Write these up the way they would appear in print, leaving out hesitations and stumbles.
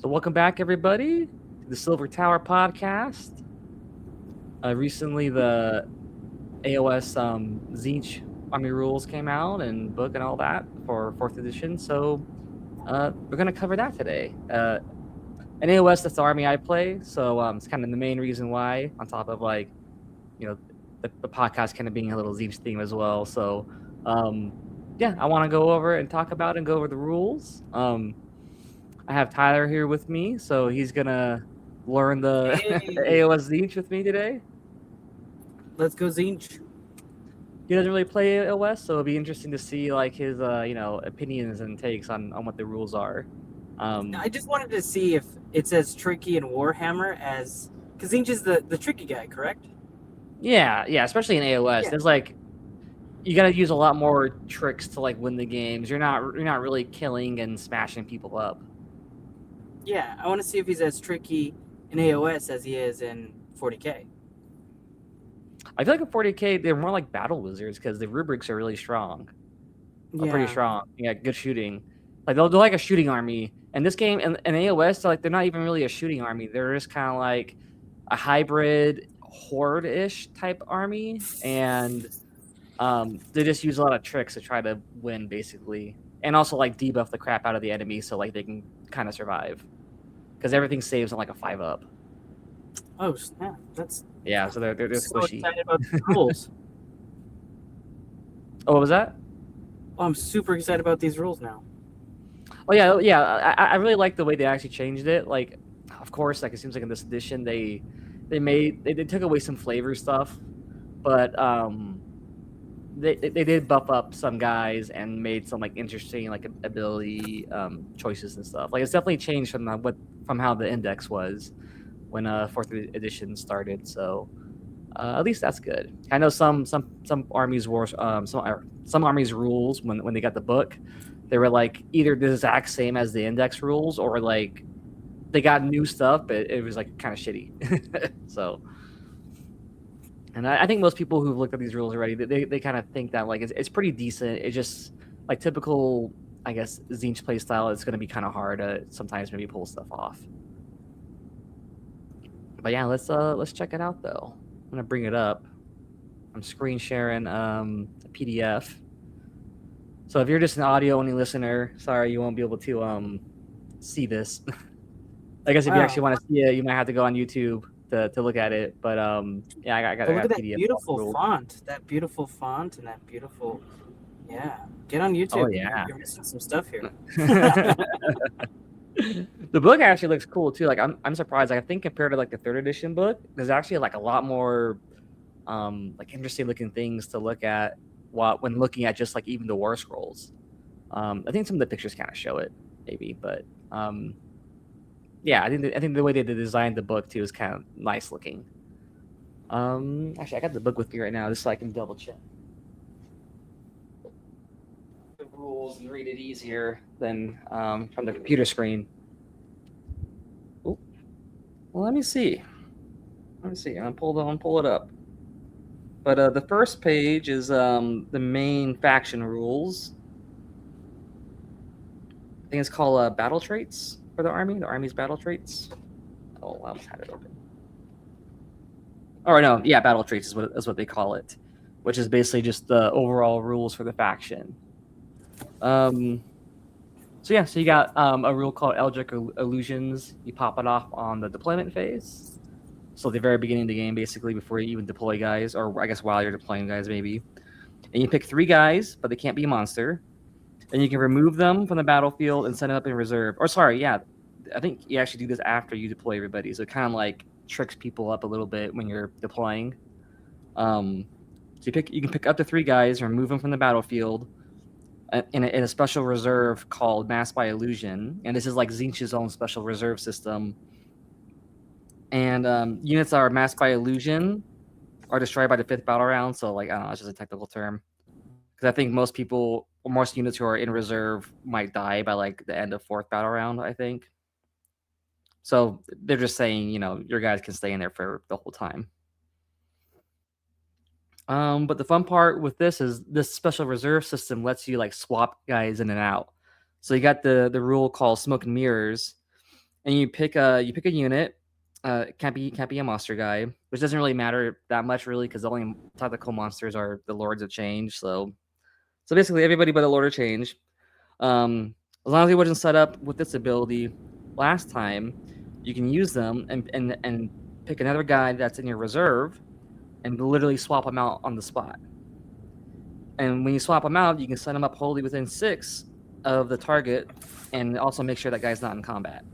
So welcome back, everybody, to the Silver Tower podcast. Recently, the AOS Tzeentch Army Rules came out and book and all that for 4th edition. So we're going to cover that today. In AOS, that's the army I play. So it's kind of the main reason why, on top of the podcast kind of being a little Tzeentch theme as well. So I want to go over and talk about and go over the rules. I have Tyler here with me, so he's gonna learn the AOS Tzeentch with me today. Let's go Tzeentch. He doesn't really play AOS, so it'll be interesting to see his opinions and takes on what the rules are. I just wanted to see if it's as tricky in Warhammer as because Tzeentch is the tricky guy, correct? Yeah, especially in AOS. Yeah. There's you gotta use a lot more tricks to win the games. You're not really killing and smashing people up. Yeah, I want to see if he's as tricky in AOS as he is in 40k. I feel like in 40k they're more like battle wizards because the rubrics are really strong. Yeah. Pretty strong. Yeah, good shooting. They're like a shooting army. And this game in AOS, they're not even really a shooting army. They're just kind of like a hybrid horde-ish type army, and they just use a lot of tricks to try to win, basically, and also debuff the crap out of the enemy so they can kind of survive, because everything saves on a 5-up. Oh snap! That's so they're so squishy. Excited about the rules. Oh, what was that? Oh, I'm super excited about these rules now. Oh yeah. I really like the way they actually changed it. Of course, it seems like in this edition they took away some flavor stuff, but they did buff up some guys and made some interesting ability choices and stuff. It's definitely changed from how the index was when 4th edition started. So at least that's good. I know some armies some armies rules when they got the book, they were either the exact same as the index rules or they got new stuff, but it was kind of shitty. So, and I think most people who've looked at these rules already, they kind of think that it's pretty decent. It's just typical, I guess, Tzeentch play style. It's going to be kind of hard to sometimes maybe pull stuff off. But yeah, let's check it out though. I'm gonna bring it up. I'm screen sharing a PDF. So if you're just an audio only listener, sorry, you won't be able to see this. I guess if you actually want to see it, you might have to go on YouTube to look at it. But I got look at that PDF beautiful font. That beautiful font and that beautiful get on YouTube. Oh yeah, you're missing some stuff here. The book actually looks cool too. I'm surprised. I think compared to the 3rd edition book, there's actually a lot more interesting looking things to look at when looking at just even the Warscrolls. I think some of the pictures kind of show it, maybe, but I think the way they designed the book too is kind of nice looking. Actually, I got the book with me right now just so I can double check the rules and read it easier than from the computer screen. Oh, well, let me see. I'm gonna pull it up. But the first page is the main faction rules. I think it's called battle traits for the army's battle traits. Oh, I almost had it open. Oh no, yeah, battle traits is what they call it, which is basically just the overall rules for the faction. So you got a rule called Eldritch Illusions. You pop it off on the deployment phase. So at the very beginning of the game, basically, before you even deploy guys, or I guess while you're deploying guys, maybe. And you pick 3 guys, but they can't be a monster. And you can remove them from the battlefield and send them up in reserve. Or sorry, I think you actually do this after you deploy everybody. So it kind of tricks people up a little bit when you're deploying. So you can pick up to 3 guys, remove them from the battlefield in a special reserve called Mass by Illusion. And this is Tzeentch's own special reserve system. And units that are masked by illusion are destroyed by the 5th battle round. So, I don't know, it's just a technical term. Because I think most units who are in reserve might die by the end of 4th battle round, I think. So they're just saying, your guys can stay in there for the whole time. But the fun part with this is this special reserve system lets you swap guys in and out. So you got the rule called Smoke and Mirrors. and you pick a unit. Can't be a monster guy, which doesn't really matter that much really, because the only tactical monsters are the Lords of Change. So basically everybody but the Lord of Change. As long as he wasn't set up with this ability last time, you can use them and pick another guy that's in your reserve and literally swap them out on the spot. And when you swap them out, you can set them up wholly within 6 of the target, and also make sure that guy's not in combat.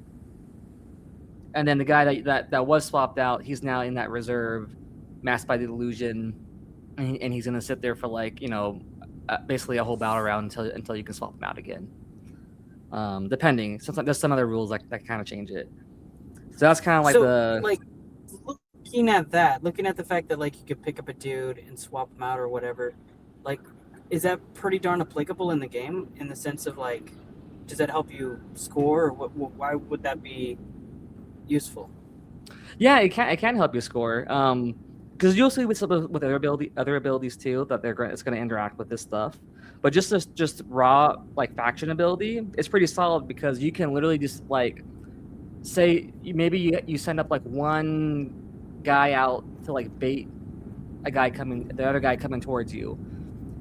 And then the guy that was swapped out, he's now in that reserve, masked by the illusion, and he's gonna sit there for like, basically a whole battle round until you can swap him out again. Depending, sometimes there's some other rules that kind of change it. So that's kind of like looking at the fact that like you could pick up a dude and swap him out or whatever, like, is that pretty darn applicable in the game, in the sense of like, does that help you score, or why would that be useful? Yeah, it can help you score. Because you'll see with other abilities too that it's going to interact with this stuff. But just raw like faction ability, it's pretty solid, because you can literally just like say maybe you send up like one guy out to like bait the other guy coming towards you,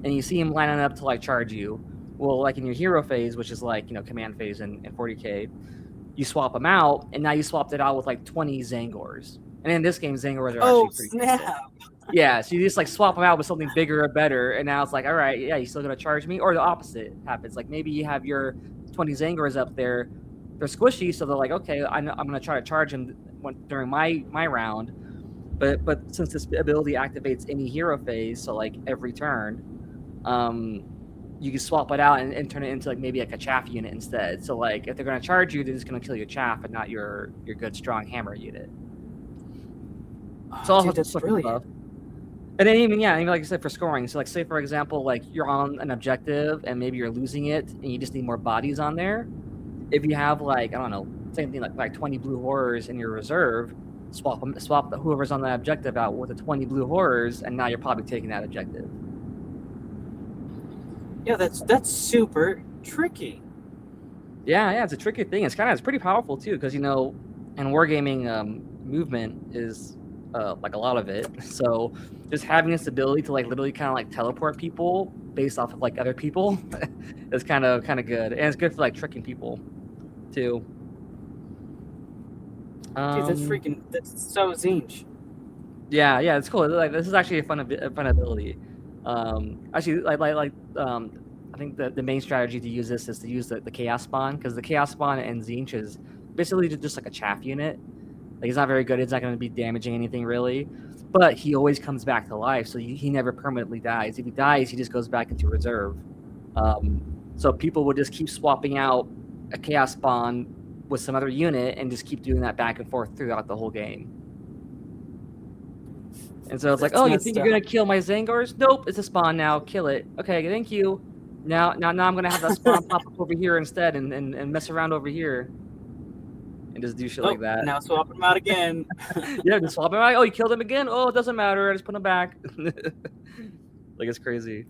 and you see him lining up to like charge you. Well, like in your hero phase, which is like command phase in 40k, you swap them out, and now you swapped it out with like 20 Zangors. And in this game, Zangors are actually pretty snap. Cool. Yeah, so you just like swap them out with something bigger or better, and now it's like, all right, yeah, you still gonna charge me? Or the opposite happens. Like maybe you have your 20 Zangors up there, they're squishy, so they're like, okay, I'm gonna try to charge him during my round. But since this ability activates any hero phase, so like every turn, you can swap it out and turn it into like maybe like a chaff unit instead. So like if they're gonna charge you, they're just gonna kill your chaff and not your good strong hammer unit. So that's brilliant. And then even like I said, for scoring. So like say for example, like you're on an objective and maybe you're losing it and you just need more bodies on there. If you have like, I don't know, same thing like 20 blue horrors in your reserve, swap whoever's on that objective out with the 20 blue horrors, and now you're probably taking that objective. Yeah, that's super tricky. Yeah, it's a tricky thing. It's pretty powerful too, because and wargaming movement is like a lot of it. So just having this ability to like literally kind of like teleport people based off of like other people is kind of good, and it's good for like tricking people too. Dude, that's so Tzeentch. Yeah, it's cool. Like this is actually a fun ability. Actually, I think the main strategy to use this is to use the chaos spawn, because the chaos spawn in Tzeentch is basically just like a chaff unit. Like he's not very good. It's not going to be damaging anything really, but he always comes back to life, so he never permanently dies. If he dies, he just goes back into reserve. So people will just keep swapping out a chaos spawn with some other unit and just keep doing that back and forth throughout the whole game. And so it's like, oh, you think you're gonna kill my Zangors? Nope, it's a spawn now. Kill it. Okay, thank you. Now I'm gonna have that spawn pop up over here instead and mess around over here. And just do shit like that. Now swap him out again. Yeah, just swap him out. Oh, you killed him again? Oh, it doesn't matter. I just put him back. Like it's crazy.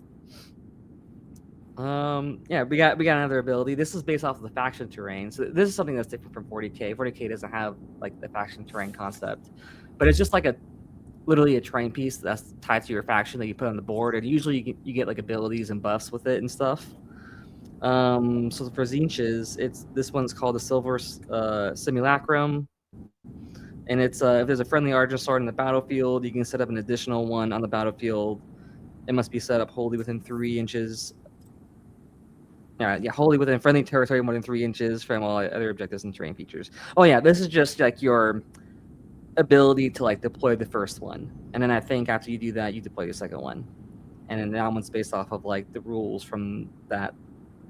Yeah, we got another ability. This is based off of the faction terrain. So this is something that's different from 40k. 40k doesn't have like the faction terrain concept, but it's just like literally a terrain piece that's tied to your faction that you put on the board, and usually you get like abilities and buffs with it and stuff. So for Tzeentch, this one's called the Silver Simulacrum, and it's if there's a friendly Argent sword in the battlefield, you can set up an additional one on the battlefield. It must be set up wholly within 3 inches. Wholly within friendly territory more than 3 inches from all other objectives and terrain features. Oh yeah, this is just like your ability to like deploy the first one, and then I think after you do that, you deploy the second one, and then that one's based off of like the rules from that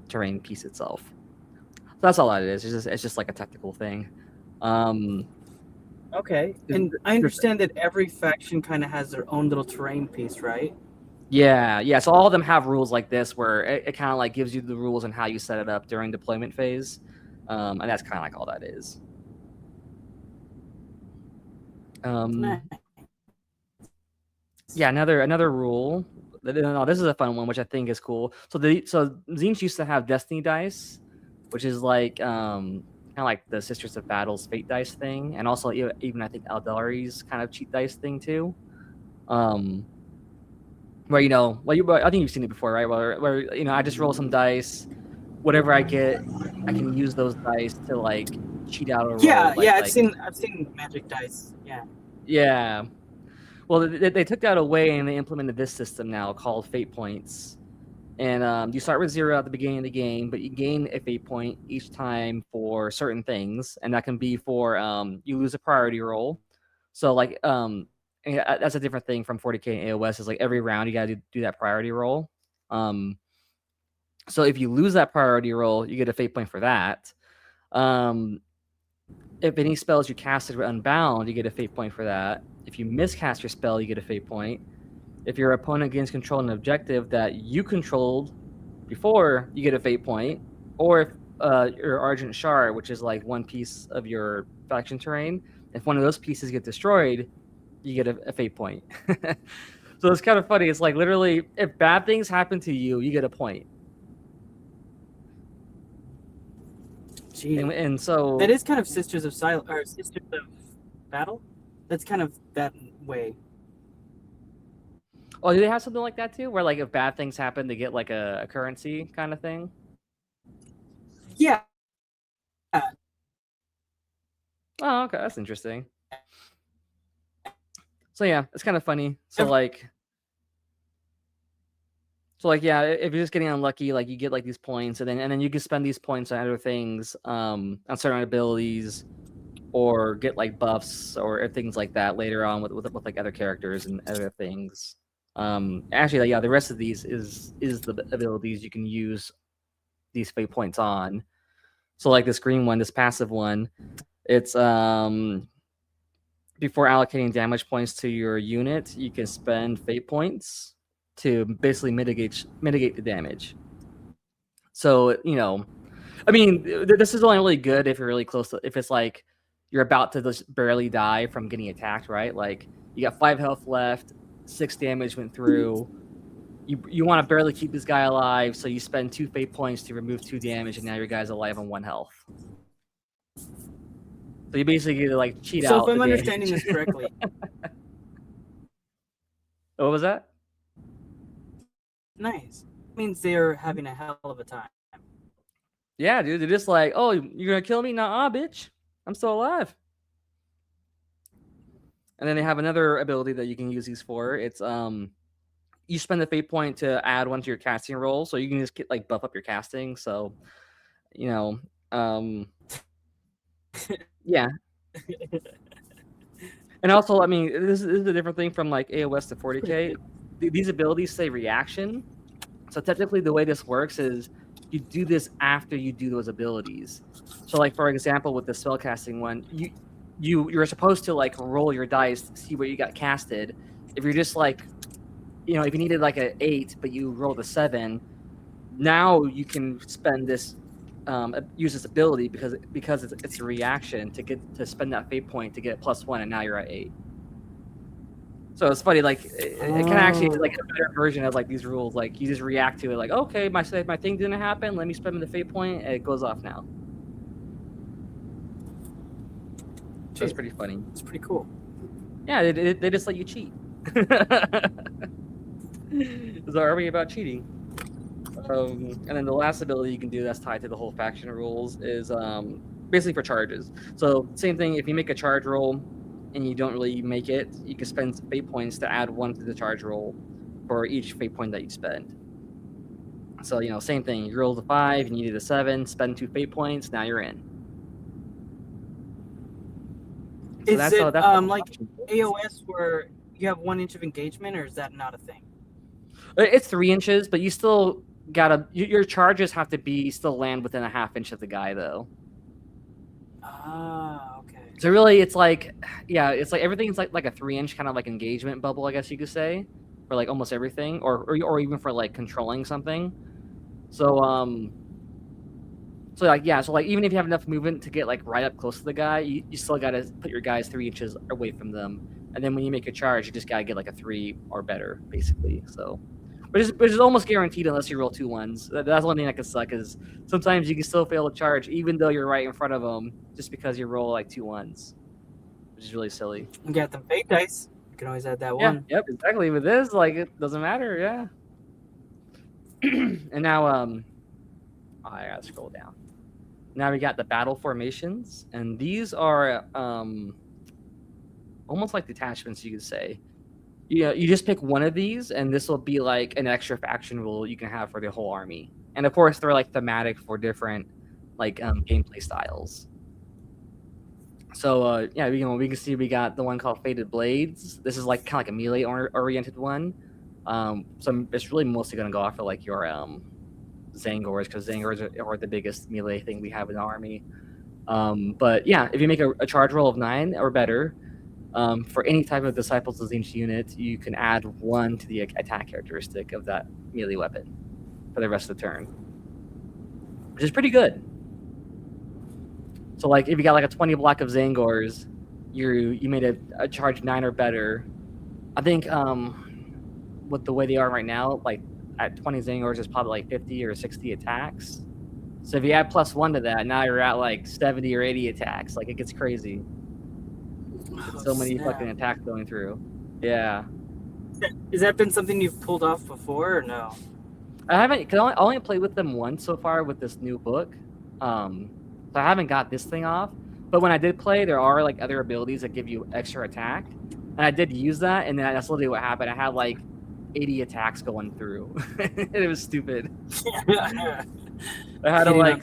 terrain piece itself. So that's all that it is. It's just like a technical thing. Okay, and I understand that every faction kind of has their own little terrain piece, right? Yeah. So all of them have rules like this, where it kind of like gives you the rules and how you set it up during deployment phase, and that's kind of like all that is. Yeah, another rule. No, this is a fun one, which I think is cool. So Tzeentch used to have Destiny dice, which is like I kind of like the Sisters of Battle's fate dice thing, and also even I think Eldari's kind of cheat dice thing too. Where I think you've seen it before, right? Where I just roll some dice, whatever I get, I can use those dice to like cheat out a roll. I've seen magic dice. Yeah. Well, they took that away and they implemented this system now called fate points. And you start with 0 at the beginning of the game, but you gain a fate point each time for certain things, and that can be for you lose a priority roll. So like that's a different thing from 40k and AOS. Is like every round you got to do that priority roll. So if you lose that priority roll, you get a fate point for that. If any spells you casted were unbound, you get a fate point for that. If you miscast your spell, you get a fate point. If your opponent gains control of an objective that you controlled before, you get a fate point. Or if your Argent Shard, which is like one piece of your faction terrain, if one of those pieces get destroyed, you get a fate point. So it's kind of funny. It's like literally, if bad things happen to you, you get a point. And so that is kind of Sisters of Battle. That's kind of that way. Oh, do they have something like that too? Where like if bad things happen, they get like a currency kind of thing? Yeah. Oh, okay, that's interesting. So yeah, it's kind of funny. So yeah, if you're just getting unlucky, like you get like these points, and then you can spend these points on other things, on certain abilities, or get like buffs or things like that later on with like other characters and other things. Actually, yeah, the rest of these is the abilities you can use these fate points on. So like this green one, this passive one, it's before allocating damage points to your unit, you can spend fate points to basically mitigate the damage. So I mean, this is only really good if you're really close to, if it's like you're about to just barely die from getting attacked, right? Like you got 5 health left, 6 damage went through. You want to barely keep this guy alive, so you spend 2 fate points to remove 2 damage, and now your guy's alive on 1 health. So you basically get to like cheat out. So if I'm understanding this correctly, what was that? Nice. It means they're having a hell of a time. Yeah, dude. They're just like, oh, you're gonna kill me? Nah, bitch. I'm still alive. And then they have another ability that you can use these for. It's you spend the fate point to add one to your casting roll, so you can just get like buff up your casting. So, yeah. And also, I mean, this is a different thing from like AOS to 40k. These abilities say reaction. So technically, the way this works is you do this after you do those abilities. So, like for example, with the spellcasting one, you're supposed to like roll your dice, see what you got casted. If you're just like, if you needed like an 8, but you rolled a 7, now you can spend this, use this ability because it's a reaction to spend that fate point to get +1, and now you're at 8. So it's funny, like it can actually like a better version of like these rules. Like you just react to it, like okay, my thing didn't happen. Let me spend the fate point, and it goes off now. So it's pretty funny. It's pretty cool. Yeah, they just let you cheat. So are we about cheating? And then the last ability you can do that's tied to the whole faction rules is basically for charges. So same thing, if you make a charge roll and you don't really make it, you can spend fate points to add 1 to the charge roll for each fate point that you spend. So same thing, you rolled a 5 and you needed a 7, spend 2 fate points, now you're in. So is it like AOS where you have 1 inch of engagement, or is that not a thing? It's 3 inches, but you still your charges have to be still land within a ½ inch of the guy though. Okay. So really, it's like, it's like everything's like a 3-inch kind of like engagement bubble, I guess you could say, for like almost everything, or even for like controlling something. So so like even if you have enough movement to get like right up close to the guy, you still got to put your guys 3 inches away from them, and then when you make a charge, you just got to get like a 3 or better, basically. So which is almost guaranteed unless you roll 2 1s. That's one thing that can suck is sometimes you can still fail to charge even though you're right in front of them just because you roll like 2 1s, which is really silly. You got them fate dice. You can always add that Yeah, one. yep, exactly. With this, like it doesn't matter. Yeah. And now, I gotta scroll down. Now we got the battle formations, and these are almost like detachments, you could say. You just pick one of these, and this will be like an extra faction rule you can have for the whole army. And of course, they're like thematic for different like gameplay styles. So yeah, we can see we got the one called Fated Blades. This is like kind of like a melee oriented one. So it's really mostly going to go after like your Zangors, because Zangors are the biggest melee thing we have in the army. But yeah, if you make a charge roll of 9 or better, for any type of Disciples of Tzeentch unit, you can add 1 to the attack characteristic of that melee weapon for the rest of the turn, which is pretty good. So like if you got like a 20 block of Zangors, you made a charge 9 or better. I think with the way they are right now, like at 20 Zangors is probably like 50 or 60 attacks. So if you add +1 to that, now you're at like 70 or 80 attacks. Like it gets crazy. So many fucking attacks going through. Yeah. Has that been something you've pulled off before or no? I haven't, because I only played with them once so far with this new book. So I haven't got this thing off. But when I did play, there are like other abilities that give you extra attack. And I did use that, and then that's literally what happened. I had like 80 attacks going through. It was stupid. I had to like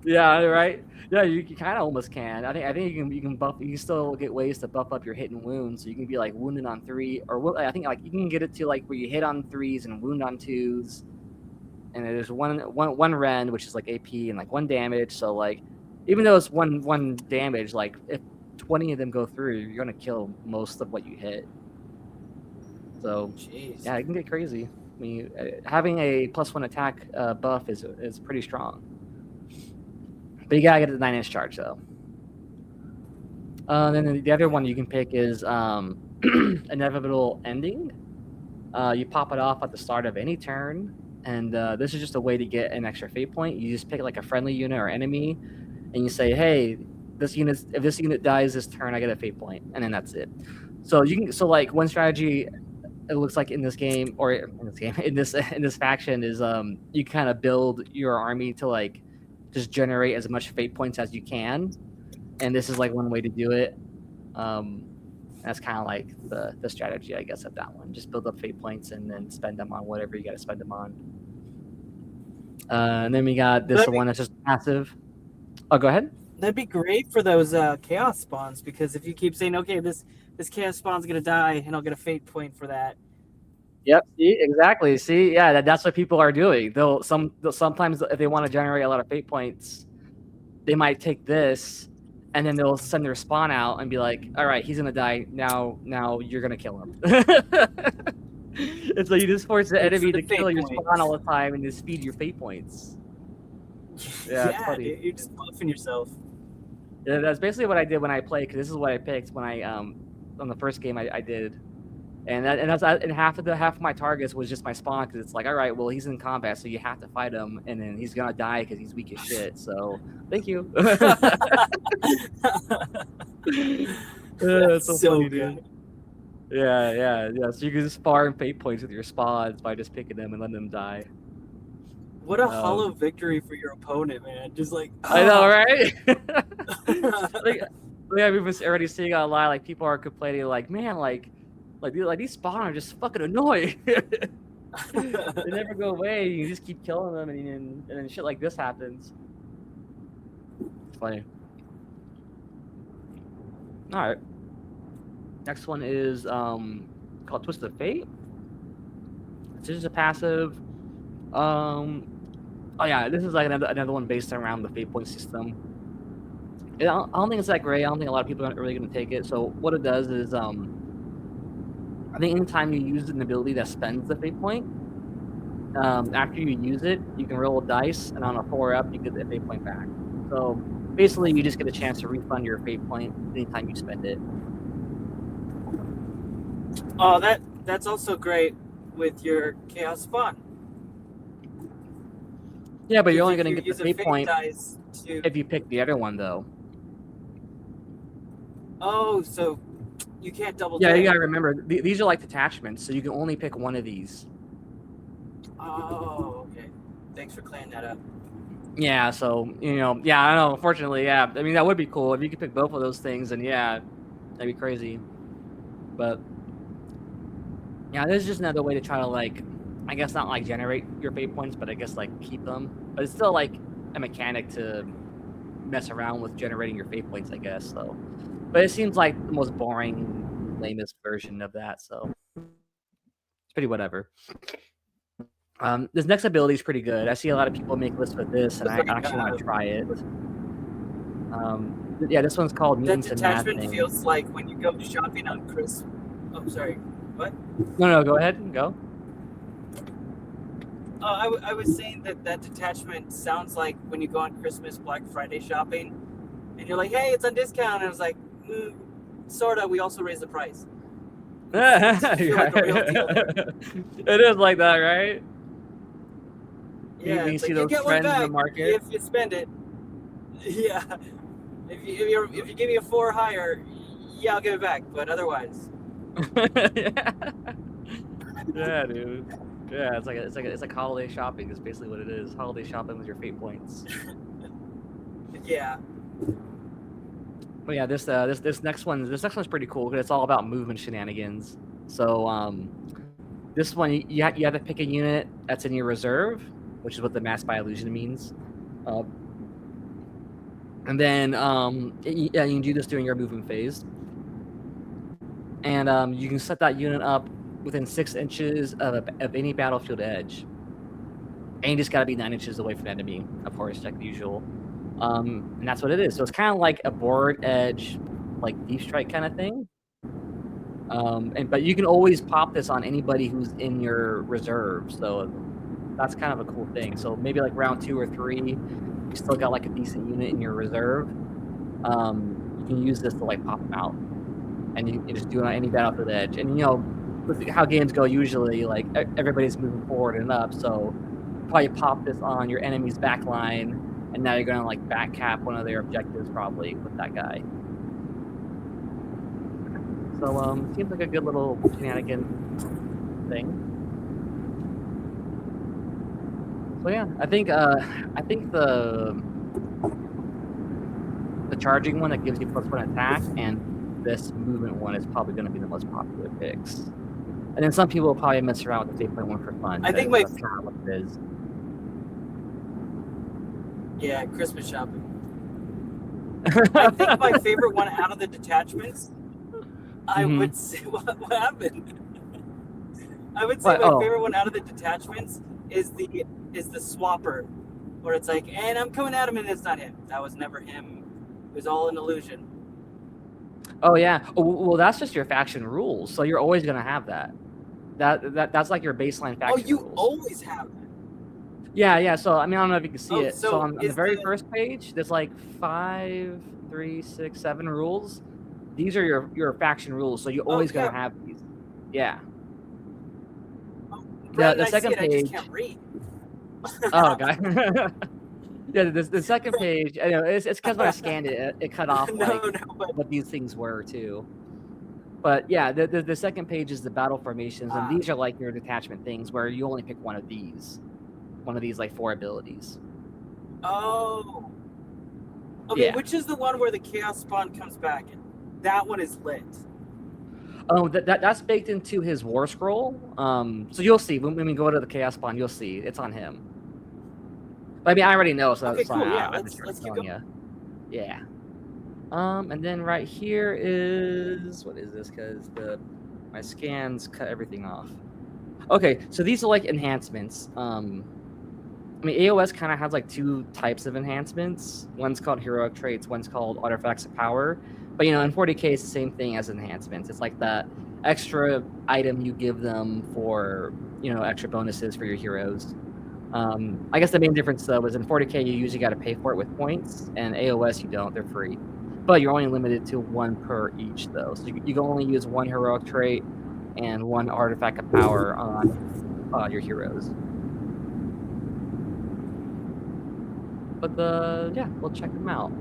yeah, right. Yeah, you kind of almost can. I think you can buff. You can still get ways to buff up your hit and wound, so you can be like wounded on 3, or I think like you can get it to like where you hit on 3s and wound on 2s. And there's one rend, which is like AP and like 1 damage. So like, even though it's one damage, like if 20 of them go through, you're gonna kill most of what you hit. So jeez. Yeah, it can get crazy. I mean, having a +1 attack buff is pretty strong. But you gotta get the 9-inch charge though. Then the other one you can pick is Inevitable Ending. You pop it off at the start of any turn, and this is just a way to get an extra fate point. You just pick like a friendly unit or enemy, and you say, "Hey, if this unit dies this turn, I get a fate point," and then that's it. So like one strategy it looks like in this game, or in this faction is you kind of build your army to like just generate as much fate points as you can, and this is like one way to do it. That's kind of like the strategy, I guess, of that one. Just build up fate points and then spend them on whatever you got to spend them on. And then we got this one that's just passive. Oh, go ahead. That'd be great for those chaos spawns, because if you keep saying, okay, this chaos spawn's gonna die and I'll get a fate point for that. Yep. See, exactly. See, yeah, that's what people are doing. They'll sometimes if they want to generate a lot of fate points, they might take this, and then they'll send their spawn out and be like, "All right, he's gonna die now. Now you're gonna kill him." And so you just force the enemy to kill your spawn all the time and just feed your fate points. Yeah, it's funny. You're just buffing yourself. Yeah, that's basically what I did when I played, because this is what I picked when I on the first game I did. And half of my targets was just my spawn, because it's like, all right, well, he's in combat, so you have to fight him, and then he's gonna die because he's weak as shit. So thank you. That's so funny, dude. Yeah. So you can just farm fate points with your spawns by just picking them and letting them die. What a hollow victory for your opponent, man! Just like I know, right? Like we've been already seeing a lot. Like people are complaining, like, man, like these spawn are just fucking annoying. They never go away. You just keep killing them, and then shit like this happens. It's funny. All right. Next one is called Twisted Fate. This is a passive. Oh yeah, this is like another one based around the fate point system. I don't think it's that great. I don't think a lot of people are really going to take it. So what it does is I think anytime you use an ability that spends the fate point, after you use it, you can roll a dice, and on a 4-up, you get the fate point back. So basically, you just get a chance to refund your fate point anytime you spend it. Oh, that's also great with your chaos spawn. Yeah, but you're only If going to you get the use a fate fate point dice to. if you pick the other one, though. Oh, so you can't double Yeah, dip. you got to remember, these are like detachments, so you can only pick one of these. Oh, okay. Thanks for clearing that up. Yeah, so, yeah, I don't know. Unfortunately, yeah. I mean, that would be cool. If you could pick both of those things, and yeah, that'd be crazy. But, yeah, this is just another way to try to, like, I guess not, like, generate your fate points, but I guess, like, keep them. But it's still, like, a mechanic to mess around with generating your fate points, I guess, so. But it seems like the most boring, lamest version of that, so. It's pretty whatever. This next ability is pretty good. I see a lot of people make lists with this, and I actually want to try it. Yeah, this one's called That Mutants and detachment Mad Thing. feels like when you go shopping on Christmas. Oh, sorry. What? No, go ahead. Go. I was saying that detachment sounds like when you go on Christmas Black Friday shopping, and you're like, hey, it's on discount. And I was like, sorta. We also raised the price. I feel like a real deal there. It is like that, right? Yeah, you it's see like, those you get one trends in the back market. if you spend it. Yeah. If you give me a 4 higher, yeah, I'll give it back. But otherwise. Yeah, dude. Yeah, it's like holiday shopping. Is basically what it is. Holiday shopping with your fate points. Yeah. But yeah, this next one's pretty cool because it's all about movement shenanigans. So this one you have to pick a unit that's in your reserve, which is what the mass by illusion means. And then you can do this during your movement phase. And you can set that unit up within 6 inches of any battlefield edge. And you just got to be 9 inches away from the enemy, of course, like usual. And that's what it is. So it's kind of like a board edge, like deep strike kind of thing. But you can always pop this on anybody who's in your reserve. So that's kind of a cool thing. So maybe like round 2 or 3, you still got like a decent unit in your reserve. You can use this to like pop them out, and you just do it on any battlefield edge. And with how games go, usually like everybody's moving forward and up. So probably pop this on your enemy's back line. And now you're going to like back cap one of their objectives probably with that guy. So seems like a good little shenanigan thing. So yeah, I think the charging one that gives you +1 attack and this movement one is probably going to be the most popular picks. And then some people will probably mess around with the 8.1 for fun. I think that's kind of what it is. Yeah, Christmas shopping. I think my favorite one out of the detachments, I would say, what happened? I would say my favorite one out of the detachments is the swapper, where it's like, and I'm coming at him, and it's not him. That was never him. It was all an illusion. Oh yeah. Well, that's just your faction rules. So you're always gonna have that. That's like your baseline faction. Oh, you rules. always have that. Yeah. So I mean, I don't know if you can see it. So So on the very first page, there's like 5, 3, 6, 7 rules. These are your faction rules. So you're always gonna have these. Yeah. The second page. I just can't read. Oh, God. Yeah, the second page. It's because when I scanned it, it cut off what these things were too. But yeah, the second page is the battle formations, and these are like your detachment things where you only pick one of these like 4 abilities. Oh. Okay, yeah. Which is the one where the chaos spawn comes back? That one is lit. Oh, that's baked into his war scroll. So you'll see when we go to the chaos spawn, you'll see it's on him. But I mean, I already know, so okay, that's cool. Yeah, let's keep going. Yeah. And then right here is what is this? Because my scans cut everything off. Okay, so these are like enhancements. I mean, AOS kind of has like 2 types of enhancements. One's called heroic traits. One's called artifacts of power. But in 40k, it's the same thing as enhancements. It's like that extra item you give them for extra bonuses for your heroes. I guess the main difference though is in 40k you usually got to pay for it with points, and AOS you don't; they're free. But you're only limited to 1 per each though, so you can only use 1 heroic trait and 1 artifact of power on your heroes. But yeah, we'll check them out.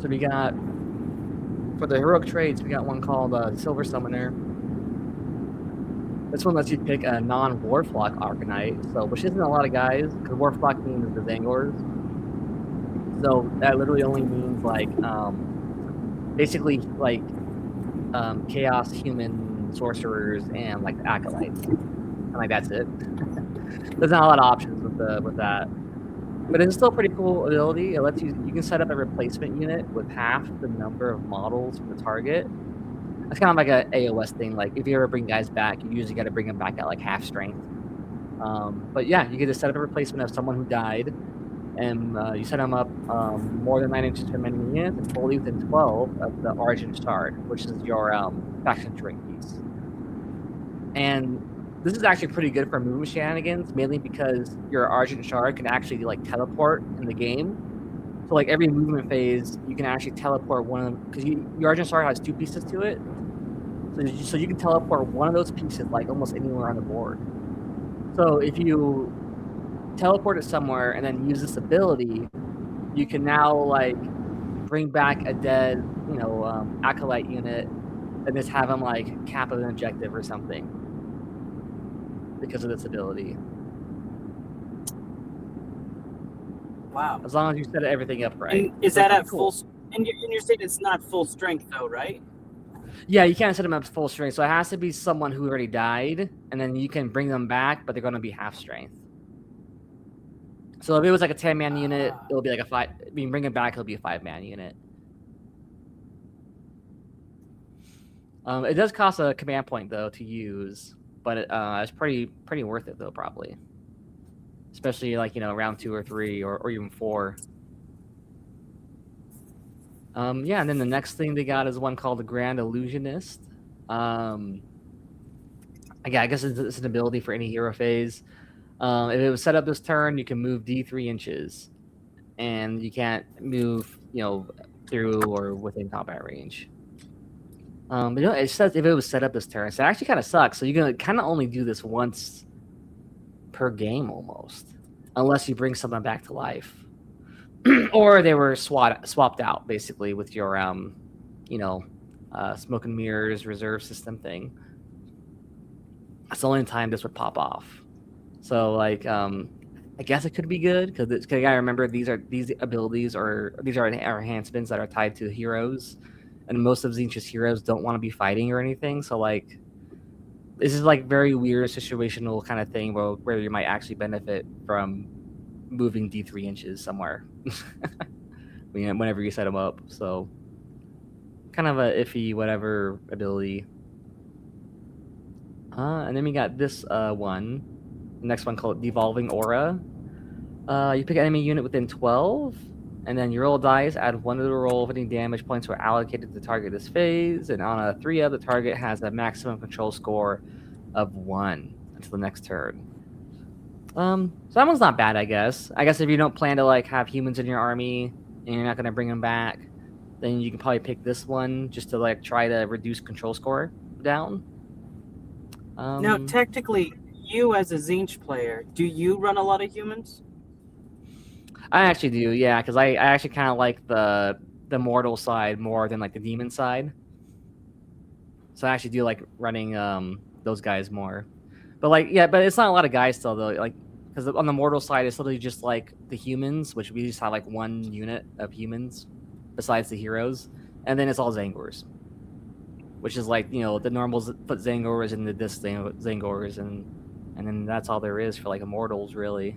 So we got, for the heroic traits, we got one called Silver Summoner. This one lets you pick a non-Warflock Arcanite, so which isn't a lot of guys, because Warflock means the Zangors. So that literally only means like basically like chaos human sorcerers and like acolytes. And like that's it. There's not a lot of options with that. But it's still a pretty cool ability. It lets you can set up a replacement unit with half the number of models from the target. It's kind of like a AOS thing. Like if you ever bring guys back, you usually got to bring them back at like half strength. But yeah, you get to set up a replacement of someone who died, and you set them up more than 9 inches per many units and fully within 12 of the Argent Shard, which is your faction trait piece. And this is actually pretty good for movement shenanigans, mainly because your Argent Shard can actually like teleport in the game. So like every movement phase, you can actually teleport one of them, because your Argent Shard has 2 pieces to it. So you can teleport one of those pieces like almost anywhere on the board. So if you teleport it somewhere and then use this ability, you can now like bring back a dead, acolyte unit and just have them like cap an objective or something because of this ability. Wow. As long as you set everything up right. And is that at full? And you're saying it's not full strength though, right? Yeah, you can't set them up full strength, so it has to be someone who already died, and then you can bring them back, but they're going to be half strength. So if it was like a 10-man unit, it'll be like a 5. I mean, bring it back, it'll be a 5-man unit. It does cost a command point though to use, but it's pretty worth it though, probably. Especially like round 2 or 3 or even 4. Yeah, and then the next thing they got is one called the Grand Illusionist. I guess it's an ability for any hero phase. If it was set up this turn, you can move D3 inches, and you can't move, through or within combat range. But it says if it was set up this turn, so it actually kind of sucks. So you're gonna kind of only do this once per game almost, unless you bring someone back to life. Or they were swapped out basically with your smoke and mirrors reserve system thing. That's the only time this would pop off. So like I guess it could be good because you gotta remember these abilities are enhancements that are tied to heroes, and most of Tzeentch's heroes don't want to be fighting or anything. So like this is like very weird situational kind of thing where you might actually benefit from moving D3 inches somewhere whenever you set them up. So kind of a iffy whatever ability. And then we got this one, the next one called Devolving Aura. You pick an enemy unit within 12, and then you roll dice, add 1 to the roll if any damage points were allocated to the target this phase, and on a 3-up, the target has a maximum control score of 1 until the next turn. So that one's not bad, I guess. I guess if you don't plan to like have humans in your army and you're not going to bring them back, then you can probably pick this one just to like try to reduce control score down. Now, technically, you as a Tzeentch player, do you run a lot of humans? I actually do, yeah, because I actually kind of like the mortal side more than like the demon side. So I actually do like running those guys more. But like, yeah, but it's not a lot of guys still though. Like, because on the mortal side, it's literally just like the humans, which we just have like 1 unit of humans besides the heroes, and then it's all Zangors, which is like the normals put Zangors and the disc Zangors, and then that's all there is for like immortals really.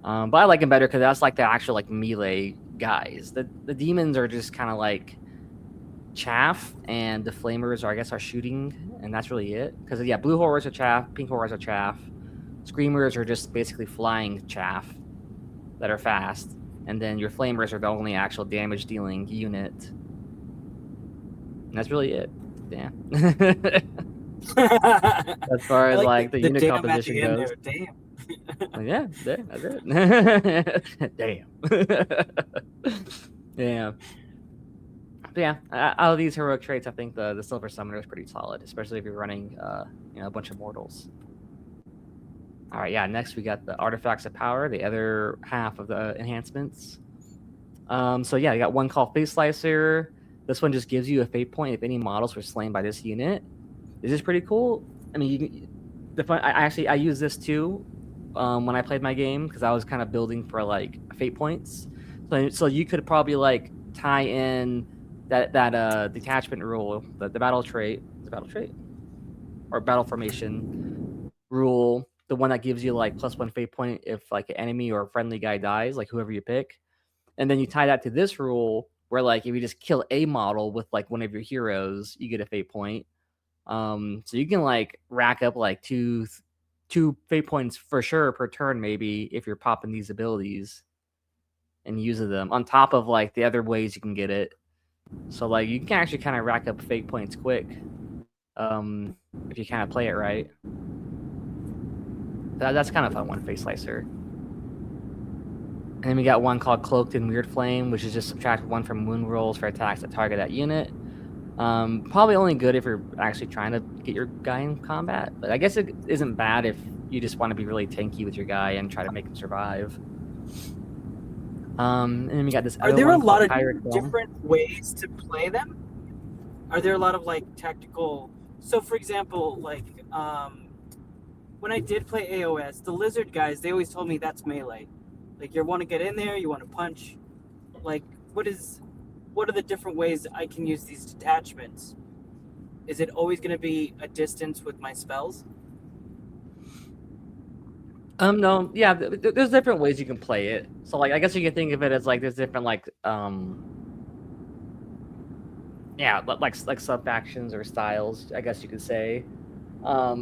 But I like them better because that's like the actual like melee guys. The demons are just kind of like chaff, and the flamers are shooting, and that's really it. Because yeah, blue horrors are chaff, pink horrors are chaff, screamers are just basically flying chaff that are fast, and then your flamers are the only actual damage dealing unit, and that's really it. Yeah. As far as like the unit composition goes. Damn. Yeah, that's it. Damn. Yeah. But yeah, out of these heroic traits, I think the Silver Summoner is pretty solid, especially if you're running a bunch of mortals. All right, yeah. Next, we got the Artifacts of Power, the other half of the enhancements. So yeah, you got one called Face Slicer. This one just gives you a fate point if any models were slain by this unit. This is pretty cool. I mean, I use this too when I played my game because I was kind of building for like fate points. So you could probably like tie in that detachment rule, the battle trait, or battle formation rule, the one that gives you like +1 fate point if like an enemy or a friendly guy dies, like whoever you pick. And then you tie that to this rule where like if you just kill a model with like one of your heroes, you get a fate point. So you can like rack up like two fate points for sure per turn, maybe, if you're popping these abilities and using them on top of like the other ways you can get it. So like you can actually kind of rack up fate points quick if you kind of play it right. That's kind of fun one, Face Slicer. And then we got one called Cloaked in Weird Flame, which is just subtract 1 from wound rolls for attacks that target that unit. Probably only good if you're actually trying to get your guy in combat, but I guess it isn't bad if you just want to be really tanky with your guy and try to make him survive. And then we got this. Are there a lot of different ways to play them? Are there a lot of like tactical? So, for example, like when I did play AOS, the lizard guys, they always told me that's melee. Like you want to get in there, you want to punch. Like what are the different ways I can use these detachments? Is it always going to be a distance with my spells? No, yeah, there's different ways you can play it. So like I guess you can think of it as like there's different like like sub factions or styles, I guess you could say. I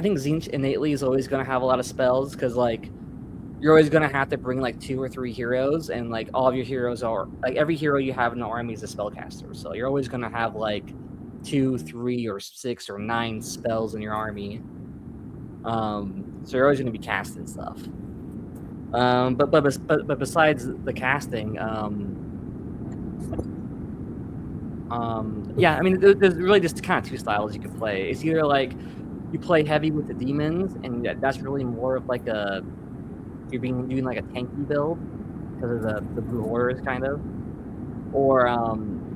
think Tzeentch innately is always going to have a lot of spells because like you're always going to have to bring like 2 or 3 heroes, and like all of your heroes are like every hero you have in the army is a spellcaster, so you're always going to have like 2, 3, or 6 or 9 spells in your army. So you're always going to be casting stuff. But besides the casting, yeah, I mean, there's really just kind of 2 styles you can play. It's either like you play heavy with the demons, and that's really more of like you're doing like a tanky build because of the blue orders kind of, or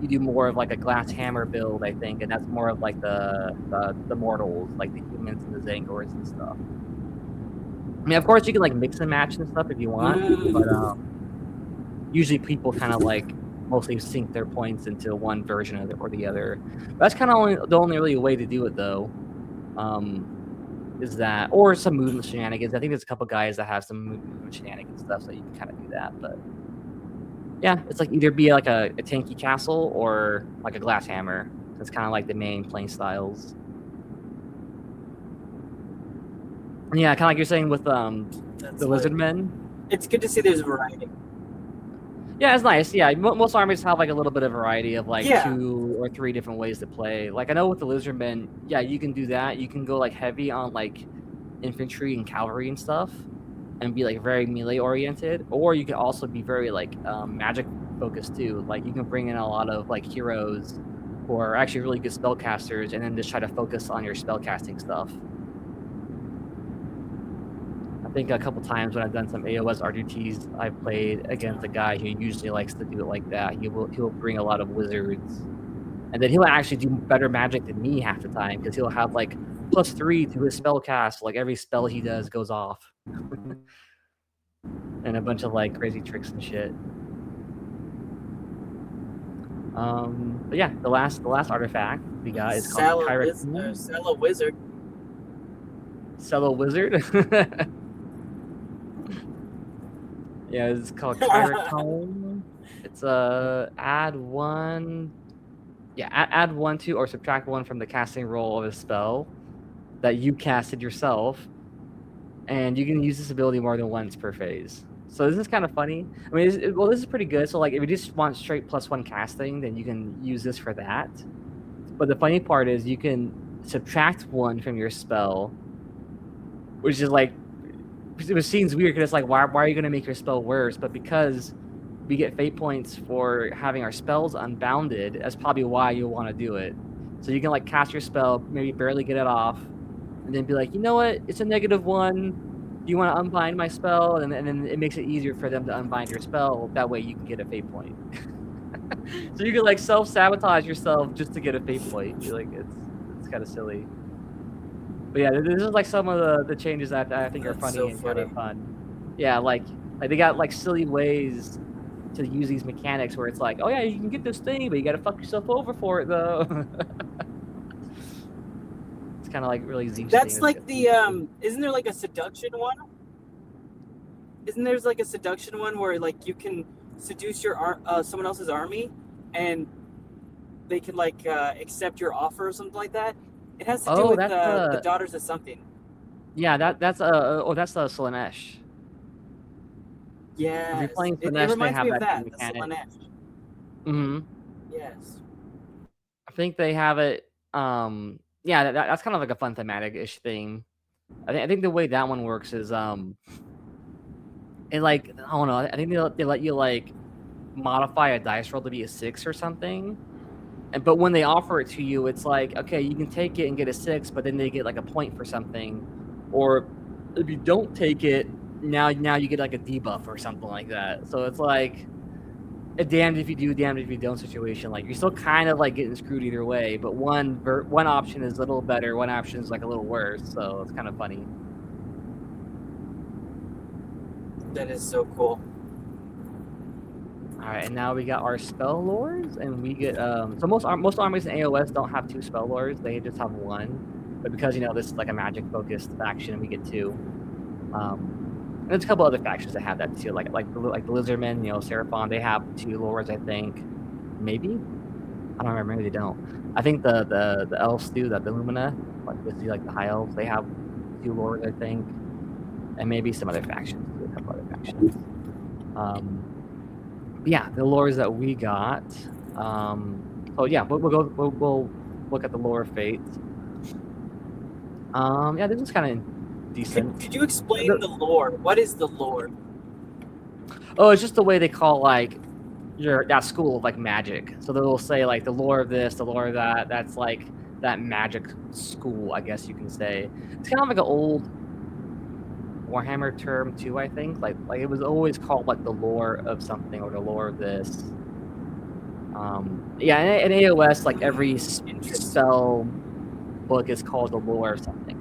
you do more of like a glass hammer build, I think, and that's more of like the mortals, like the humans and the Zangors and stuff. I mean, of course, you can like mix and match and stuff if you want, but usually people kind of like mostly sink their points into one version of it or the other. But that's kind of the only really way to do it, though. Is that, or some movement shenanigans. I think there's a couple guys that have some movement shenanigans stuff, so you can kind of do that. But yeah, it's like either be like a tanky castle or like a glass hammer. That's kind of like the main playing styles. And yeah, kind of like you're saying with the lizard men. It's good to see there's variety. Yeah, it's nice. Yeah, most armies have like a little bit of variety of like 2 or 3 different ways to play. Like I know with the lizardmen, yeah, you can do that. You can go like heavy on like infantry and cavalry and stuff, and be like very melee oriented. Or you can also be very like magic focused too. Like you can bring in a lot of like heroes who are actually really good spellcasters, and then just try to focus on your spellcasting stuff. I think a couple times when I've done some AOS RGTs, I've played against a guy who usually likes to do it like that. He'll bring a lot of wizards, and then he'll actually do better magic than me half the time because he'll have like +3 to his spell cast. Like every spell he does goes off, and a bunch of like crazy tricks and shit. But yeah, the last artifact we got is called Cello Wizard. Cello Wizard. Yeah, it's called Kyric. It's add 1 to or subtract 1 from the casting roll of a spell that you casted yourself, and you can use this ability more than once per phase. So this is kind of funny. I mean, this is pretty good. So like, if you just want straight +1 casting, then you can use this for that. But the funny part is you can subtract 1 from your spell, which is like, it seems weird because it's like, why are you going to make your spell worse? But because we get fate points for having our spells unbounded. That's probably why you'll want to do it. So you can like cast your spell, maybe barely get it off, and then be like, you know what? It's a -1. Do you want to unbind my spell? And then it makes it easier for them to unbind your spell. That way you can get a fate point. So you can like self-sabotage yourself just to get a fate point. You're like, it's kind of silly. But yeah, this is like some of the changes that I think are That's funny so and kind of funny. fun. Yeah, like they got like silly ways to use these mechanics where it's like, oh yeah, you can get this thing, but you gotta fuck yourself over for it though. It's kind of like really Tzeentch That's thing. like the isn't there like a seduction one? Isn't there's like a seduction one where like you can seduce your someone else's army and they can like accept your offer or something like that? It has to do Oh, with that's the daughters of something. yeah, that's Slaanesh. If you're Yes, playing it Slaanesh, they reminds have me of that same that. The mechanic. Slaanesh. Mm-hmm. Yes. I think they have it. Yeah, that's kind of like a fun thematic-ish thing. I think the way that one works is it like I don't know. I think they let you like modify a dice roll to be a 6 or something. But when they offer it to you, it's like, okay, you can take it and get a 6, but then they get like a point for something. Or if you don't take it, now you get like a debuff or something like that. So it's like a damned if you do, damned if you don't situation. Like you're still kind of like getting screwed either way, but one option is a little better, one option is like a little worse. So it's kind of funny. That is so cool. All right, and now we got our spell lords, and we get so most armies in AOS don't have 2 spell lords; they just have 1. But because this is like a magic focused faction, we get 2. And there's a couple other factions that have that too, like the Lizardmen, Seraphon. They have 2 lords, I think. Maybe I don't remember. Maybe they don't. I think the elves do, the Lumina, like the high elves, they have 2 lords, I think, and maybe some other factions, a couple other factions. Yeah, the lores that we got. So yeah, we'll look at the lore of Fate. Yeah, this is kind of decent. Could you explain the lore? What is the lore? Oh, it's just the way they call like that school of like magic. So they'll say like the lore of this, the lore of that. That's like that magic school, I guess you can say. It's kind of like an old Warhammer term too, I think. Like it was always called like the lore of something or the lore of this. Yeah, in AOS, like every spell book is called the lore of something.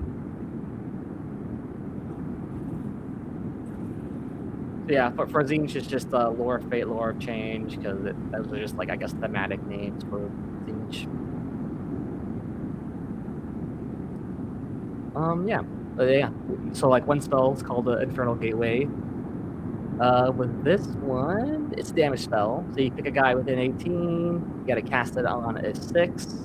So yeah, for Tzeentch, it's just lore of Fate, lore of Change, because those are just like, I guess, thematic names for Tzeentch. Yeah. Yeah, so like one spell is called the Infernal Gateway. With this one, it's a damage spell. So you pick a guy within 18, you gotta cast it on a 6.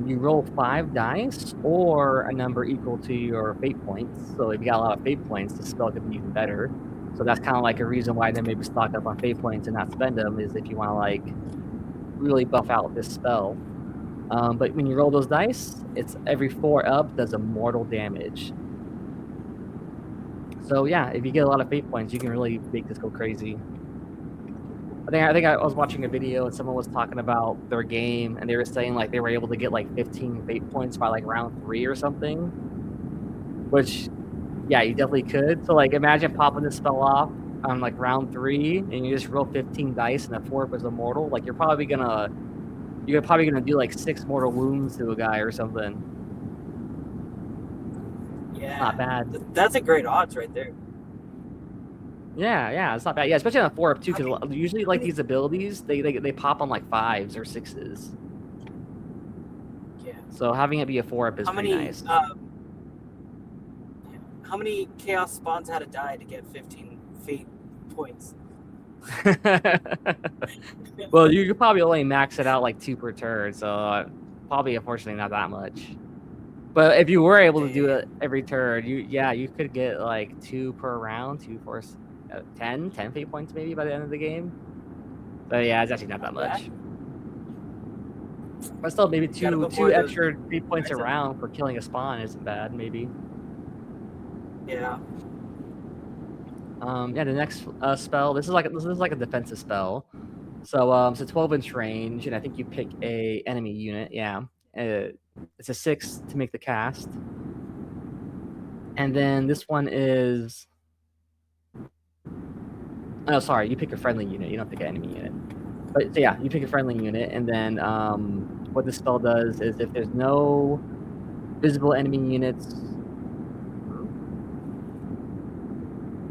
You roll 5 dice or a number equal to your fate points. So if you got a lot of fate points, the spell could be even better. So that's kind of like a reason why they maybe stock up on fate points and not spend them, is if you want to like really buff out this spell. But when you roll those dice, it's every 4 up does a mortal damage. So yeah, if you get a lot of fate points, you can really make this go crazy. I think I was watching a video and someone was talking about their game, and they were saying like they were able to get like 15 fate points by like round 3 or something. Which, yeah, you definitely could. So like imagine popping this spell off on like round 3, and you just roll 15 dice, and a 4 up is immortal. Like you're probably gonna do like 6 mortal wounds to a guy or something. Yeah, not bad. That's a great odds right there. Yeah, it's not bad. Yeah, especially on a 4 up too, because usually like these abilities, they pop on like 5s or 6s. Yeah. So having it be a 4 up is pretty nice. How many chaos spawns had to die to get 15 fate points? Well, you could probably only max it out like 2 per turn, so probably unfortunately not that much. But if you were able to do it every turn, you could get like 2 per round, 2 for 10 fate points maybe by the end of the game. But yeah, it's actually not that much. But still, maybe two extra fate points a round for killing a spawn isn't bad, maybe. Yeah. Yeah, the next spell. This is like a defensive spell. So it's a 12-inch range, and I think you pick a enemy unit. Yeah, it's a 6 to make the cast, and then this one is. Oh, sorry, you pick a friendly unit. You don't pick an enemy unit. But so yeah, you pick a friendly unit, and then what this spell does is if there's no visible enemy units.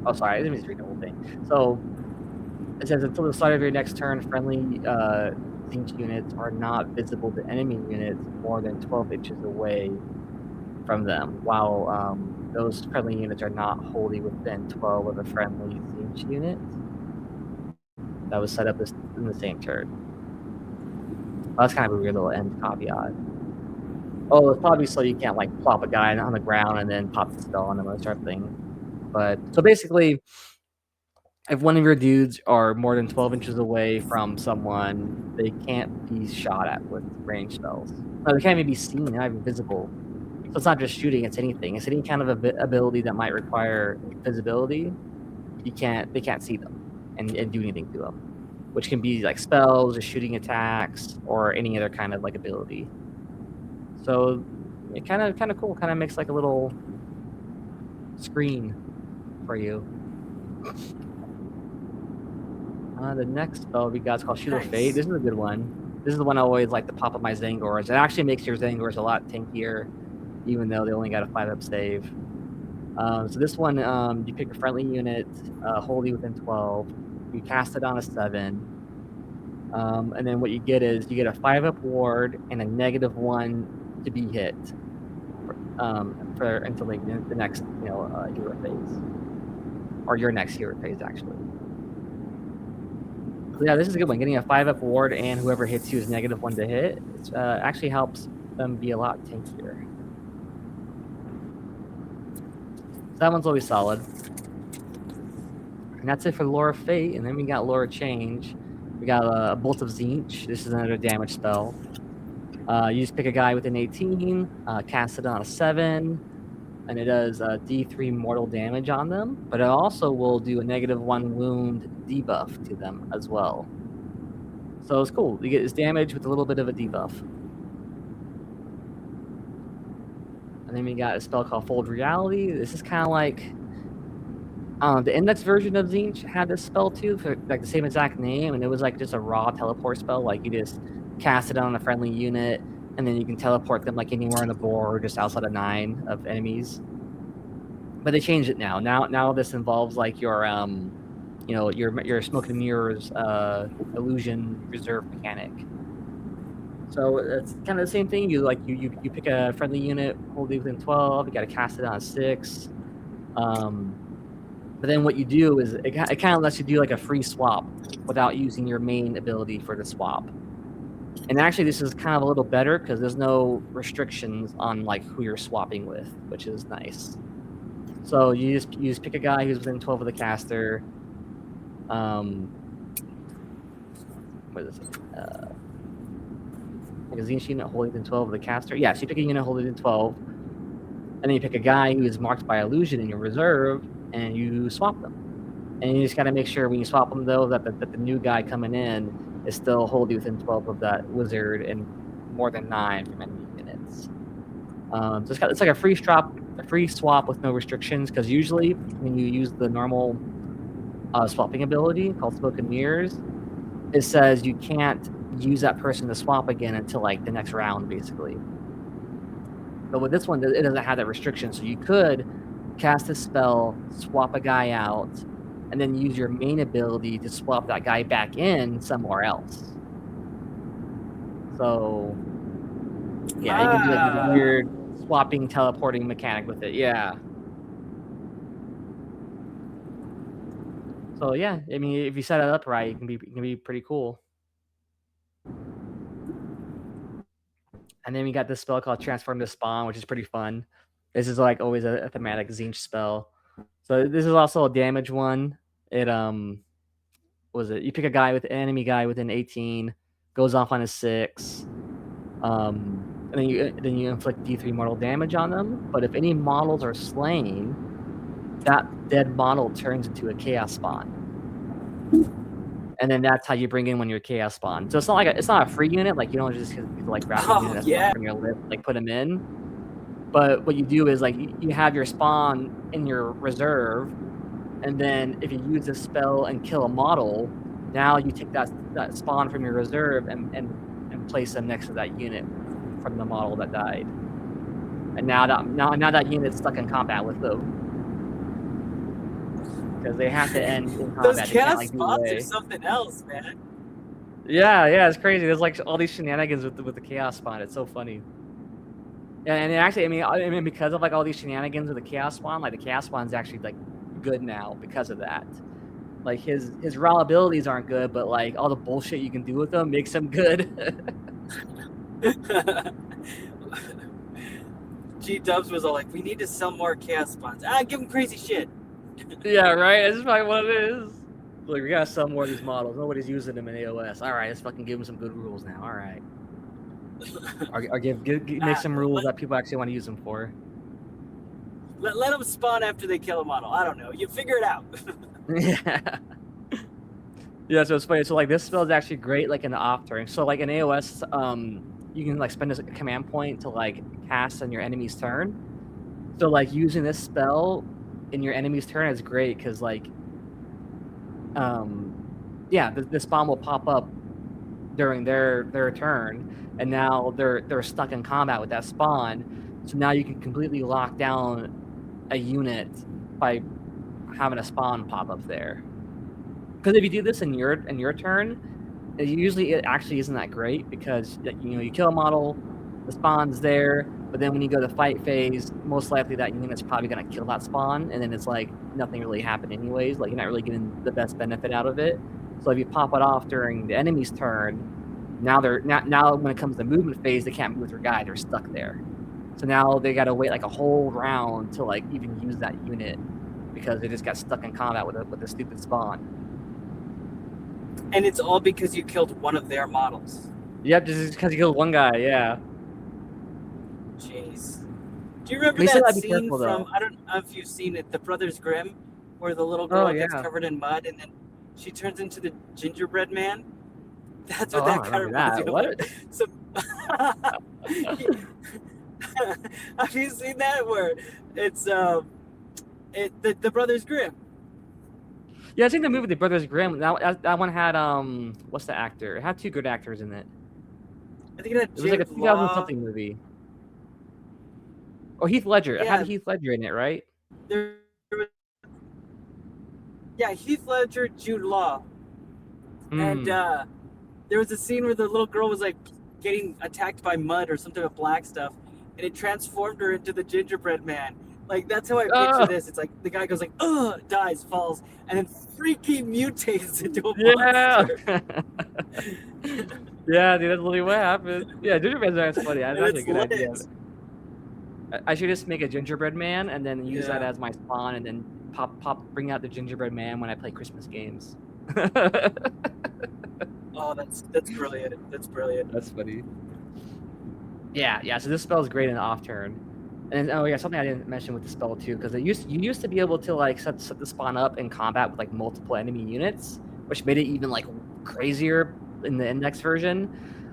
Oh, sorry, I didn't mean to read the whole thing. So it says until the start of your next turn, friendly Tzeentch units are not visible to enemy units more than 12 inches away from them, while those friendly units are not wholly within 12 of a friendly Tzeentch unit that was set up in the same turn. Well, that's kind of a weird little end caveat. Oh, it's probably so you can't like plop a guy on the ground and then pop the spell on them or something. But so basically, if one of your dudes are more than 12 inches away from someone, they can't be shot at with range spells. No, they can't even be seen, they're not even visible. So it's not just shooting, it's anything. It's any kind of ability that might require visibility. They can't see them and do anything to them, which can be like spells or shooting attacks or any other kind of like ability. So it kind of cool. Kind of makes like a little screen for you. The next spell we got is called Shield of Fate. This is a good one. This is the one I always like to pop up my Zangors. It actually makes your Zangors a lot tankier, even though they only got a 5-up save. So this one, you pick a friendly unit, wholly within 12. You cast it on a 7. And then what you get is you get a 5-up ward and a -1 to be hit for until like the next hero phase, or your next hero phase actually. So yeah, this is a good one. Getting a 5-up ward and whoever hits you is -1 to hit. It actually helps them be a lot tankier. So that one's always solid. And that's it for Lore of Fate. And then we got Lore of Change. We got a Bolt of Tzeentch. This is another damage spell. You just pick a guy with an 18, cast it on a 7, and it does D3 mortal damage on them, but it also will do a -1 wound debuff to them as well. So it's cool. You get this damage with a little bit of a debuff. And then we got a spell called Fold Reality. This is kind of like the index version of Tzeentch had this spell too, for like the same exact name, and it was like just a raw teleport spell. Like you just cast it on a friendly unit, and then you can teleport them like anywhere on the board, just outside of 9 of enemies. But they changed it now. Now this involves like your your smoke and mirrors illusion reserve mechanic. So it's kind of the same thing. You pick a friendly unit, hold it within 12. You got to cast it on a 6. But then what you do is it kind of lets you do like a free swap without using your main ability for the swap. And actually, this is kind of a little better because there's no restrictions on like who you're swapping with, which is nice. So you just pick a guy who's within 12 of the caster. What is it? Like a Tzeentch unit holding within 12 of the caster. Yeah, so you pick a unit holding within 12, and then you pick a guy who is marked by illusion in your reserve, and you swap them. And you just got to make sure when you swap them, though, that the new guy coming in is still wholly within 12 of that wizard and more than 9 from enemy units. So it's like a free swap with no restrictions, because usually when you use the normal swapping ability called Smoke and Mirrors, it says you can't use that person to swap again until like the next round, basically. But with this one, it doesn't have that restriction, so you could cast a spell, swap a guy out, and then use your main ability to swap that guy back in somewhere else. So yeah, you can do like a weird swapping, teleporting mechanic with it. Yeah. So yeah, I mean, if you set it up right, it can be pretty cool. And then we got this spell called Transform to Spawn, which is pretty fun. This is like always a thematic Tzeentch spell. So this is also a damage one. It you pick a enemy guy with an 18, goes off on a 6, and then you inflict D3 mortal damage on them. But if any models are slain, that dead model turns into a chaos spawn. And then that's how you bring in when you're chaos spawn. So it's not a free unit. Like you don't just like grab a unit from your list, like put them in. But what you do is like you have your spawn in your reserve, and then if you use this spell and kill a model, now you take that spawn from your reserve and place them next to that unit from the model that died. And now that unit's stuck in combat with them. Because they have to end in combat. Those chaos spawns are something else, man. Yeah, it's crazy. There's like all these shenanigans with the chaos spawn. It's so funny. And actually, I mean, because of like all these shenanigans with the chaos spawn, like the chaos spawn's actually like good now because of that. Like his raw abilities aren't good, but like all the bullshit you can do with them makes him good. G-Dubs was all like, we need to sell more chaos spawns. Give him crazy shit. Yeah, right? That's probably what it is. Like, we gotta sell more of these models. Nobody's using them in AOS. Alright, let's fucking give them some good rules now. Alright. Or make some rules that people actually want to use them for. Let them spawn after they kill a model. I don't know. You figure it out. Yeah. Yeah, so it's funny. So, like, this spell is actually great, like, in the off turn. So, like, in AOS, you can, like, spend a command point to, like, cast on your enemy's turn. So, like, using this spell in your enemy's turn is great because, like, the spawn will pop up during their turn, and now they're stuck in combat with that spawn. So now you can completely lock down a unit by having a spawn pop up there. Because if you do this in your turn, it actually isn't that great because you kill a model, the spawn's there, but then when you go to fight phase, most likely that unit's probably gonna kill that spawn, and then it's like nothing really happened anyways. Like you're not really getting the best benefit out of it. So if you pop it off during the enemy's turn, now when it comes to movement phase, they can't move with their guy; they're stuck there. So now they gotta wait like a whole round to like even use that unit because they just got stuck in combat with a stupid spawn. And it's all because you killed one of their models. Yep, just because you killed one guy. Yeah. Jeez. Do you remember that scene from, I don't know if you've seen it, The Brothers Grimm, where the little girl gets covered in mud and then she turns into the gingerbread man? That's what that kind of reminds me of. What? So, have you seen that where it's the Brothers Grimm? Yeah, I've seen the movie The Brothers Grimm. That one had what's the actor? It had two good actors in it. I think it was like a 2000-something movie. Oh, Heath Ledger. It had Heath Ledger in it, right? Heath Ledger, Jude Law. And there was a scene where the little girl was like getting attacked by mud or something of black stuff, and it transformed her into the gingerbread man. Like, that's how I picture this. It's like the guy goes like, dies, falls, and then freaky mutates into a monster. Yeah, dude, that's literally what happened. Yeah, gingerbread man's funny. That's a good idea. I should just make a gingerbread man and then use that as my spawn, and then bring out the gingerbread man when I play Christmas games. Oh, that's brilliant. That's brilliant. That's funny. Yeah. So this spell is great in the off turn. And something I didn't mention with the spell too, because you used to be able to like set the spawn up in combat with like multiple enemy units, which made it even like crazier in the index version.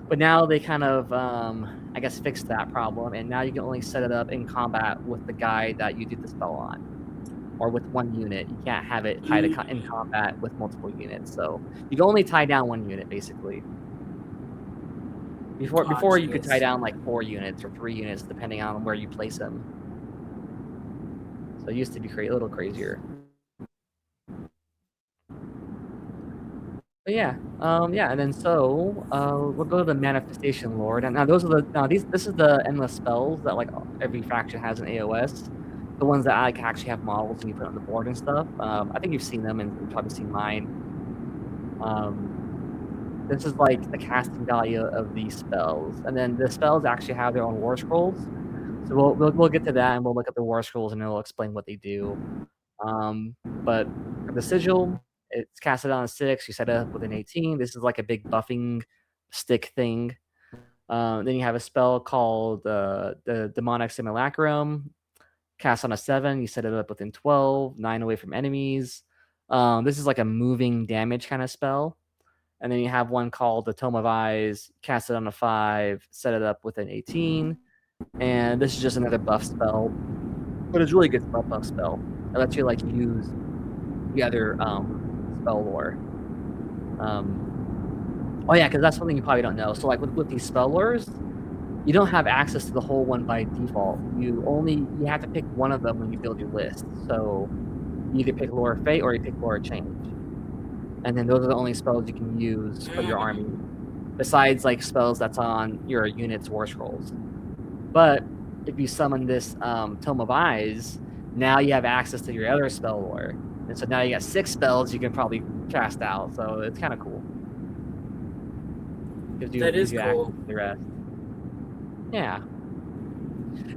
But now they kind of I guess fixed that problem, and now you can only set it up in combat with the guy that you did the spell on, or with one unit. You can't have it tied in combat with multiple units. So you can only tie down one unit basically. Before you could tie down like 4 units or 3 units depending on where you place them. So it used to be a little crazier. But and then we'll go to the Manifestation Lord, and now this is the endless spells that like every faction has in AOS. The ones that I can actually have models and you put on the board and stuff. I think you've seen them and you've probably seen mine. This is like the casting value of these spells, and then the spells actually have their own Warscrolls. So we'll get to that, and we'll look at the Warscrolls, and it'll explain what they do. But for the Sigil, it's casted on a 6. You set it up with an 18. This is like a big buffing stick thing. Then you have a spell called the Demonic Simulacrum. Cast on a 7, you set it up within 12, 9 away from enemies. This is like a moving damage kind of spell. And then you have one called the Tome of Eyes, cast it on a 5, set it up within 18. And this is just another buff spell, but it's really good buff spell. It lets you like use the other spell lore. Oh yeah, because that's something you probably don't know. So like with these spell lores, you don't have access to the whole one by default. You have to pick one of them when you build your list. So you either pick Lore of Fate or you pick Lore of Change. And then those are the only spells you can use for your army, besides like spells that's on your unit's Warscrolls. But if you summon this Tome of Eyes, now you have access to your other spell lore. And so now you got 6 spells you can probably cast out. So it's kind of cool. That is cool. The rest. Yeah.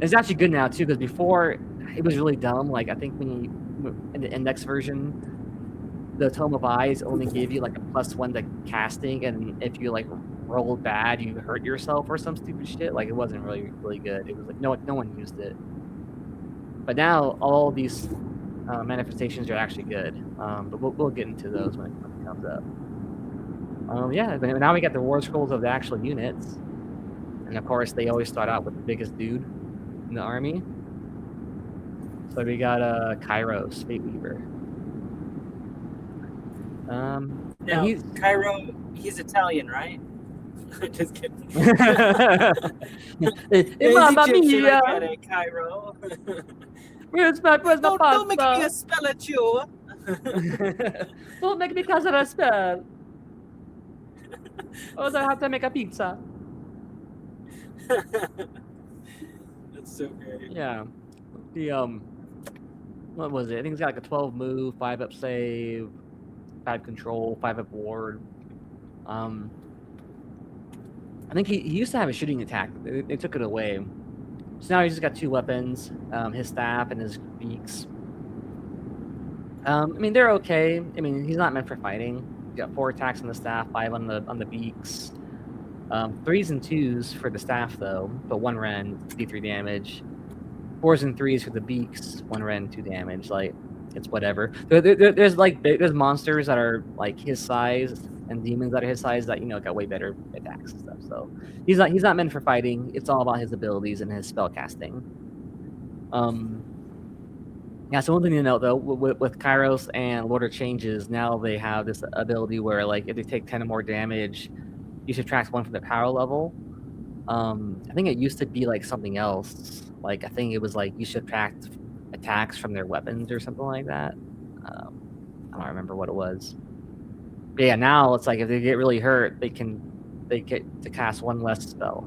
It's actually good now too, because before it was really dumb. Like I think in the index version, the Tome of Eyes only gave you like a +1 to casting, and if you like rolled bad, you hurt yourself or some stupid shit. Like it wasn't really good. It was like no one used it. But now all these manifestations are actually good. But we'll get into those when it comes up. Yeah, but now we got the Warscrolls of the actual units. And of course, they always start out with the biggest dude in the army. So we got Kairos, Fate Weaver. Now, Cairo, he's Italian, right? Just kidding. Mamma mia! Cairo. Where's my pasta? Don't make me a spell at you. Don't make me cast a spell. Or I have to make a pizza. That's so great. Yeah. The what was it? I think it's got like a 12 move, 5 up save, 5 control, 5 up ward. I think he used to have a shooting attack. They took it away. So now he's just got 2 weapons, his staff and his beaks. I mean, they're okay. I mean, he's not meant for fighting. He's got 4 attacks on the staff, 5 on the beaks. 3s and 2s for the staff though, but 1 ren, d3 damage. 4s and 3s for the beaks, 1 ren, 2 damage. Like it's whatever. There's monsters that are like his size and demons that are his size that got way better attacks and stuff. So he's not meant for fighting. It's all about his abilities and his spell casting. Yeah. So one thing to note though, with Kairos and Lord of Changes, now they have this ability where like if they take 10 or more damage, you subtract 1 from the power level. I think it used to be like something else. Like I think it was like you subtract attacks from their weapons or something like that. I don't remember what it was. But yeah, now it's like if they get really hurt, they get to cast 1 less spell,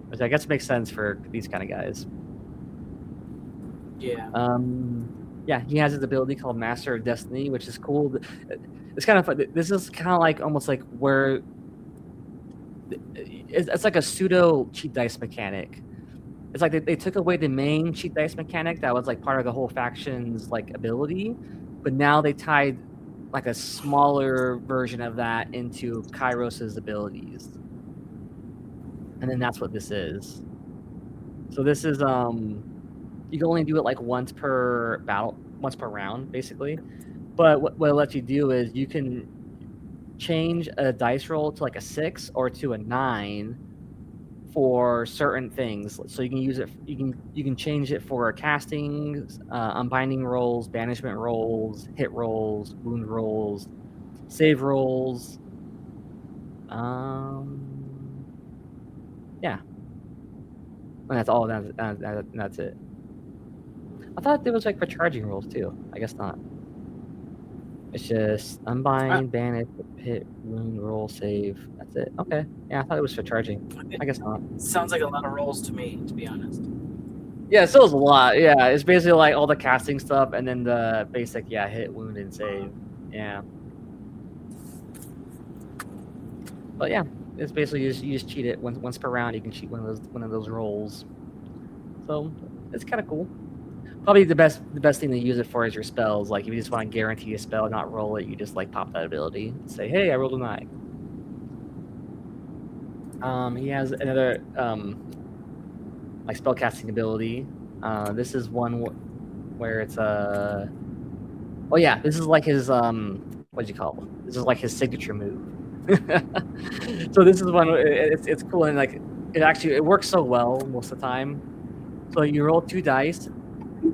which I guess makes sense for these kind of guys. Yeah. Yeah, he has his ability called Master of Destiny, which is cool. It's kind of fun. This is kind of like almost like where it's like a pseudo cheat dice mechanic. It's like they took away the main cheat dice mechanic that was like part of the whole faction's like ability, but now they tied like a smaller version of that into Kairos's abilities, and then that's what this is. So this is you can only do it like once per round, basically. But what it lets you do is you can change a dice roll to like a 6 or to a 9 for certain things. So you can use it. You can change it for casting, unbinding rolls, banishment rolls, hit rolls, wound rolls, save rolls. Yeah, and that's all. That's it. I thought there was like for charging rolls too. I guess not. It's just unbind, banish, hit, wound, roll, save. That's it. Okay. Yeah, I thought it was for charging. I guess not. Sounds like a lot of rolls to me, to be honest. Yeah, it still is a lot. Yeah, it's basically like all the casting stuff and then the basic, hit, wound, and save. Yeah. But yeah, it's basically you just cheat it once per round. You can cheat one of those rolls. So it's kind of cool. Probably the best thing to use it for is your spells. Like if you just want to guarantee a spell, not roll it, you just like pop that ability and say, "Hey, I rolled a 9." He has another like spell casting ability This is one where it's oh yeah, this is like his what do you call it? This is like his signature move. So this is one. It's cool, and like it works so well most of the time. So you roll 2 dice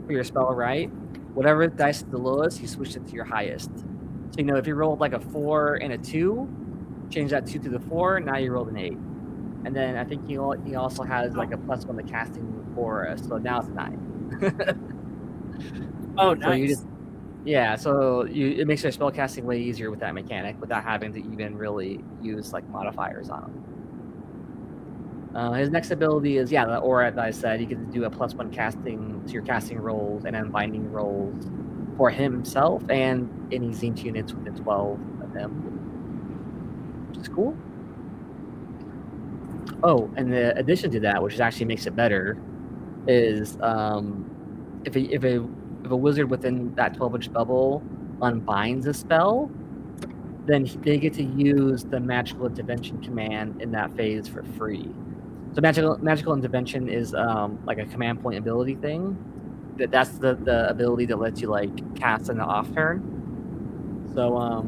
for your spell, right? Whatever dice is the lowest, you switch it to your highest. So if you rolled like a 4 and a 2, change that 2 to the 4. Now you rolled an 8. And then I think he also has like a +1 to casting aura, so now it's 9. Oh, So you nice. just so it makes your spell casting way easier with that mechanic without having to even really use like modifiers on him. His next ability is the aura that I said. He can do a +1 casting to your casting rolls and then binding rolls for himself and any Tzeentch units within 12 of him, which is cool. Oh, and the addition to that, which actually makes it better, is if a wizard within that 12-inch bubble unbinds a spell, then they get to use the magical intervention command in that phase for free. So magical intervention is like a command point ability thing. That's the ability that lets you like cast in the off turn. So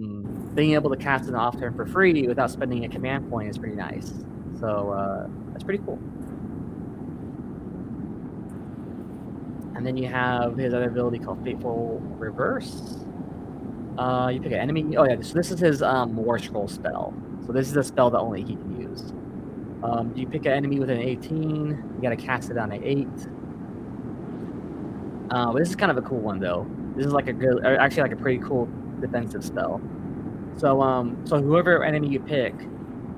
being able to cast in the off turn for free without spending a command point is pretty nice. So that's pretty cool. And then you have his other ability called Fateful Reverse. You pick an enemy. Oh yeah, so this is his Warscroll spell. So this is a spell that only he can use. You pick an enemy with an 18. You got to cast it on an 8. But this is kind of a cool one though. This is like actually like a pretty cool defensive spell. So whoever enemy you pick,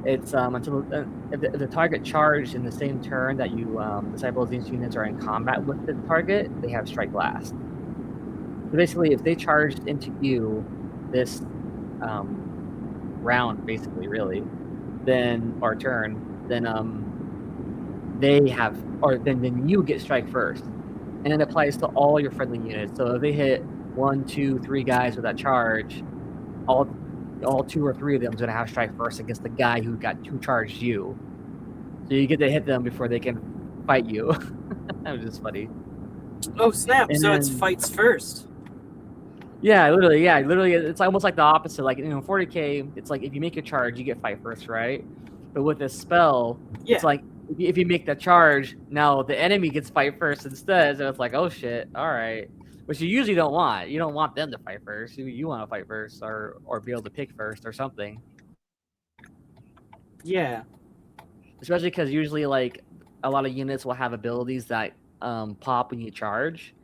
it's until if the target charged in the same turn that you Disciples of Tzeentch units are in combat with the target, they have strike last. So basically, if they charged into you this round, basically, really, or turn, then they have, or then you get strike first, and it applies to all your friendly units. So if they hit 1, 2, 3 guys with that charge, all 2 or 3 of them is going to have strike first against the guy who charged you. So you get to hit them before they can fight you. That was just funny. Oh snap! And so then, it's fights first. Yeah, literally, it's almost like the opposite. Like 40K, it's like if you make a charge, you get fight first, right? But with this spell, it's like if you make the charge, now the enemy gets fight first instead. So it's like, oh shit, all right. Which you usually don't want. You don't want them to fight first. You want to fight first, or be able to pick first, or something. Yeah. Especially because usually, like, a lot of units will have abilities that pop when you charge.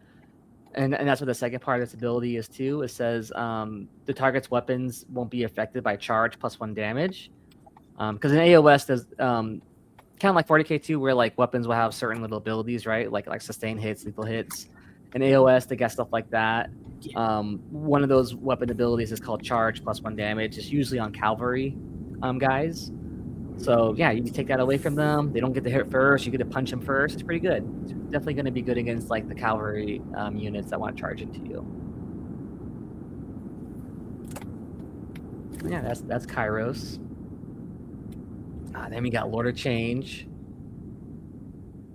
And that's what the second part of this ability is too. It says the target's weapons won't be affected by charge +1 damage. Because in AOS, there's kind of like 40K too, where like weapons will have certain little abilities, right? Like sustain hits, lethal hits. In AOS, they got stuff like that. One of those weapon abilities is called charge +1 damage. It's usually on cavalry guys. So yeah, you take that away from them. They don't get to hit first. You get to punch them first. It's pretty good. It's definitely going to be good against like the cavalry units that want to charge into you. Yeah, that's Kairos. Then we got Lord of Change.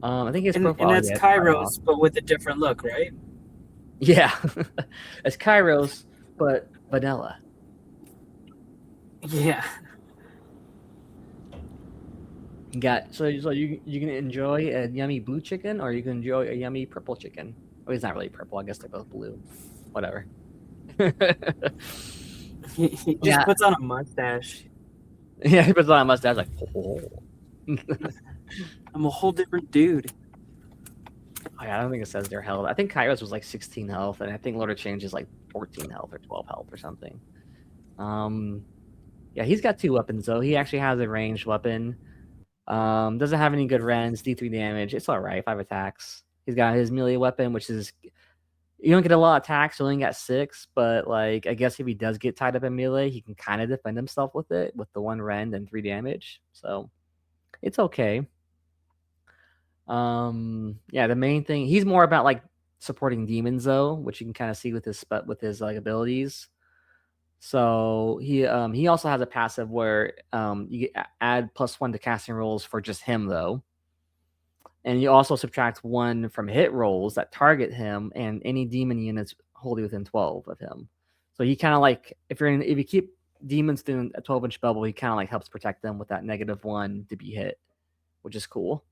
I think his profile. And that's Kairos, but with a different look, right? Yeah, it's Kairos, but vanilla. Yeah. So you can enjoy a yummy blue chicken, or you can enjoy a yummy purple chicken. Oh, he's not really purple. I guess they're both blue. Whatever. He just puts on a mustache. Yeah, he puts on a mustache like. Oh. I'm a whole different dude. Oh, yeah, I don't think it says their health. I think Kairos was like 16 health, and I think Lord of Change is like 14 health or 12 health or something. Yeah, he's got 2 weapons though. He actually has a ranged weapon. Doesn't have any good rends, D3 damage. It's all right, 5 attacks. He's got his melee weapon, which is you don't get a lot of attacks. You only got 6, but like I guess if he does get tied up in melee, he can kind of defend himself with it with the 1 rend and 3 damage. So it's okay. Yeah, the main thing, he's more about like supporting demons though, which you can kind of see with his like abilities. So he also has a passive where you add +1 to casting rolls for just him though. And you also subtract 1 from hit rolls that target him and any demon units wholly within 12 of him. So he kind of like, if you keep demons within a 12-inch bubble, he kind of like helps protect them with that -1 to be hit, which is cool.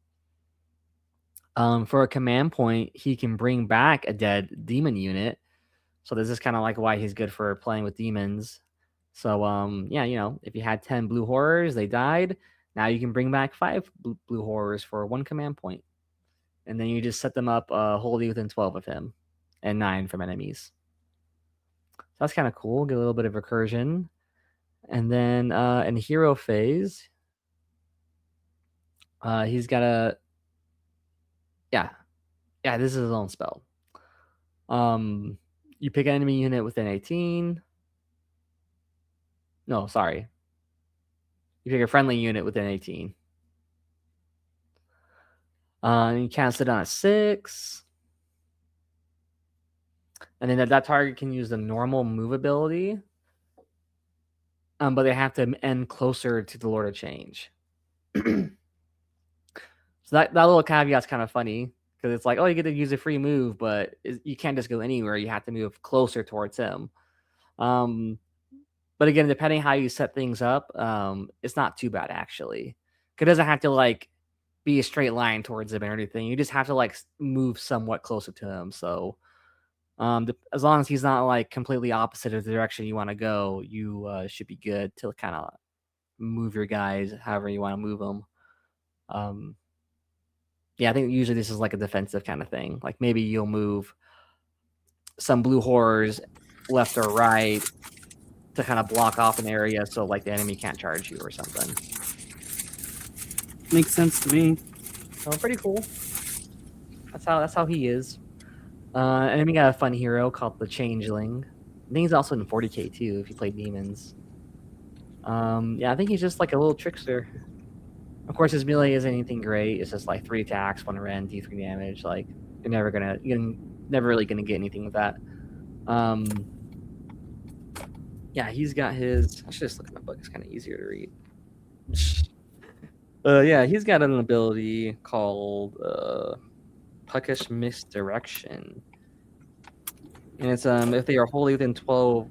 For a command point, he can bring back a dead demon unit. So this is kind of like why he's good for playing with demons. So yeah, if you had 10 blue horrors, they died. Now you can bring back 5 blue horrors for 1 command point. And then you just set them up wholly within 12 of him and 9 from enemies. So that's kind of cool. Get a little bit of recursion. And then in hero phase, he's got a... Yeah, this is his own spell. You pick an enemy unit within 18. No, sorry. You pick a friendly unit within 18. You cast it on a 6. And then that target can use the normal move ability. But they have to end closer to the Lord of Change. So that little caveat's kind of funny. Because it's like, oh, you get to use a free move, but you can't just go anywhere. You have to move closer towards him. But again, depending how you set things up, it's not too bad, actually. It doesn't have to, like, be a straight line towards him or anything. You just have to, like, move somewhat closer to him. So as long as he's not, like, completely opposite of the direction you want to go, you should be good to kind of move your guys however you want to move them. Yeah, I think usually this is like a defensive kind of thing. Like maybe you'll move some blue horrors left or right to kind of block off an area so like the enemy can't charge you or something. Makes sense to me. So pretty cool. That's how he is. And then we got a fun hero called the Changeling. I think he's also in 40k too if you play demons. Yeah, I think he's just like a little trickster. Of course, his melee isn't anything great. It's just like 3 attacks, 1 rend, D3 damage. Like you're never really gonna get anything with that. Yeah, he's got his... I should just look at my book. It's kind of easier to read. Yeah, he's got an ability called Puckish Misdirection. And it's if they are wholly within 12...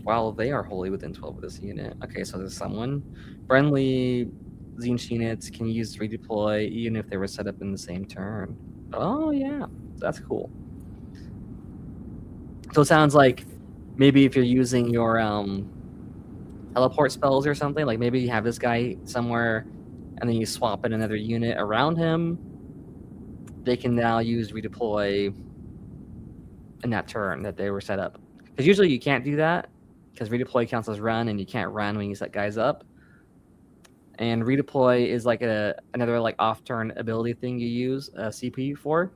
While they are wholly within 12 of this unit. Okay, so there's someone. Friendly Tzeentch units can use redeploy even if they were set up in the same turn. Oh, yeah. That's cool. So it sounds like maybe if you're using your teleport spells or something, like maybe you have this guy somewhere and then you swap in another unit around him, they can now use redeploy in that turn that they were set up. Because usually you can't do that because redeploy counts as run and you can't run when you set guys up. And redeploy is like another like off-turn ability thing you use CPU for.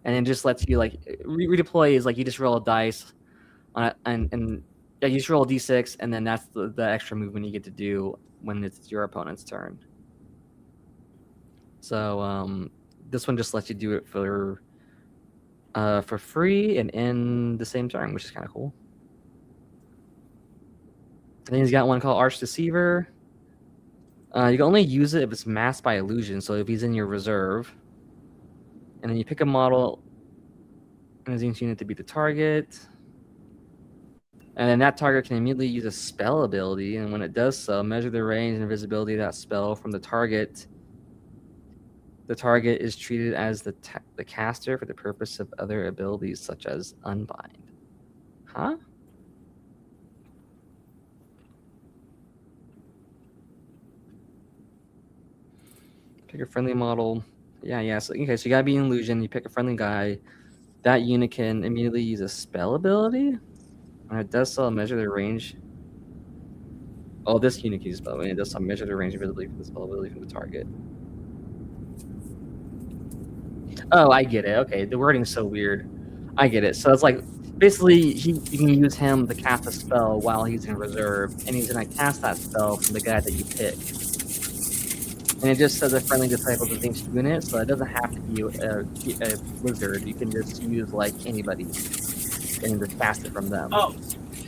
And it just lets you like redeploy is like you just roll a dice on it, and yeah, you just roll a d6 and then that's the extra movement you get to do when it's your opponent's turn. So this one just lets you do it for free and in the same turn, which is kind of cool. And then he's got one called Arch Deceiver. You can only use it if it's masked by illusion. So if he's in your reserve, and then you pick a model and a Tzeentch unit to be the target, and then that target can immediately use a spell ability. And when it does so, measure the range and visibility of that spell from the target. The target is treated as the caster for the purpose of other abilities such as Unbind. Huh? Pick a friendly model. Yeah. So you gotta be an illusion. You pick a friendly guy. That unit can immediately use a spell ability. When it does so, measure the range. Oh, this unit can use spell. When it does so, measure the range of visibility from the spell ability from the target. Oh, I get it. Okay, the wording's so weird. I get it. So it's like basically you can use him to cast a spell while he's in reserve, and he's gonna cast that spell from the guy that you pick. And it just says a friendly disciple of the Tzeentch unit, so it doesn't have to be a wizard. You can just use like anybody and just cast it from them. Oh,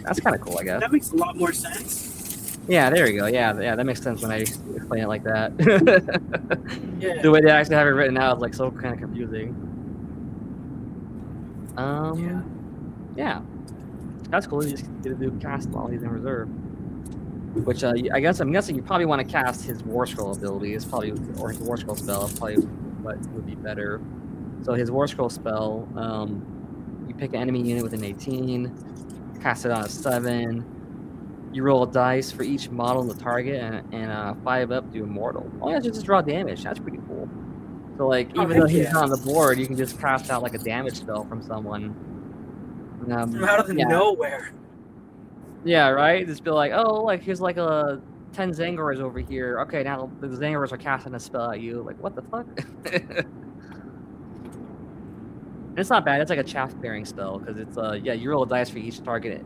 that's kind of cool, I guess. That makes a lot more sense. Yeah, there you go. Yeah, that makes sense when I explain it like that. Yeah. The way they actually have it written out is like so kind of confusing. Yeah. Yeah, that's cool. You just get to do cast while he's in reserve. Which I guess I'm guessing you probably want to cast his Warscroll ability. Is probably or his Warscroll spell. Probably what would be better. So his Warscroll spell, you pick an enemy unit with an 18, cast it on a 7. You roll a dice for each model in the target, and 5 up to immortal. All you have to do is just draw damage. That's pretty cool. So like, Oh, even though heck he's yeah. not on the board, you can just cast out like a damage spell from someone. From out of the Yeah, nowhere. yeah, right. Just be like, oh, like here's like a 10 Zangors over here. Okay, now the Zangors are casting a spell at you. Like, what the fuck? It's not bad. It's like a chaff bearing spell because it's yeah, you roll a dice for each target,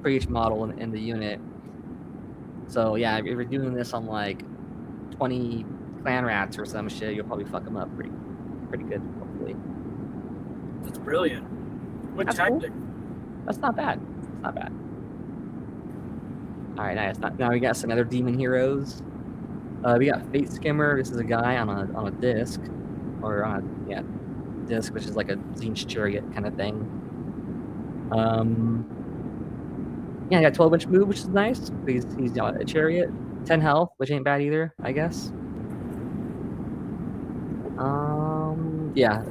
for each model in the unit. So yeah, if you're doing this on like 20 clan rats or some shit, you'll probably fuck them up pretty good, hopefully. That's brilliant. What That's tactic? cool. That's not bad. It's not bad. All right, nice. Now we got some other demon heroes. We got Fate Skimmer. This is a guy on a disc, or on disc, which is like a Tzeentch chariot kind of thing. Yeah, I got 12-inch move, which is nice. He's a chariot, 10 health, which ain't bad either, I guess. Yeah,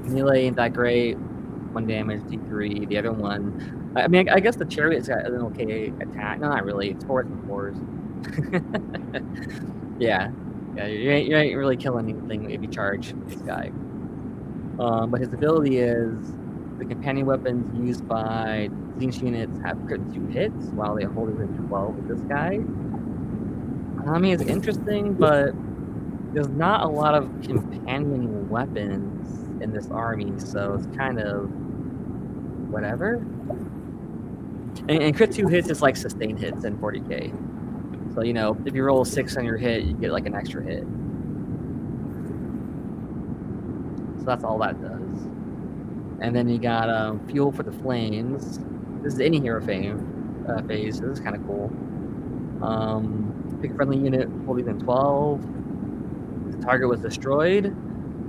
melee ain't that great. 1 damage, D3. The other one, I mean, I guess the chariot's got an okay attack. No, not really. It's 4s and 4s. Yeah, you ain't really killing anything if you charge this guy. But his ability is the companion weapons used by Tzeentch units have crit 2 hits while they hold within 12 with this guy. I mean, it's interesting, but there's not a lot of companion weapons in this army, so it's kind of whatever. And crit 2 hits is like sustained hits in 40k. So, you know, if you roll a 6 on your hit, you get like an extra hit. So that's all that does. And then you got Fuel for the Flames. This is any hero phase, so this is kind of cool. Pick a friendly unit, holding in 12. If the target was destroyed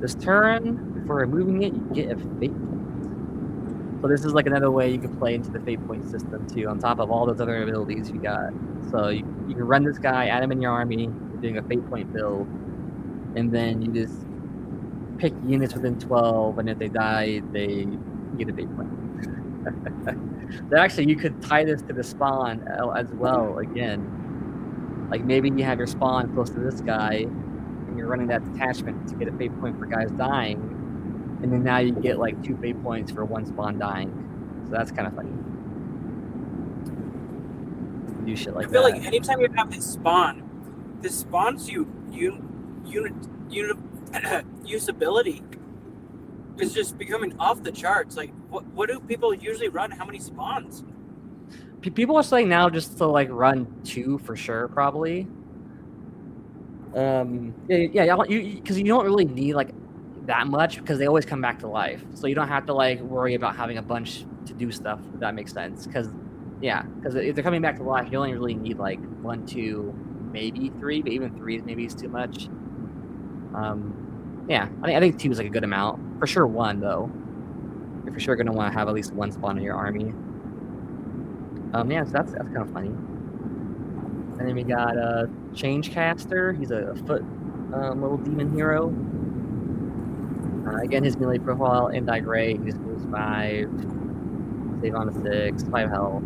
this turn, before removing it, you get a fate point. So this is like another way you can play into the fate point system too, on top of all those other abilities you got. So you can run this guy, add him in your army, you're doing a fate point build, and then you just pick units within 12, and if they die, they get a fate point. So actually, you could tie this to the spawn as well, again. Like maybe you have your spawn close to this guy, and you're running that detachment to get a fate point for guys dying, and then now you get like 2 fate points for 1 spawn dying. So that's kind of funny. Do shit like that. I feel like anytime you have this spawn's usability is just becoming off the charts. Like, what do people usually run? How many spawns? People are saying now just to like run 2 for sure, probably. Yeah, because you don't really need like that much because they always come back to life, so you don't have to like worry about having a bunch to do stuff. If that makes sense, because if they're coming back to life, you only really need like 1, 2, maybe 3, but even 3 maybe is too much. Yeah, I think 2 is like a good amount for sure. 1 though, you're for sure gonna want to have at least 1 spawn in your army. Yeah, so that's kind of funny. And then we got Changecaster. He's a foot little demon hero. Again, his melee profile and die great. He just moves 5, save on a 6, 5 health.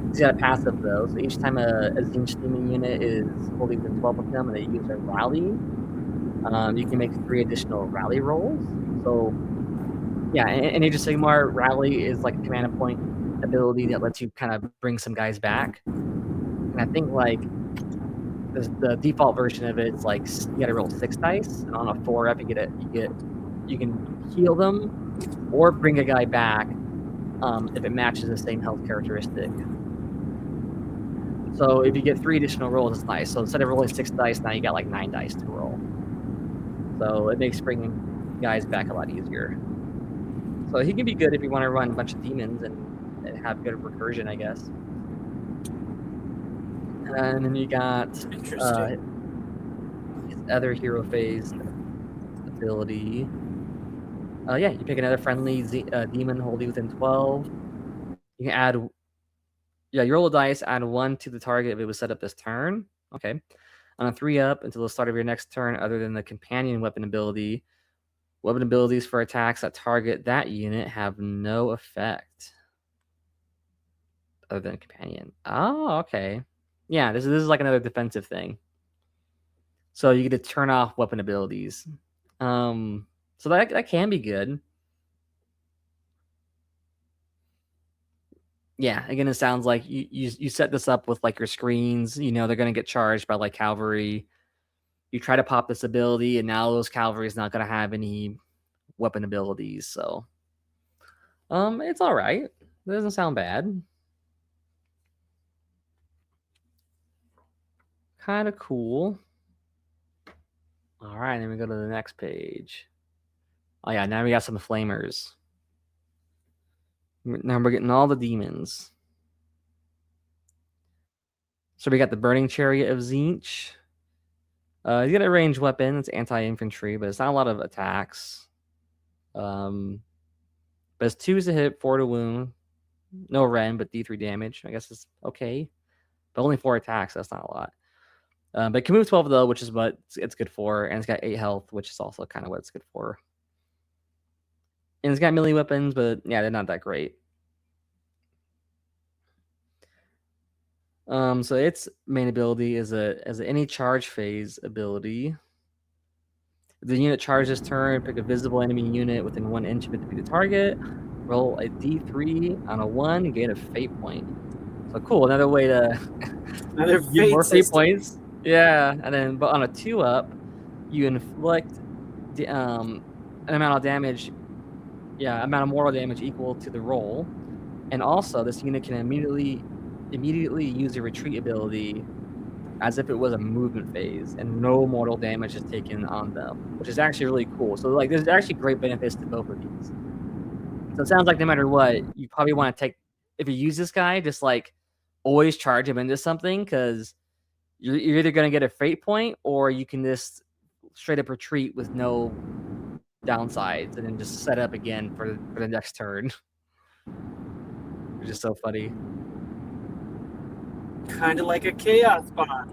He's got a passive though, so each time a Tzeentch demon unit is holding within 12 of them and they use a rally, you can make 3 additional rally rolls. So yeah, in Age of Sigmar, rally is like a command point ability that lets you kind of bring some guys back. And I think like the default version of it is like you gotta roll 6 dice, and on a 4 up you can heal them or bring a guy back if it matches the same health characteristic. So if you get 3 additional rolls, it's nice. So instead of rolling 6 dice, now you got like 9 dice to roll. So it makes bringing guys back a lot easier. So he can be good if you want to run a bunch of demons and have good recursion, I guess. And then you got Interesting. his other hero phase ability. Yeah, you pick another friendly demon wholly within 12. You can add, you roll a dice, add 1 to the target if it was set up this turn. Okay. On a 3-up until the start of your next turn, other than the companion weapon ability, weapon abilities for attacks that target that unit have no effect other than companion. Oh, okay. Yeah, this is like another defensive thing. So you get to turn off weapon abilities. So that can be good. Yeah, again, it sounds like you set this up with like your screens. You know they're gonna get charged by like cavalry. You try to pop this ability, and now those cavalry is not gonna have any weapon abilities. So, it's all right. It doesn't sound bad. Kind of cool. All right, then we go to the next page. Oh yeah, now we got some flamers. Now we're getting all the demons. So we got the Burning Chariot of Tzeentch. You get a ranged weapon. It's anti-infantry, but it's not a lot of attacks. But it's 2 to hit, 4 to wound. No rend, but D3 damage. I guess it's okay. But only 4 attacks. That's not a lot. But it can move 12 though, which is what it's good for. And it's got 8 health, which is also kind of what it's good for. And it's got melee weapons, but yeah, they're not that great. So its main ability is any charge phase ability. If the unit charges turn, pick a visible enemy unit within 1 inch of it to be the target. Roll a D3 on a 1 and gain a fate point. So cool, another way to get more fate points. Yeah, and then but on a 2-up, you inflict an amount of damage. Yeah, amount of mortal damage equal to the roll, and also this unit can immediately use a retreat ability as if it was a movement phase, and no mortal damage is taken on them, which is actually really cool. So like, there's actually great benefits to both of these. So it sounds like no matter what, you probably want to take, if you use this guy, just like always charge him into something, because you're either going to get a fate point, or you can just straight up retreat with no downsides and then just set up again for the next turn. Which is so funny. Kind of like a chaos bond.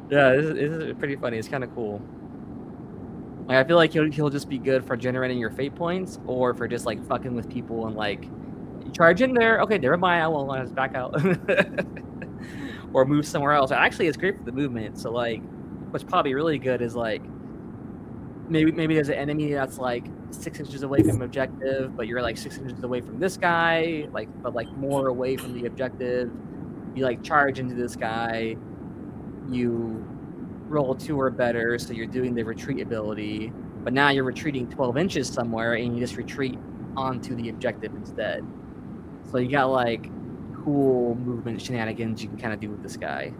Yeah, this is pretty funny. It's kind of cool. Like, I feel like he'll just be good for generating your fate points, or for just like fucking with people and like, you charge in there. Okay, never mind. I won't let us back out, or move somewhere else. Actually, it's great for the movement. So like, what's probably really good is like, maybe there's an enemy that's like 6 inches away from objective, but you're like 6 inches away from this guy, but more away from the objective. You like charge into this guy, you roll 2 or better, so you're doing the retreat ability, but now you're retreating 12 inches somewhere, and you just retreat onto the objective instead. So you got like cool movement shenanigans you can kind of do with this guy.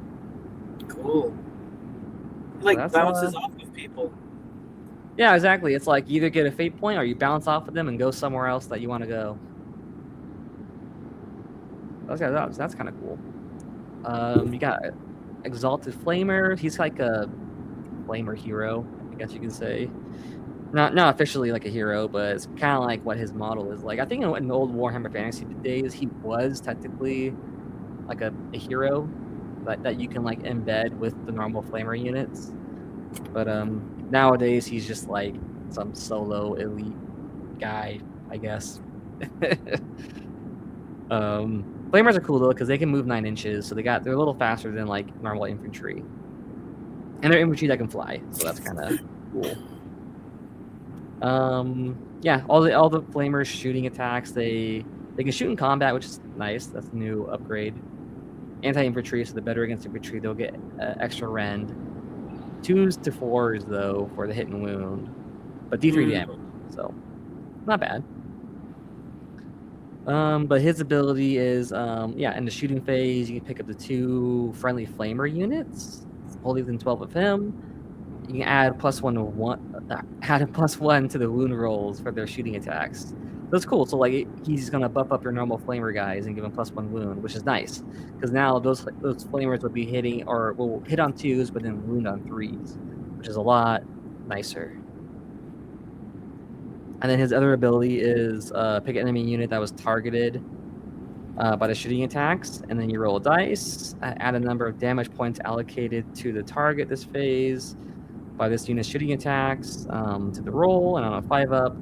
Cool. Like bounces off of people. Yeah, exactly. It's like you either get a fate point, or you bounce off of them and go somewhere else that you want to go. That's kind of cool. You got Exalted Flamer. He's like a flamer hero, I guess you can say. Not officially like a hero, but it's kind of like what his model is like. I think in old Warhammer Fantasy days, he was technically like a hero that you can like embed with the normal flamer units. But nowadays he's just like some solo elite guy, I guess. Flamers are cool though, because they can move 9 inches, so they're a little faster than like normal infantry, and they're infantry that can fly, so that's kind of cool. Yeah, all the flamers shooting attacks, they can shoot in combat, which is nice. That's a new upgrade. Anti-infantry, so the better against infantry, they'll get extra rend. 2s to 4s though for the hit and wound, but D3 damage, so not bad. But his ability is in the shooting phase, you can pick up the 2 friendly flamer units, wholly within 12 of him. You can add +1 to the wound rolls for their shooting attacks. So That's cool. So like he's gonna buff up your normal flamer guys and give them +1 wound, which is nice because now those flamers will be hitting or will hit on 2s, but then wound on 3s, which is a lot nicer. And then his other ability is pick an enemy unit that was targeted by the shooting attacks, and then you roll a dice, add a number of damage points allocated to the target this phase by this unit's shooting attacks to the roll, and on a 5-up,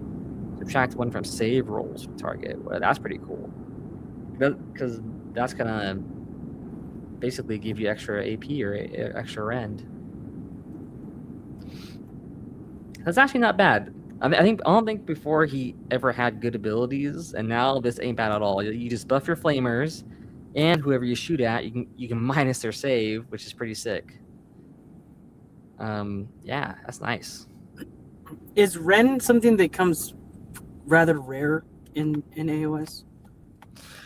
subtract 1 from save rolls from target. Well, that's pretty cool. Because that's going to basically give you extra AP or extra rend. That's actually not bad. I don't think before he ever had good abilities, and now this ain't bad at all. You just buff your flamers, and whoever you shoot at, you can minus their save, which is pretty sick. Yeah, that's nice. Is Ren something that comes rather rare in AOS?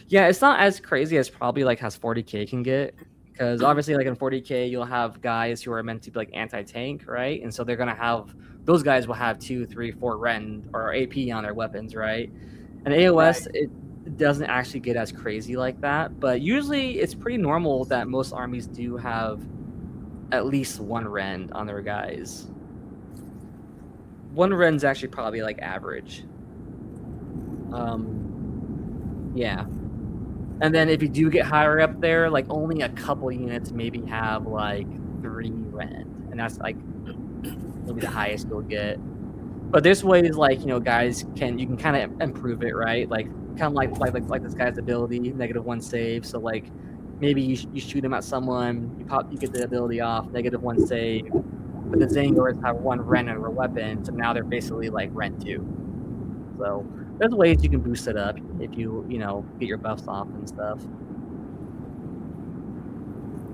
Yeah, it's not as crazy as probably like has 40k can get, because obviously like in 40k you'll have guys who are meant to be like anti-tank, right? And so they're gonna have those guys will have 2, 3, 4 rend or AP on their weapons, right? And AOS right. It doesn't actually get as crazy like that, but usually it's pretty normal that most armies do have at least 1 rend on their guys. 1 rend's actually probably like average. Yeah. And then if you do get higher up there, like only a couple units maybe have like 3 rend, and that's like maybe the highest you'll get. But there's ways like, you know, guys you can kind of improve it, right? Like kind of like this guy's ability, -1 save. So like maybe you shoot him at someone, you get the ability off, -1 save. But the Zangors have 1 rend on their weapon, so now they're basically like rend 2. So there's ways you can boost it up if you know, get your buffs off and stuff.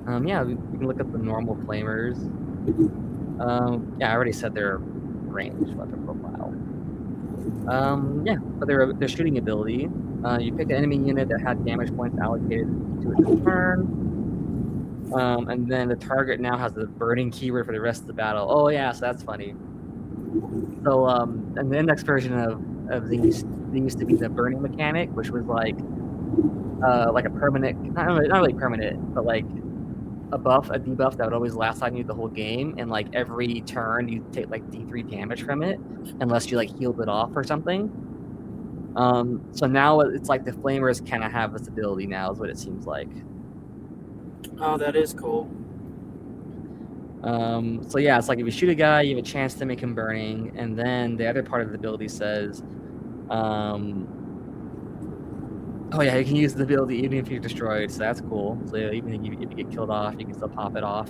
Yeah, we can look at the normal flamers. Yeah, I already said their range weapon profile. Yeah, but their shooting ability. You pick an enemy unit that had damage points allocated to it this turn. And then the target now has the burning keyword for the rest of the battle. Oh yeah, so that's funny. So and the index version of these used to be the burning mechanic, which was like a permanent, not really permanent, but like a debuff that would always last on you the whole game, and like every turn you take like D3 damage from it, unless you like healed it off or something. So now it's like the flamers kind of have this ability now, is what it seems like. Oh, that is cool. So yeah, it's like if you shoot a guy, you have a chance to make him burning, and then the other part of the ability says, oh yeah, you can use the ability even if you're destroyed, so that's cool. So even if you get killed off, you can still pop it off.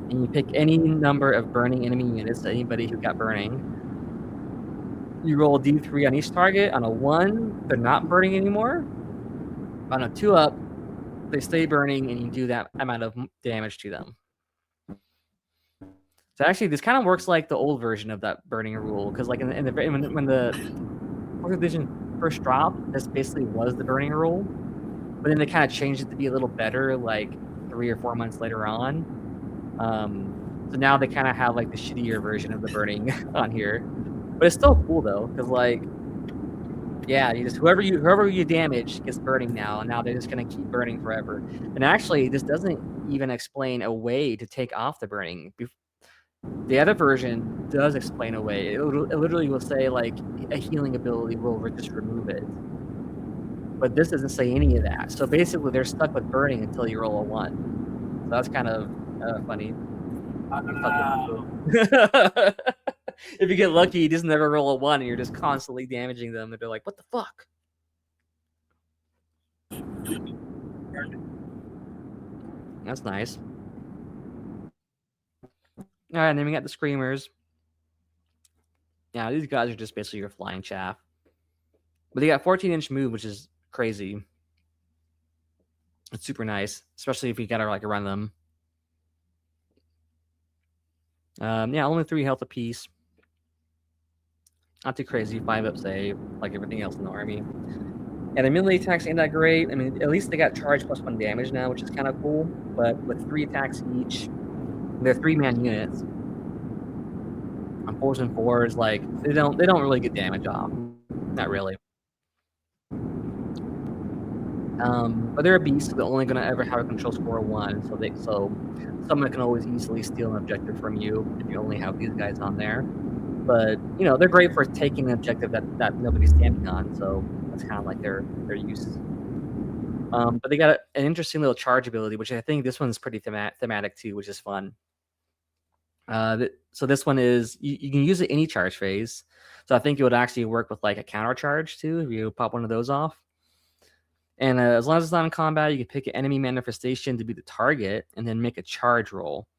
And you pick any number of burning enemy units to anybody who got burning. You roll a D3 on each target. On a 1, they're not burning anymore. On a 2-up, they stay burning, and you do that amount of damage to them. So actually, this kind of works like the old version of that burning rule, because like when the 4th edition first dropped, this basically was the burning rule, but then they kind of changed it to be a little better like 3 or 4 months later on. So now they kind of have like the shittier version of the burning on here, but it's still cool though, because like, yeah, you just whoever you damage gets burning now, and now they're just gonna keep burning forever. And actually, this doesn't even explain a way to take off the burning. The other version does explain a way. It literally will say like a healing ability will just remove it, but this doesn't say any of that. So basically, they're stuck with burning until you roll a 1. So that's kind of funny. If you get lucky, you just never roll a 1, and you're just constantly damaging them, and they're like, "What the fuck?" That's nice. All right, and then we got the Screamers. Yeah, these guys are just basically your flying chaff. But they got 14-inch move, which is crazy. It's super nice, especially if you gotta like run them. Yeah, only 3 health apiece. Not too crazy. 5-up save, like everything else in the army. And the melee attacks ain't that great. I mean, at least they got charge +1 damage now, which is kind of cool. But with 3 attacks each, they're 3-man units. On 4s and 4s, like they don't really get damage off. Not really. But they're a beast, so they're only gonna ever have a control score of 1, so someone can always easily steal an objective from you if you only have these guys on there. But they're great for taking an objective that nobody's standing on, so that's kind of like their use. But they got an interesting little charge ability, which I think this one's pretty thematic too, which is fun. So this one is you can use it any charge phase. So I think it would actually work with like a counter charge too if you pop one of those off. And as long as it's not in combat, you can pick an enemy manifestation to be the target and then make a charge roll.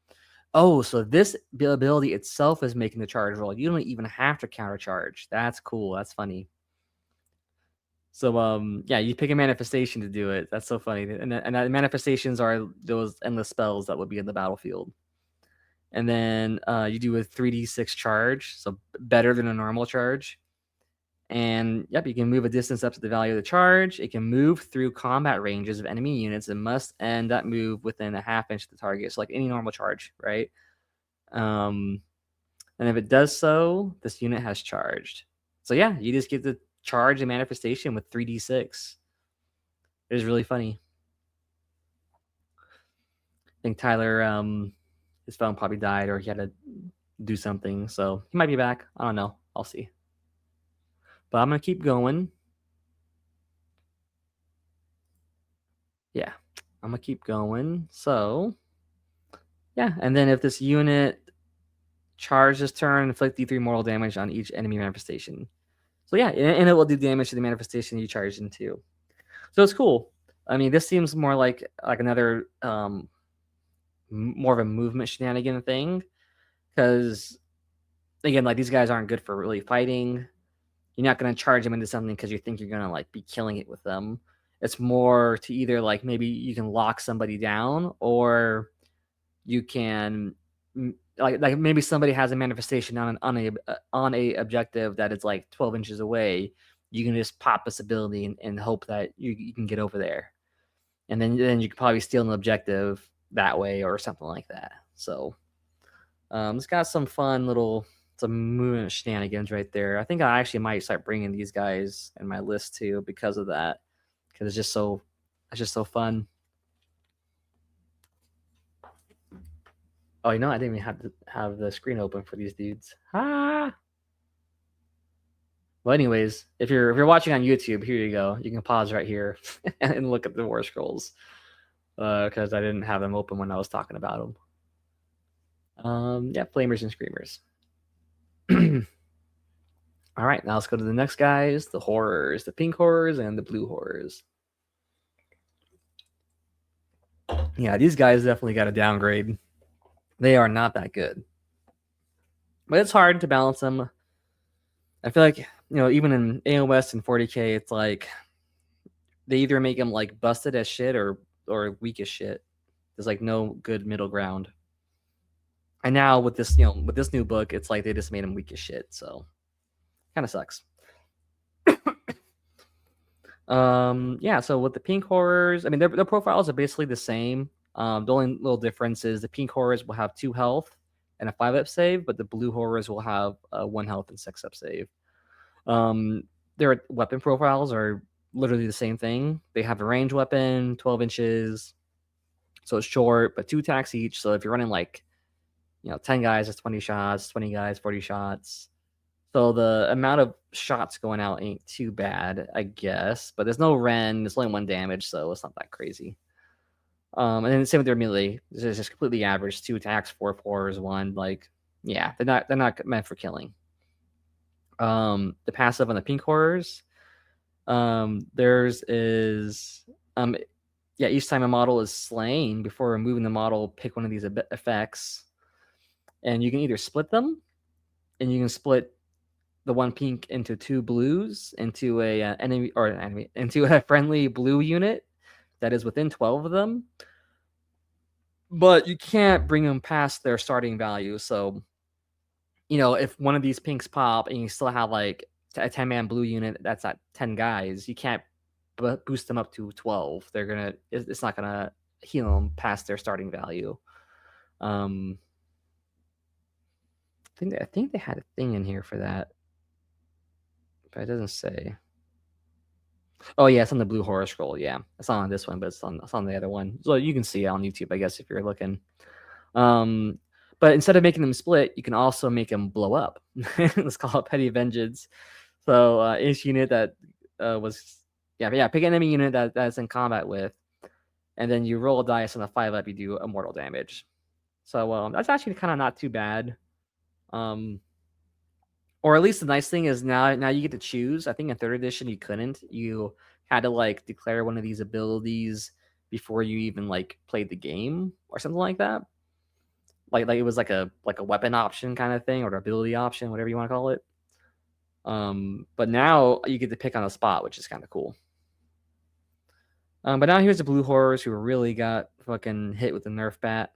Oh, so this ability itself is making the charge roll. You don't even have to counter charge. That's cool. That's funny. So yeah, you pick a manifestation to do it. That's so funny. And manifestations are those endless spells that would be in the battlefield. And then you do a 3d6 charge, so better than a normal charge. And yep, you can move a distance up to the value of the charge. It can move through combat ranges of enemy units and must end that move within a half inch of the target. So like any normal charge, right? And if it does so, this unit has charged. So yeah, you just get to charge a manifestation with 3d6. It is really funny. I think Tyler, his phone probably died or he had to do something. So he might be back. I don't know. I'll see. But I'm going to keep going. Yeah, I'm going to keep going. So, yeah. And then if this unit charges this turn, inflict D3 mortal damage on each enemy manifestation. So, yeah, and it will do damage to the manifestation you charged into. So it's cool. I mean, this seems more like another more of a movement shenanigan thing. Because, again, like these guys aren't good for really fighting. You're not going to charge them into something because you think you're going to like be killing it with them. It's more to either like maybe you can lock somebody down or you can like maybe somebody has a manifestation on a objective that is like 12 inches away. You can just pop this ability and hope that you can get over there. And then you can probably steal an objective that way or something like that. So it's got some fun little some movement shenanigans right there. I think I actually might start bringing these guys in my list too because of that. Because it's just so fun. Oh, I didn't even have to have the screen open for these dudes. Ah. Well, anyways, if you're watching on YouTube, here you go. You can pause right here and look at the Warscrolls because I didn't have them open when I was talking about them. Yeah, flamers and screamers. All right, now let's go to the next guys, the horrors, the pink horrors and the blue horrors. Yeah, these guys definitely got a downgrade. They are not that good. But it's hard to balance them. I feel like, even in AOS and 40k, it's like they either make them like busted as shit or weak as shit. There's like no good middle ground. And now with this, with this new book, it's like they just made them weak as shit. So kind of sucks. Yeah, so with the pink horrors, I mean, their profiles are basically the same. The only little difference is the pink horrors will have 2 health and a 5-up save, but the blue horrors will have 1 health and 6-up save. Their weapon profiles are literally the same thing. They have a range weapon, 12 inches, so it's short, but 2 attacks each. So if you're running like, 10 guys, it's 20 shots, 20 guys, 40 shots. So the amount of shots going out ain't too bad, I guess. But there's no Ren. There's only 1 damage, so it's not that crazy. And then the same with their melee. It's just completely average. 2 attacks, 4 fours, 1. Like, yeah, they're not meant for killing. The passive on the pink horrors. Theirs is each time a model is slain, before removing the model, pick one of these effects. And you can either split them, and you can split the 1 pink into 2 blues into a into a friendly blue unit that is within 12 of them. But you can't bring them past their starting value. So, if one of these pinks pop and you still have like a 10-man blue unit that's at 10 guys, you can't boost them up to 12. It's not gonna heal them past their starting value. I think they had a thing in here for that. But it doesn't say. Oh yeah, it's on the blue horror scroll. Yeah, it's not on this one, but it's on the other one. So you can see it on YouTube, I guess, if you're looking. But instead of making them split, you can also make them blow up. Let's call it Petty Vengeance. So each unit that pick an enemy unit that's in combat with, and then you roll a dice on a 5-up, you do immortal damage. So that's actually kind of not too bad. Or at least the nice thing is now you get to choose. I think in 3rd edition you couldn't. You had to like declare one of these abilities before you even like played the game or something like that. Like it was like a weapon option kind of thing, or an ability option, whatever you want to call it. But now you get to pick on the spot, which is kind of cool. But now here's the blue horrors who really got fucking hit with the nerf bat.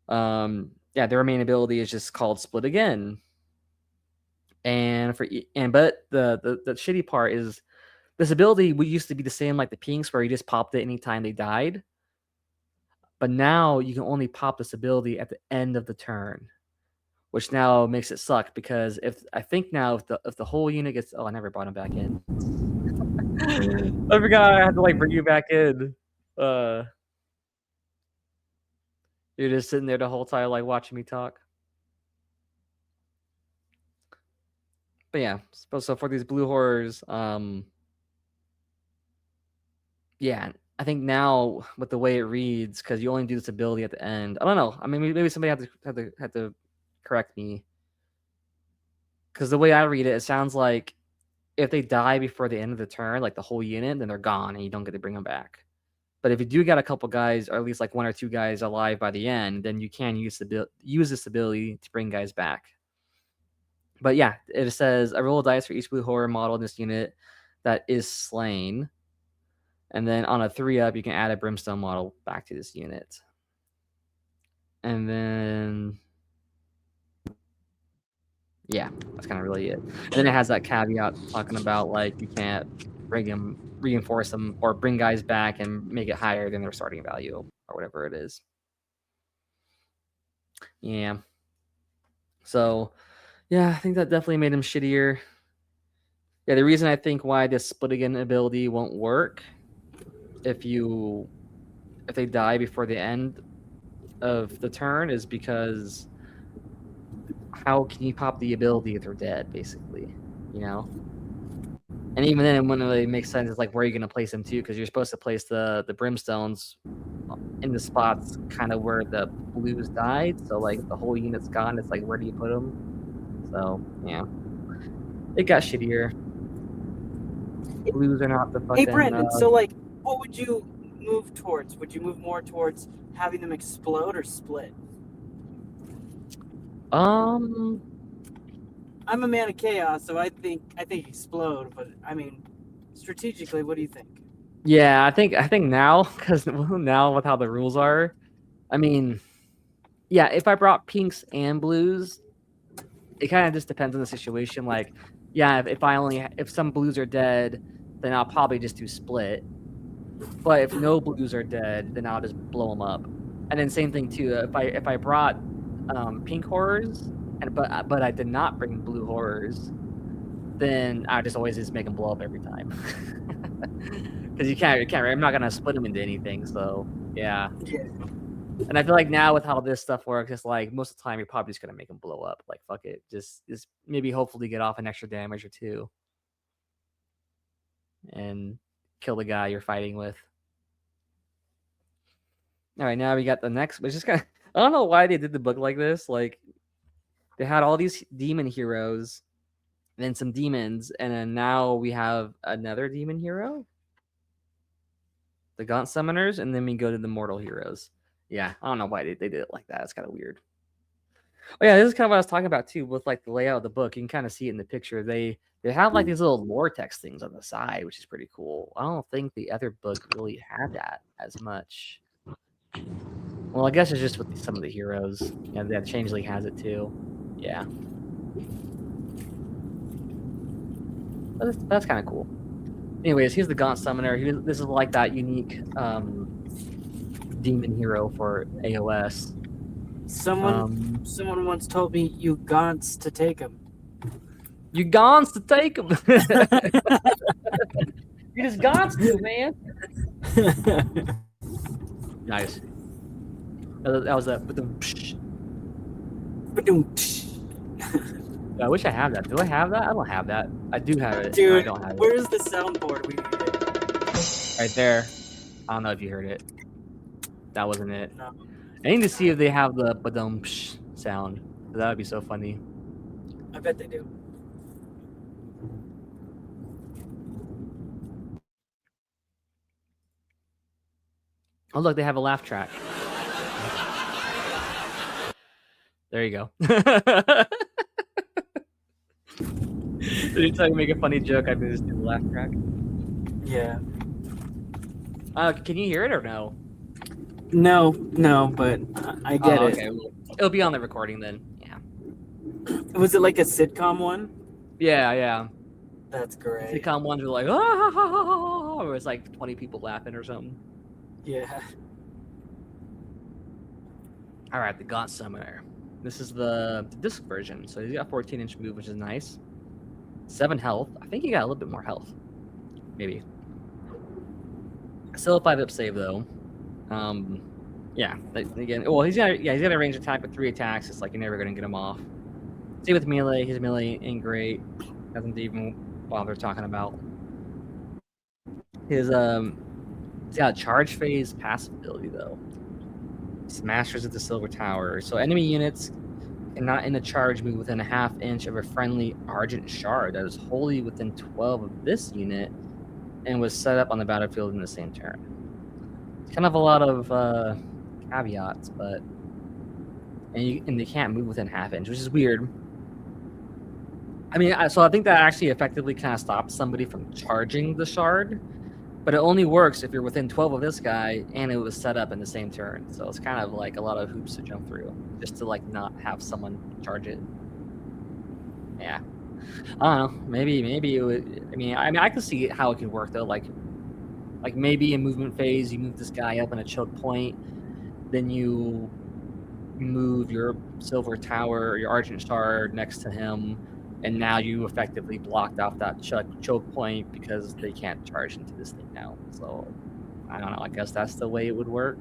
Their main ability is just called Split Again. But the shitty part is this ability used to be the same like the pinks, where you just popped it anytime they died. But now you can only pop this ability at the end of the turn, which now makes it suck, because if the whole unit gets... Oh, I never brought him back in. I forgot I had to like bring you back in. You're just sitting there the whole time like watching me talk. But yeah, so for these blue horrors, I think now with the way it reads, because you only do this ability at the end. I don't know. I mean, maybe somebody had to correct me, because the way I read it, it sounds like if they die before the end of the turn, like the whole unit, then they're gone and you don't get to bring them back. But if you do get a couple guys, or at least like 1 or 2 guys alive by the end, then you can use this ability to bring guys back. But yeah, it says I roll a dice for each blue horror model in this unit that is slain. And then on a 3-up, you can add a brimstone model back to this unit. And then, yeah, that's kind of really it. And then it has that caveat talking about like you can't reinforce them or bring guys back and make it higher than their starting value or whatever it is. Yeah. So, yeah, I think that definitely made him shittier. Yeah, the reason I think why this split again ability won't work if they die before the end of the turn is because how can you pop the ability if they're dead, basically, you know? And even then, it wouldn't really make sense. It's like, where are you going to place them too? Because you're supposed to place the brimstones in the spots kind of where the blues died. So like the whole unit's gone. It's like, where do you put them? So yeah, it got shittier. Blues are not the fucking... Hey Brandon, so like, what would you move towards? Would you move more towards having them explode or split? I'm a man of chaos, so I think explode. But I mean, strategically, what do you think? Yeah, I think now, because now with how the rules are, I mean, yeah, if I brought pinks and blues, it kind of just depends on the situation. Like, yeah, if some blues are dead, then I'll probably just do split. But if no blues are dead, then I'll just blow them up. And then same thing too. If I brought pink horrors, but I did not bring blue horrors, then I just always just make them blow up every time. Because you can't. I'm not gonna split them into anything. So yeah. And I feel like now with how this stuff works, it's like most of the time you're probably just gonna make them blow up. Like fuck it, just maybe hopefully get off an extra damage or 2, and kill the guy you're fighting with. All right, now we got the next, which is kind of... I don't know why they did the book like this. Like, they had all these demon heroes, and then some demons, and then now we have another demon hero, the Gaunt Summoners, and then we go to the mortal heroes. Yeah, I don't know why they did it like that. It's kind of weird. Oh yeah, this is kind of what I was talking about too, with like the layout of the book. You can kind of see it in the picture. They have like these little lore text things on the side, which is pretty cool. I don't think the other book really had that as much. Well, I guess it's just with some of the heroes. Yeah, that Changeling has it too. Yeah. But that's kind of cool. Anyways, here's the Gaunt Summoner. This is like that unique demon hero for AOS. Someone once told me you gaunts to take him. You gons to take them. You just gons to, man. Nice. That was a. I wish I had that. Do I have that? I don't have that. I do have it. Dude, No, I don't have it. where's the soundboard? We need it. Right there. I don't know if you heard it. That wasn't it. No. I need to see if they have the badum sound. That would be so funny. I bet they do. Oh, look, they have a laugh track. There you go. Anytime you make a funny joke, I can just do the laugh track. Yeah. Can you hear it or no? No, but I get it. Okay, well, it'll be on the recording then. Yeah. Was it like a sitcom one? Yeah. That's great. Sitcom ones were like, ah, or it's like 20 people laughing or something. Yeah. All right, the Gaunt Summoner. This is the disc version, so he's got 14-inch move, which is nice. 7 health. I think he got a little bit more health. Maybe. Still a 5-up save though. Yeah. Again, well, he's got a range attack with 3 attacks. It's like you're never gonna get him off. Same with melee. His melee ain't great. Doesn't even bother talking about. He's got a charge phase passive ability though. Smashers at the Silver Tower. So enemy units cannot end a charge move within a half-inch of a friendly Argent Shard that is wholly within 12 of this unit and was set up on the battlefield in the same turn. It's kind of a lot of caveats, but and they can't move within half-inch, which is weird. I mean, so I think that actually effectively kind of stops somebody from charging the shard. But it only works if you're within 12 of this guy and it was set up in the same turn. So it's kind of like a lot of hoops to jump through just to like not have someone charge it. Yeah. I don't know. Maybe it would. I mean, I could see how it could work though. Like maybe in movement phase, you move this guy up in a choke point, then you move your Silver Tower, your Argent Shard next to him, and now you effectively blocked off that choke point because they can't charge into this thing now. So, I don't know. I guess that's the way it would work.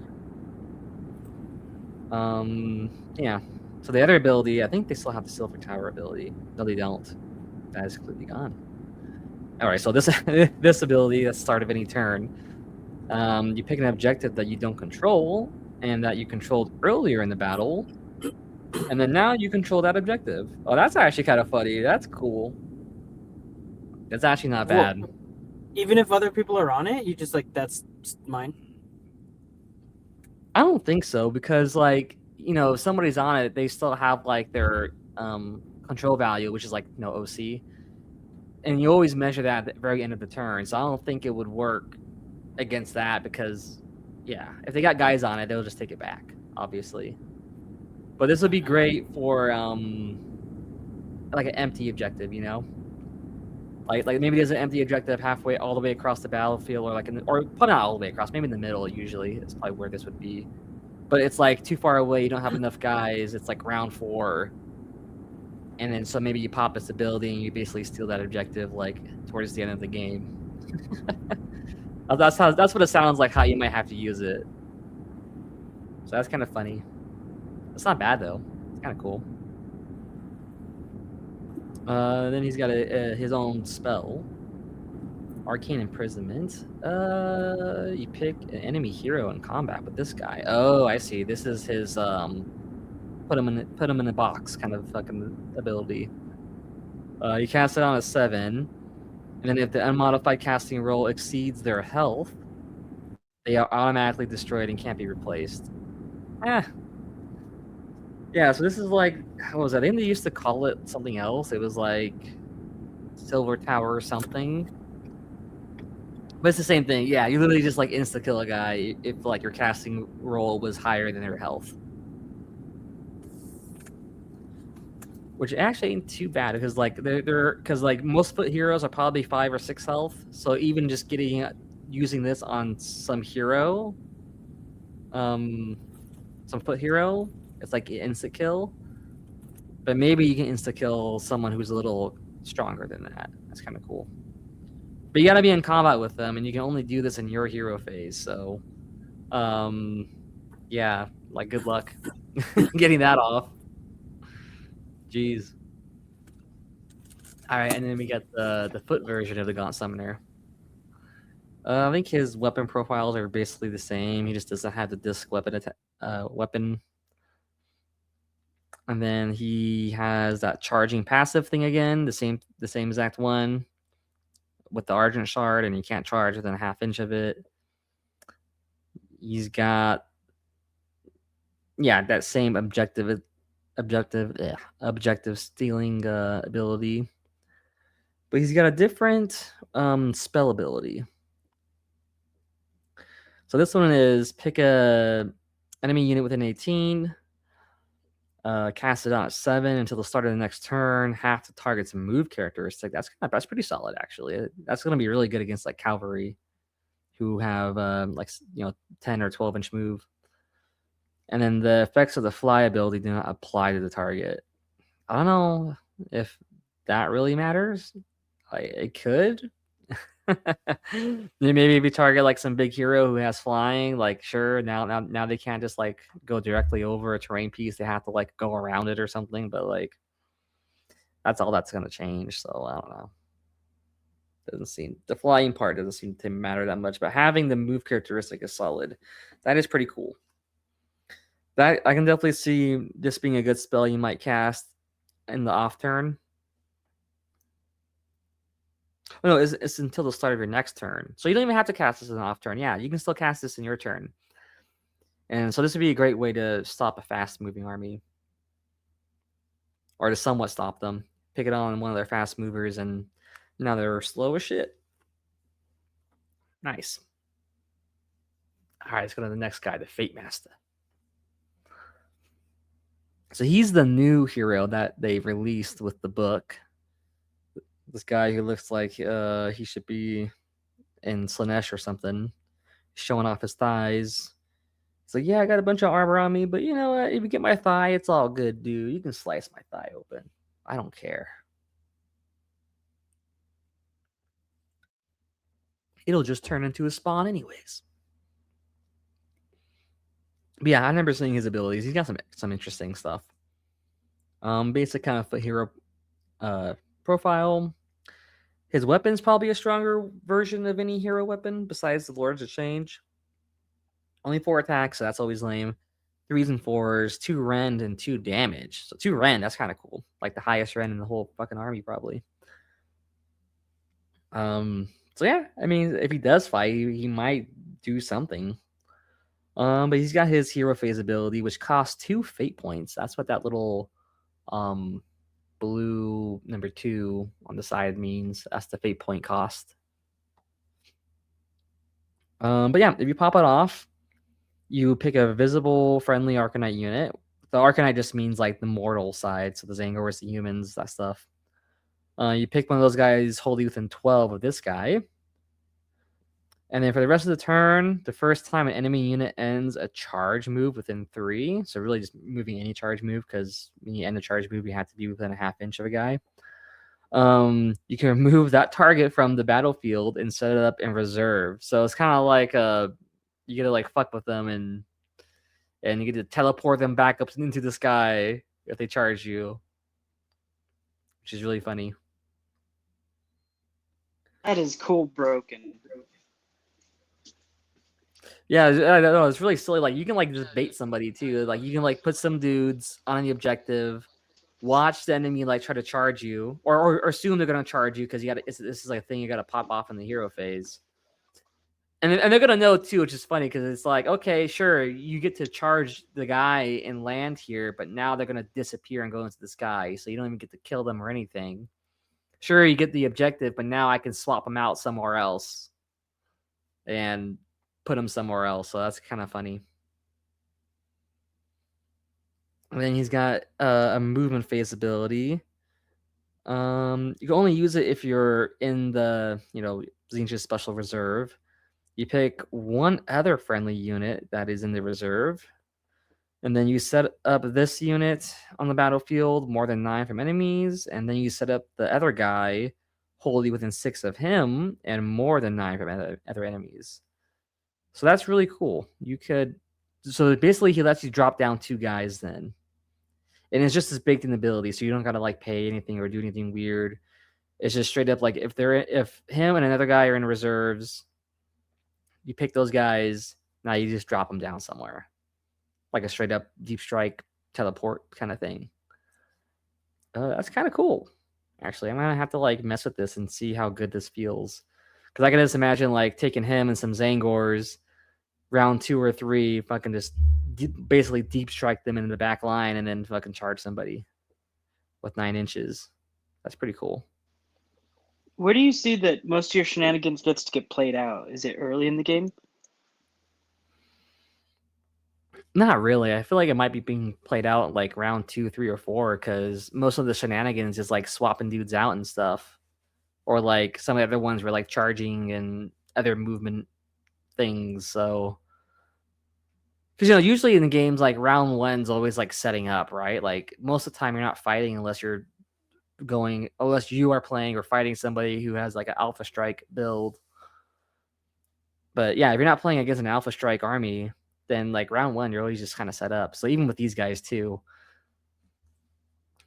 Yeah. So the other ability, I think they still have the Silver Tower ability. No, they don't. That is completely gone. All right. So this this ability, at the start of any turn, you pick an objective that you don't control and that you controlled earlier in the battle. And then now you control that objective. Oh, that's actually kind of funny. That's cool. That's actually not bad. Well, even if other people are on it, you just like, that's mine? I don't think so, because like, if somebody's on it, they still have like their control value, which is like, OC. And you always measure that at the very end of the turn. So I don't think it would work against that because, yeah, if they got guys on it, they'll just take it back, obviously. But this would be great for like an empty objective, like maybe there's an empty objective halfway all the way across the battlefield, or or not all the way across, maybe in the middle. Usually, it's probably where this would be. But it's like too far away. You don't have enough guys. It's like round 4, and then so maybe you pop this ability and you basically steal that objective like towards the end of the game. That's what it sounds like. How you might have to use it. So that's kind of funny. It's not bad though. It's kind of cool. Then he's got his own spell, Arcane Imprisonment. You pick an enemy hero in combat with this guy. Oh, I see. This is his put him in a box kind of fucking ability. You cast it on a 7, and then if the unmodified casting roll exceeds their health, they are automatically destroyed and can't be replaced. Yeah, so this is like, what was that? I think they used to call it something else. It was like Silver Tower or something. But it's the same thing. Yeah, you literally just like insta kill a guy if like your casting roll was higher than their health. Which actually ain't too bad because like because like most foot heroes are probably 5 or 6 health. So even just using this on some hero, some foot hero, it's like an insta kill. But maybe you can insta kill someone who's a little stronger than that. That's kind of cool. But you got to be in combat with them, and you can only do this in your hero phase. So, yeah, like good luck getting that off. Jeez. All right, and then we get the foot version of the Gaunt Summoner. I think his weapon profiles are basically the same. He just doesn't have the disc weapon weapon. And then he has that charging passive thing again, the same exact one with the Argent Shard, and you can't charge within a half inch of it. He's got that same objective stealing ability, but he's got a different spell ability. So this one is pick a enemy unit within 18, cast it on at 7 until the start of the next turn. Half the target's move characteristic. That's pretty solid actually. That's going to be really good against like cavalry, who have 10 or 12-inch move. And then the effects of the fly ability do not apply to the target. I don't know if that really matters. It could. Maybe if you target like some big hero who has flying, like sure, now they can't just like go directly over a terrain piece. They have to like go around it or something. But like that's all that's gonna change. So I don't know. The flying part doesn't seem to matter that much. But having the move characteristic is solid. That is pretty cool. That I can definitely see this being a good spell you might cast in the off turn. Oh, no, it's until the start of your next turn. So you don't even have to cast this in an off turn. Yeah, you can still cast this in your turn. And so this would be a great way to stop a fast-moving army. Or to somewhat stop them. Pick it on one of their fast movers, and now they're slow as shit. Nice. All right, let's go to the next guy, the Fate Master. So he's the new hero that they released with the book. This guy who looks like he should be in Slanesh or something, showing off his thighs. He's like, yeah, I got a bunch of armor on me, but you know what? If you get my thigh, it's all good, dude. You can slice my thigh open. I don't care. It'll just turn into a spawn anyways. But yeah, I remember seeing his abilities. He's got some interesting stuff. Basic kind of hero profile. His weapon's probably a stronger version of any hero weapon besides the Lords of Change. Only 4 attacks, so that's always lame. 3s and 4s, 2 rend, and 2 damage. So 2 rend, that's kind of cool. Like the highest rend in the whole fucking army, probably. So yeah, I mean, if he does fight, he might do something. But he's got his hero phase ability, which costs 2 fate points. That's what that little blue number 2 on the side means. That's the fate point cost. But yeah, if you pop it off, you pick a visible friendly Arcanite unit. The Arcanite just means like the mortal side, so the Zangors, the humans, that stuff. You pick one of those guys wholly within 12 of this guy. And then for the rest of the turn, the first time an enemy unit ends a charge move within 3, so really just moving any charge move, because when you end a charge move, you have to be within a half inch of a guy. You can remove that target from the battlefield and set it up in reserve. So it's kind of like you get to like fuck with them, and you get to teleport them back up into the sky if they charge you, which is really funny. That is cool broken. Yeah, I know, it's really silly. Like you can like just bait somebody too. Like you can like put some dudes on the objective, watch the enemy like try to charge you, or assume they're gonna charge you because you got this is like a thing you got to pop off in the hero phase. And they're gonna know too, which is funny because it's like, okay, sure, you get to charge the guy and land here, but now they're gonna disappear and go into the sky, so you don't even get to kill them or anything. Sure, you get the objective, but now I can swap them out somewhere else and put them somewhere else. So that's kind of funny. And then he's got a movement phase ability. You can only use it if you're in the Tzeentch's special reserve. You pick one other friendly unit that is in the reserve. And then you set up this unit on the battlefield, more than 9 from enemies, and then you set up the other guy wholly within 6 of him and more than 9 from other enemies. So that's really cool. So basically he lets you drop down 2 guys then. And it's just this baked in ability, so you don't gotta like pay anything or do anything weird. It's just straight up like if him and another guy are in reserves, you pick those guys, now you just drop them down somewhere. Like a straight up deep strike teleport kind of thing. That's kind of cool. Actually, I'm gonna have to like mess with this and see how good this feels. Because I can just imagine like taking him and some Zangors, round 2 or 3, fucking just basically deep strike them into the back line and then fucking charge somebody with 9 inches. That's pretty cool. Where do you see that most of your shenanigans gets to get played out? Is it early in the game? Not really. I feel like it might be being played out like round 2, 3, or 4 because most of the shenanigans is like swapping dudes out and stuff. Or like some of the other ones were like charging and other movement things. So, because usually in the games, like round 1's always like setting up, right? Like most of the time, you're not fighting unless you are playing or fighting somebody who has like an Alpha Strike build. But yeah, if you're not playing against an Alpha Strike army, then like round 1, you're always just kind of set up. So even with these guys too.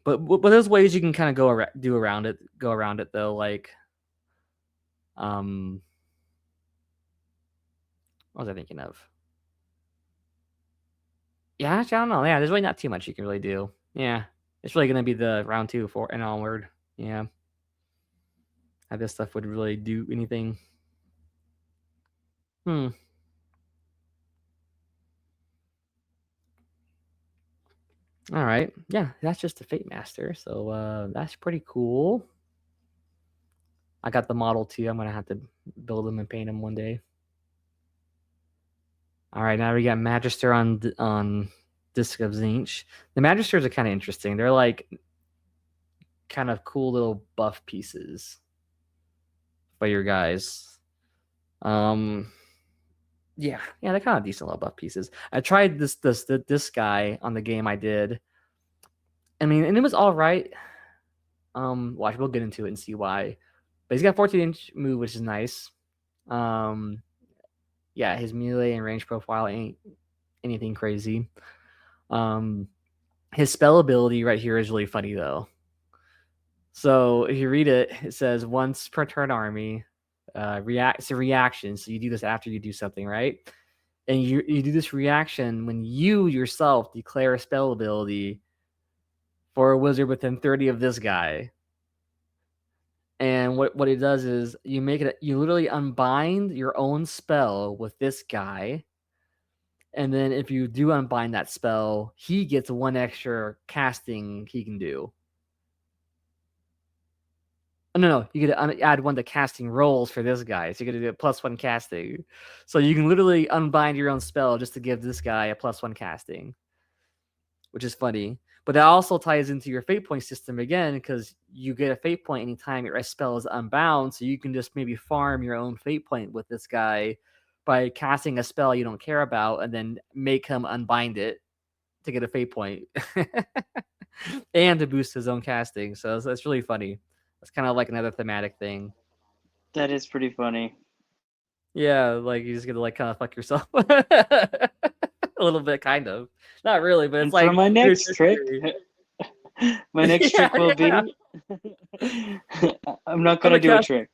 But there's ways you can kind of go around it though. Like, what was I thinking of? Yeah, actually, I don't know. Yeah, there's really not too much you can really do. Yeah, it's really gonna be the round 2, 4, and onward. Yeah, how this stuff would really do anything. All right. Yeah, that's just the Fate Master. So that's pretty cool. I got the model too. I'm gonna have to build him and paint him one day. All right, now we got Magister on Disciples of Tzeentch. The Magisters are kind of interesting. They're like kind of cool little buff pieces for your guys. Yeah, they're kind of decent little buff pieces. I tried this guy on the game I did. I mean, and it was all right. Watch, we'll get into it and see why. But he's got 14-inch move, which is nice. Yeah, his melee and range profile ain't anything crazy. His spell ability right here is really funny though. So if you read it, it says once per turn army, it's a reaction. So you do this after you do something, right? And you do this reaction when you yourself declare a spell ability for a wizard within 30 of this guy. And what it does is you literally unbind your own spell with this guy. And then if you do unbind that spell, he gets 1 extra casting he can do. Oh, no, you get to add 1 to casting rolls for this guy. So you get to do a +1 casting. So you can literally unbind your own spell just to give this guy a +1 casting, which is funny. But that also ties into your fate point system again, because you get a fate point anytime your spell is unbound. So you can just maybe farm your own fate point with this guy by casting a spell you don't care about and then make him unbind it to get a fate point and to boost his own casting. So that's really funny. It's kind of like another thematic thing. That is pretty funny. Yeah, like you just get to like kind of fuck yourself a little bit, kind of. Not really, but it's And like for my next trick, my next trick will be I'm not gonna do a trick.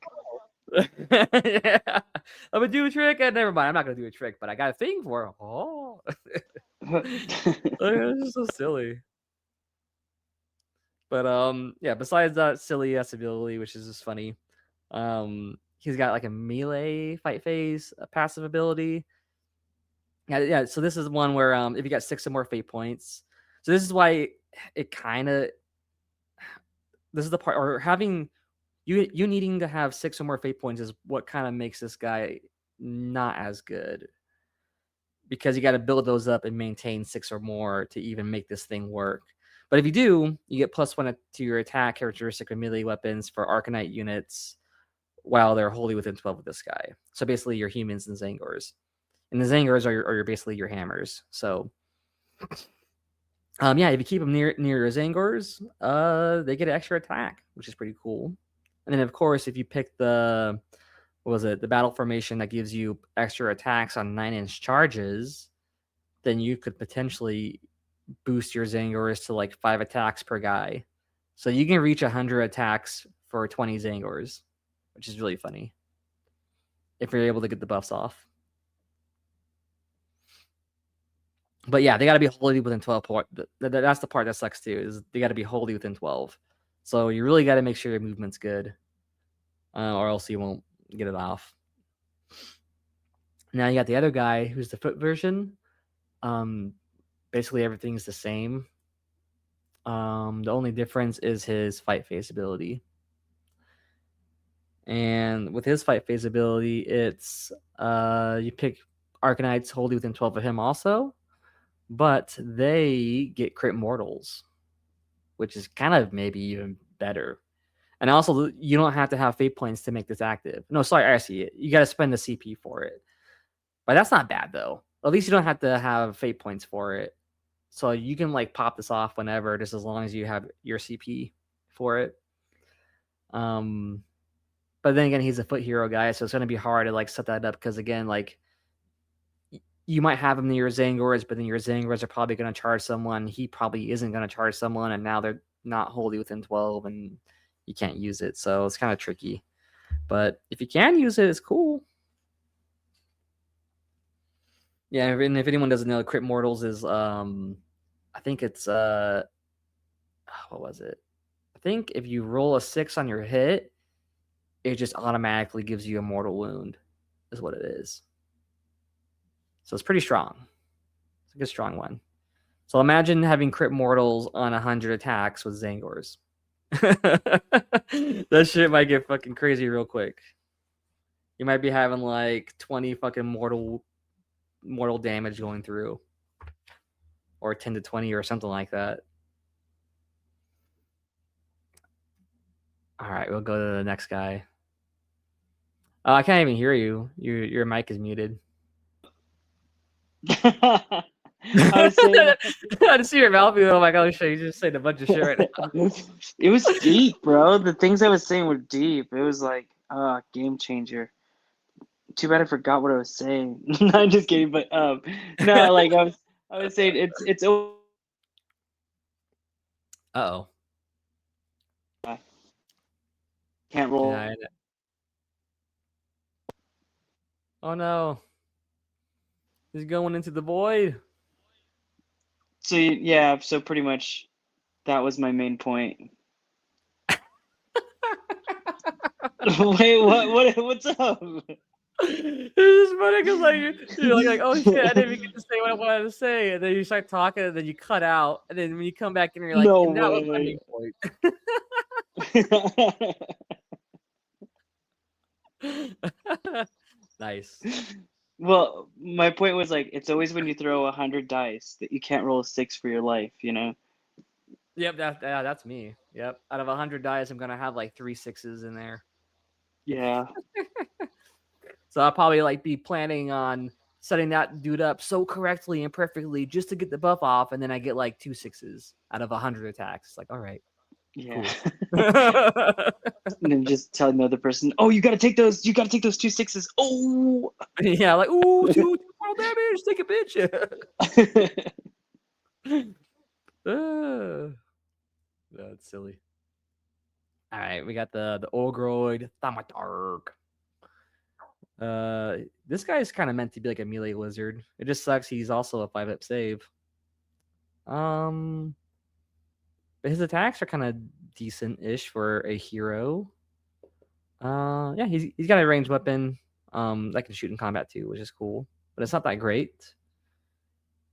Yeah, I'm gonna do a trick, and never mind. I'm not gonna do a trick, but I got a thing for it. Oh, it's just so silly. But yeah. Besides that silly ass ability, which is just funny, he's got like a melee fight phase, a passive ability. Yeah. So this is one where if you got 6 or more fate points, so this is why it kind of. This is the part, or having you needing to have 6 or more fate points is what kind of makes this guy not as good, because you got to build those up and maintain 6 or more to even make this thing work. But if you do, you get +1 to your attack characteristic with melee weapons for Arcanite units while they're wholly within 12 of this guy. So basically your humans and Zangors. And the Zangors are basically your hammers. So Yeah, if you keep them near your Zangors, they get an extra attack, which is pretty cool. And then of course, if you pick the the battle formation that gives you extra attacks on 9-inch charges, then you could potentially boost your Zangors to like 5 attacks per guy. So you can reach 100 attacks for 20 Zangors, which is really funny if you're able to get the buffs off. But yeah, they got to be wholly within 12 That's the part that sucks too, is they got to be wholly within 12. So you really got to make sure your movement's good, or else you won't get it off. Now you got the other guy who's the foot version. Basically everything's the same. The only difference is his fight phase ability. And with his fight phase ability, it's you pick Arcanites wholly within 12 of him also, but they get crit mortals, which is kind of maybe even better. And also, you don't have to have fate points to make this active. No, sorry, I see it. You got to spend the CP for it. But that's not bad, though. At least you don't have to have fate points for it. So you can like pop this off whenever, just as long as you have your CP for it. But then again, he's a foot hero guy, so it's going to be hard to like set that up because again, like you might have him near your Zangors, but then your Zangors are probably going to charge someone. He probably isn't going to charge someone, and now they're not wholly within 12, and you can't use it. So it's kind of tricky. But if you can use it, it's cool. Yeah, and if anyone doesn't know, crit mortals is I think it's what was it? I think if you roll a 6 on your hit, it just automatically gives you a mortal wound, is what it is. So it's pretty strong. It's a good strong one. So imagine having crit mortals on 100 attacks with Zangors. That shit might get fucking crazy real quick. You might be having like 20 fucking mortal damage going through, or 10 to 20 or something like that. All right, we'll go to the next guy. I can't even hear you. Your mic is muted. I was saying, I just see your mouth. Oh my god, you just saying a bunch of shit right now. it was deep, bro. The things I was saying were deep. It was like game changer. Too bad I forgot what I was saying. No, I'm just kidding, but no, like I was saying it's Uh-oh. Can't roll. Yeah, oh no. He's going into the void. So yeah, so pretty much that was my main point. Wait, what's up? It's just funny because like you're like, oh shit, I didn't even get to say what I wanted to say, and then you start talking, and then you cut out, and then when you come back in, you're like, No and that was my way. main point. Nice. Well, my point was like it's always when you throw 100 dice that you can't roll a 6 for your life, you know? Yep, that's me. Yep, out of 100 dice, I'm gonna have like 3 6s in there. Yeah. So I'll probably like be planning on setting that dude up so correctly and perfectly just to get the buff off, and then I get like 2 6s out of 100 attacks. It's like, all right. Yeah. Cool. And then just telling the other person, "Oh, you got to take those 2 6s." Oh. Yeah, like, ooh, 2 mortal damage, take a bitch. That's silly. All right, we got the Ogroid Thaumaturg. This guy's kind of meant to be like a melee wizard. It just sucks he's also a 5-up save. But his attacks are kind of decent-ish for a hero. Yeah, he's got a ranged weapon that can shoot in combat too, which is cool. But it's not that great.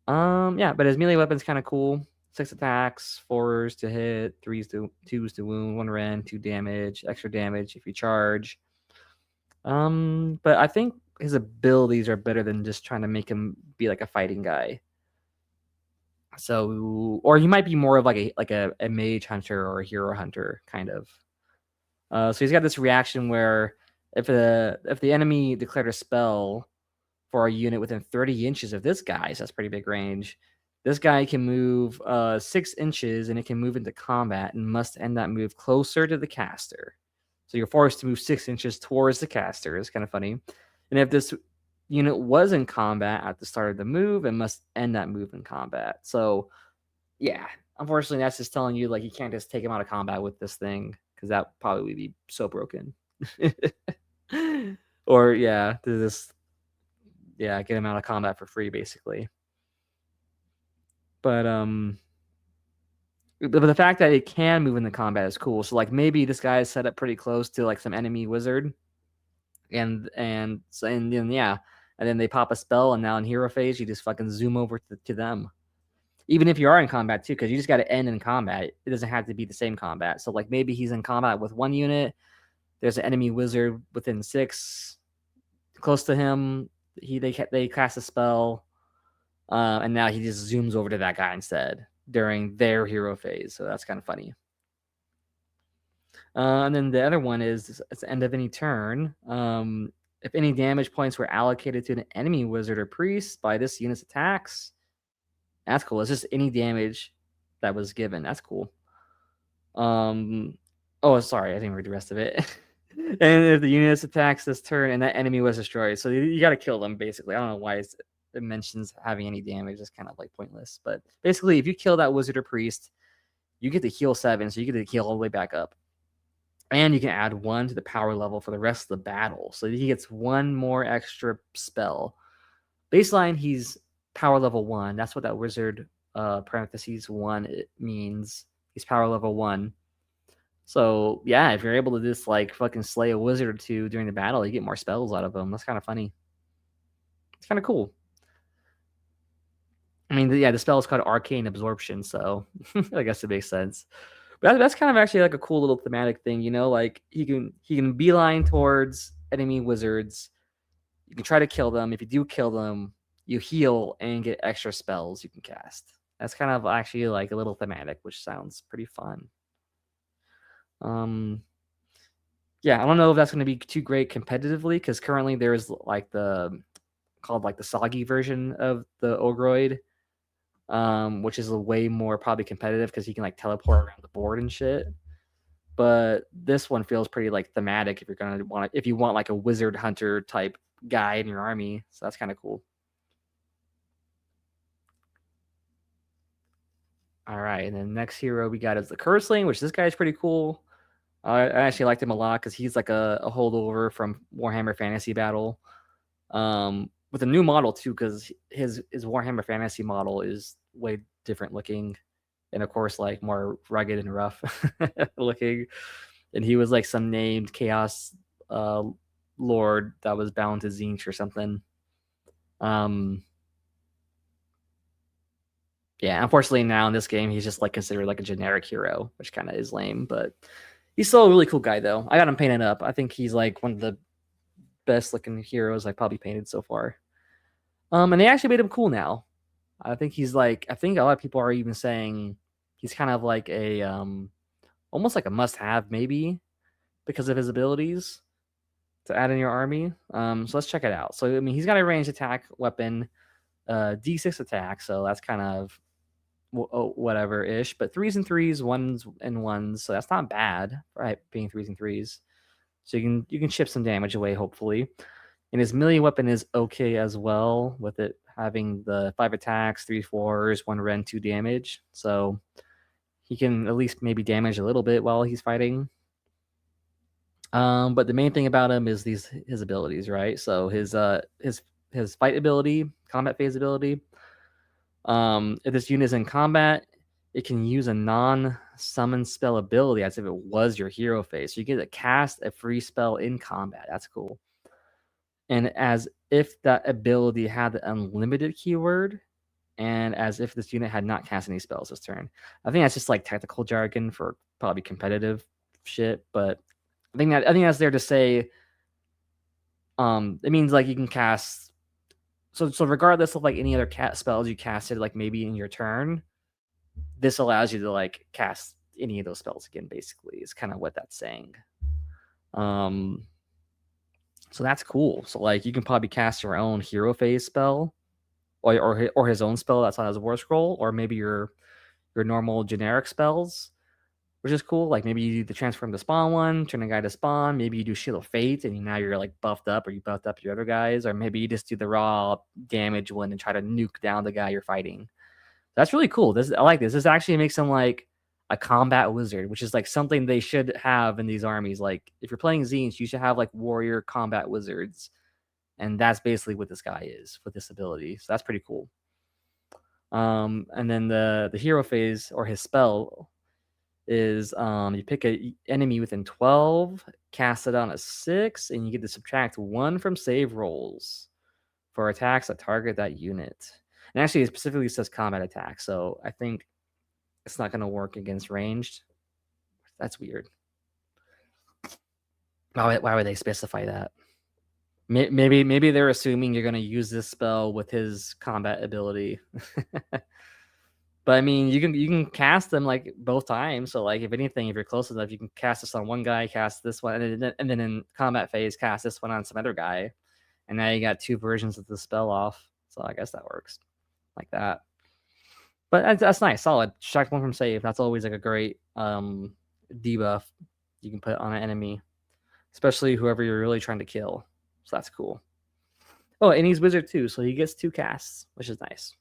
Yeah, but his melee weapon's kind of cool. 6 attacks, 4s to hit, 2s to wound, 1 rend, 2 damage, extra damage if you charge. But I think his abilities are better than just trying to make him be like a fighting guy. So, or he might be more of like a mage hunter or a hero hunter kind of. So he's got this reaction where if the enemy declared a spell for a unit within 30 inches of this guy, so that's pretty big range, This guy can move 6 inches, and it can move into combat and must end that move closer to the caster. So you're forced to move 6 inches towards the caster. It's kind of funny. And if this unit was in combat at the start of the move, it must end that move in combat. So yeah, unfortunately, that's just telling you like you can't just take him out of combat with this thing, because that probably would be so broken. Or yeah, to just get him out of combat for free, basically. But the fact that it can move into combat is cool. So like maybe this guy is set up pretty close to like some enemy wizard, and then they pop a spell, and now in hero phase you just fucking zoom over to them. Even if you are in combat too, because you just got to end in combat. It doesn't have to be the same combat. So like maybe he's in combat with one unit. There's an enemy wizard within 6 close to him. They cast a spell, and now he just zooms over to that guy instead during their hero phase. So that's kind of funny. And then the other one is at the end of any turn. If any damage points were allocated to an enemy wizard or priest by this unit's attacks, that's cool. It's just any damage that was given. That's cool. Oh, sorry, I didn't read the rest of it. And if the unit attacks this turn and that enemy was destroyed, so you got to kill them basically. I don't know why it mentions having any damage. It's kind of like pointless. But basically, if you kill that wizard or priest, you get to heal 7, so you get to heal all the way back up. And you can add 1 to the power level for the rest of the battle. So he gets 1 more extra spell. Baseline, he's power level 1. That's what that wizard parentheses 1 it means. He's power level 1. So yeah, if you're able to just like fucking slay a wizard or 2 during the battle, you get more spells out of them. That's kind of funny. It's kind of cool. I mean, the spell is called Arcane Absorption, so I guess it makes sense. But that's kind of actually like a cool little thematic thing, you know. Like he can beeline towards enemy wizards. You can try to kill them. If you do kill them, you heal and get extra spells you can cast. That's kind of actually like a little thematic, which sounds pretty fun. Yeah, I don't know if that's going to be too great competitively, because currently there's like the soggy version of the Ogroid, which is a way more probably competitive because he can like teleport around the board and shit. But this one feels pretty like thematic if you want like a wizard hunter type guy in your army. So that's kind of cool. All right, and then next hero we got is the Curseling, which this guy is pretty cool. I actually liked him a lot because he's like a holdover from Warhammer Fantasy Battle, with a new model too, because his Warhammer Fantasy model is way different looking, and of course like more rugged and rough looking. And he was like some named Chaos Lord that was bound to Tzeentch or something. Yeah, unfortunately now in this game he's just like considered like a generic hero, which kind of is lame, but he's still a really cool guy though. I got him painted up. I think he's like one of the best looking heroes I've probably painted so far. And they actually made him cool now. I think a lot of people are even saying he's kind of like a almost like a must-have maybe because of his abilities to add in your army. So let's check it out. So I mean, he's got a ranged attack weapon, D6 attack, so that's kind of whatever ish, but 3s and 3s, 1s and 1s, so that's not bad, right? Being 3s and 3s, so you can chip some damage away hopefully. And his melee weapon is okay as well, with it having the 5 attacks, 3 4s, 1 rend, 2 damage, so he can at least maybe damage a little bit while he's fighting. But the main thing about him is his abilities, right? So his fight ability, combat phase ability. If this unit is in combat, it can use a non-summon spell ability as if it was your hero phase. So you get to cast a free spell in combat. That's cool. And as if that ability had the unlimited keyword, and as if this unit had not cast any spells this turn. I think that's just like technical jargon for probably competitive shit, but I think that's there to say it means like you can cast so regardless of like any other spells you casted like maybe in your turn, this allows you to like cast any of those spells again, basically, is kind of what that's saying. So that's cool. So like you can probably cast your own hero phase spell, or his own spell that's on his war scroll, or maybe your normal generic spells, which is cool. Like maybe you do the transform to spawn one, turn a guy to spawn. Maybe you do Shield of Fate, and now you're like buffed up, or you buffed up your other guys, or maybe you just do the raw damage one and try to nuke down the guy you're fighting. That's really cool. I like this. This actually makes him like a combat wizard, which is like something they should have in these armies. Like if you're playing Tzeentch, you should have like warrior combat wizards, and that's basically what this guy is with this ability. So that's pretty cool. And then the hero phase or his spell is you pick a enemy within 12, cast it on a 6, and you get to subtract 1 from save rolls for attacks that target that unit. And actually, it specifically says combat attack, so I think it's not going to work against ranged. That's weird. Why would they specify that? Maybe they're assuming you're going to use this spell with his combat ability. But I mean, you can cast them like both times. So like, if anything, if you're close enough, you can cast this on one guy, cast this one, and then in combat phase, cast this one on some other guy, and now you got 2 versions of the spell off. So I guess that works like that. But that's nice, solid. Subtract 1 from save. That's always like a great debuff you can put on an enemy, especially whoever you're really trying to kill. So that's cool. Oh, and he's wizard too, so he gets 2 casts, which is nice.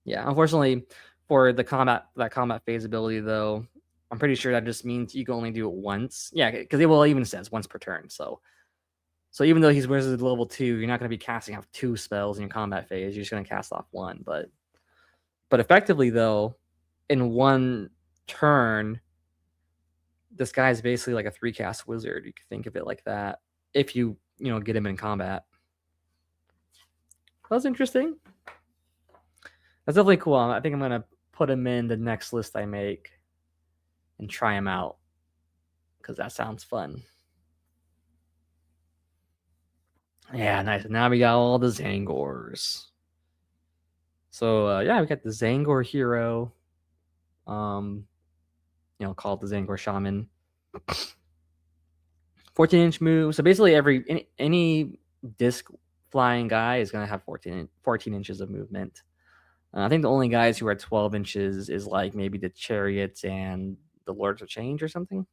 Yeah, unfortunately, for the combat phase ability, though, I'm pretty sure that just means you can only do it once. Yeah, because it even says once per turn. So even though he's wizard level 2, you're not going to be casting off 2 spells in your combat phase. You're just going to cast off 1. But effectively, though, in 1 turn, this guy's basically like a 3-cast wizard. You could think of it like that if you get him in combat. That's interesting. That's definitely cool. I think I'm going to put him in the next list I make and try him out because that sounds fun. Yeah, nice. Now we got all the Zangors. So yeah, we got the Zangor hero. Called the Zangor Shaman. 14-inch move. So basically any disc flying guy is going to have 14 inches of movement. I think the only guys who are 12 inches is like maybe the Chariots and the Lords of Change or something.